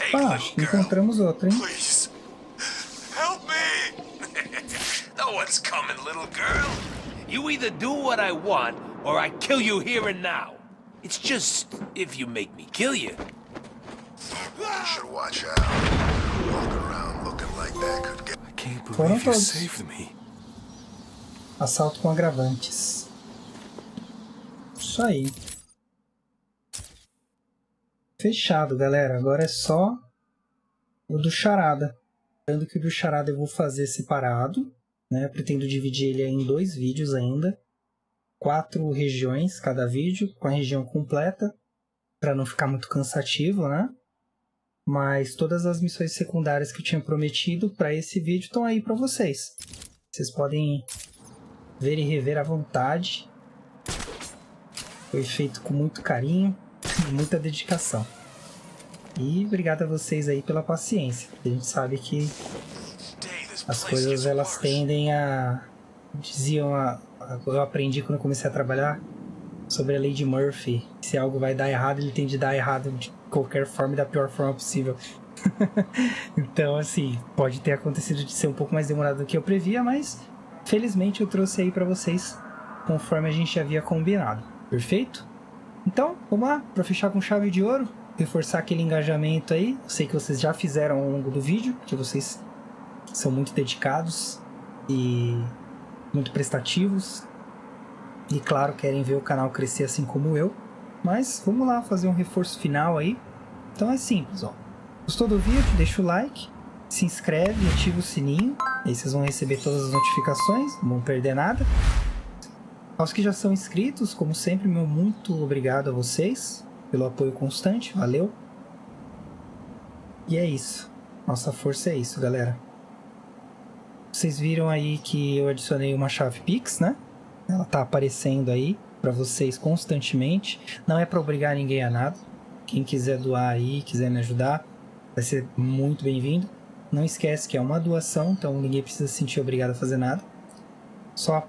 Opa, encontramos outro, hein? Help me! No one's coming, little girl. You either do what I want, or I kill you here and now. It's just if you make me kill you. You should watch out. Walk around looking like that could get. I Foram todos. Assalto com agravantes. Isso aí. Fechado, galera. Agora é só o do Charada. Lembrando que o do Charada eu vou fazer separado, né? Eu pretendo dividir ele em 2 vídeos ainda. 4 regiões cada vídeo, com a região completa, para não ficar muito cansativo, né? Mas todas as missões secundárias que eu tinha prometido para esse vídeo estão aí para vocês. Vocês podem ver e rever à vontade. Foi feito com muito carinho e muita dedicação. E obrigado a vocês aí pela paciência. A gente sabe que as coisas elas tendem a... eu aprendi quando eu comecei a trabalhar sobre a lei de Murphy. Se algo vai dar errado, ele tende a dar errado de qualquer forma e da pior forma possível. Então, assim, pode ter acontecido de ser um pouco mais demorado do que eu previa, mas felizmente eu trouxe aí pra vocês conforme a gente havia combinado. Perfeito? Então, vamos lá, pra fechar com chave de ouro, reforçar aquele engajamento aí. Eu sei que vocês já fizeram ao longo do vídeo, que vocês são muito dedicados e muito prestativos. E claro, querem ver o canal crescer assim como eu. Mas vamos lá fazer um reforço final aí. Então é simples, ó. Gostou do vídeo? Deixa o like, se inscreve e ativa o sininho. Aí vocês vão receber todas as notificações, não vão perder nada. Aos que já são inscritos, como sempre, meu muito obrigado a vocês pelo apoio constante, valeu. E é isso. Nossa força é isso, galera. Vocês viram aí que eu adicionei uma chave Pix, né? Ela tá aparecendo aí para vocês constantemente. Não é para obrigar ninguém a nada. Quem quiser doar aí, quiser me ajudar, vai ser muito bem-vindo. Não esquece que é uma doação, então ninguém precisa se sentir obrigado a fazer nada. Só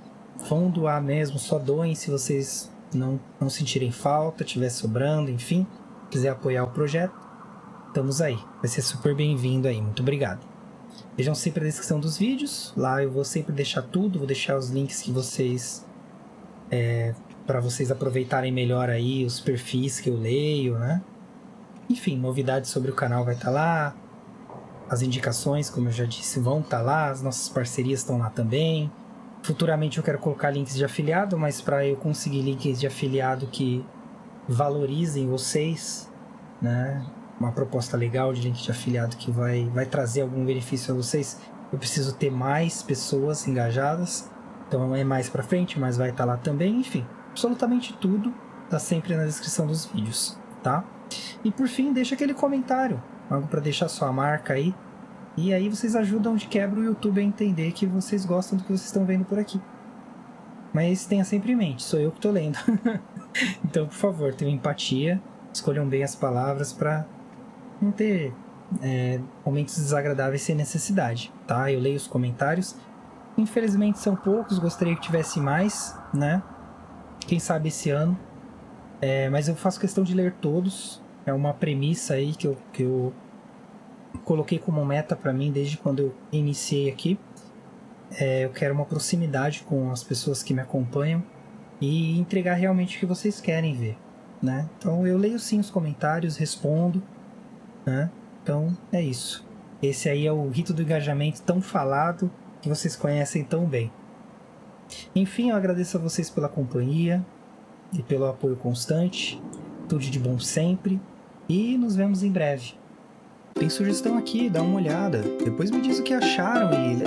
vão doar mesmo, só doem se vocês não sentirem falta, tiver sobrando, enfim. Quiser apoiar o projeto, estamos aí. Vai ser super bem-vindo aí, muito obrigado. Vejam sempre a descrição dos vídeos, lá eu vou sempre deixar tudo, vou deixar os links que vocês... para vocês aproveitarem melhor aí os perfis que eu leio, né? Enfim, novidades sobre o canal vai estar lá, as indicações, como eu já disse, vão estar lá, as nossas parcerias estão lá também. Futuramente eu quero colocar links de afiliado, mas para eu conseguir links de afiliado que valorizem vocês, né? Uma proposta legal de link de afiliado que vai trazer algum benefício a vocês, eu preciso ter mais pessoas engajadas. Então é mais pra frente, mas vai estar lá também. Enfim, absolutamente tudo tá sempre na descrição dos vídeos, tá? E por fim, deixa aquele comentário, algo para deixar sua marca aí. E aí vocês ajudam de quebra o YouTube a entender que vocês gostam do que vocês estão vendo por aqui. Mas tenha sempre em mente, sou eu que tô lendo. Então, por favor, tenham empatia, escolham bem as palavras para não ter momentos desagradáveis sem necessidade, tá? Eu leio os comentários. Infelizmente são poucos, gostaria que tivesse mais, né? Quem sabe esse ano. Mas eu faço questão de ler todos. É uma premissa aí que eu coloquei como meta para mim desde quando eu iniciei aqui. Eu quero uma proximidade com as pessoas que me acompanham e entregar realmente o que vocês querem ver, né? Então eu leio sim os comentários, respondo, né? Então é isso. Esse aí é o rito do engajamento tão falado, que vocês conhecem tão bem. Enfim, eu agradeço a vocês pela companhia e pelo apoio constante. Tudo de bom sempre. E nos vemos em breve. Tem sugestão aqui, dá uma olhada. Depois me diz o que acharam e lê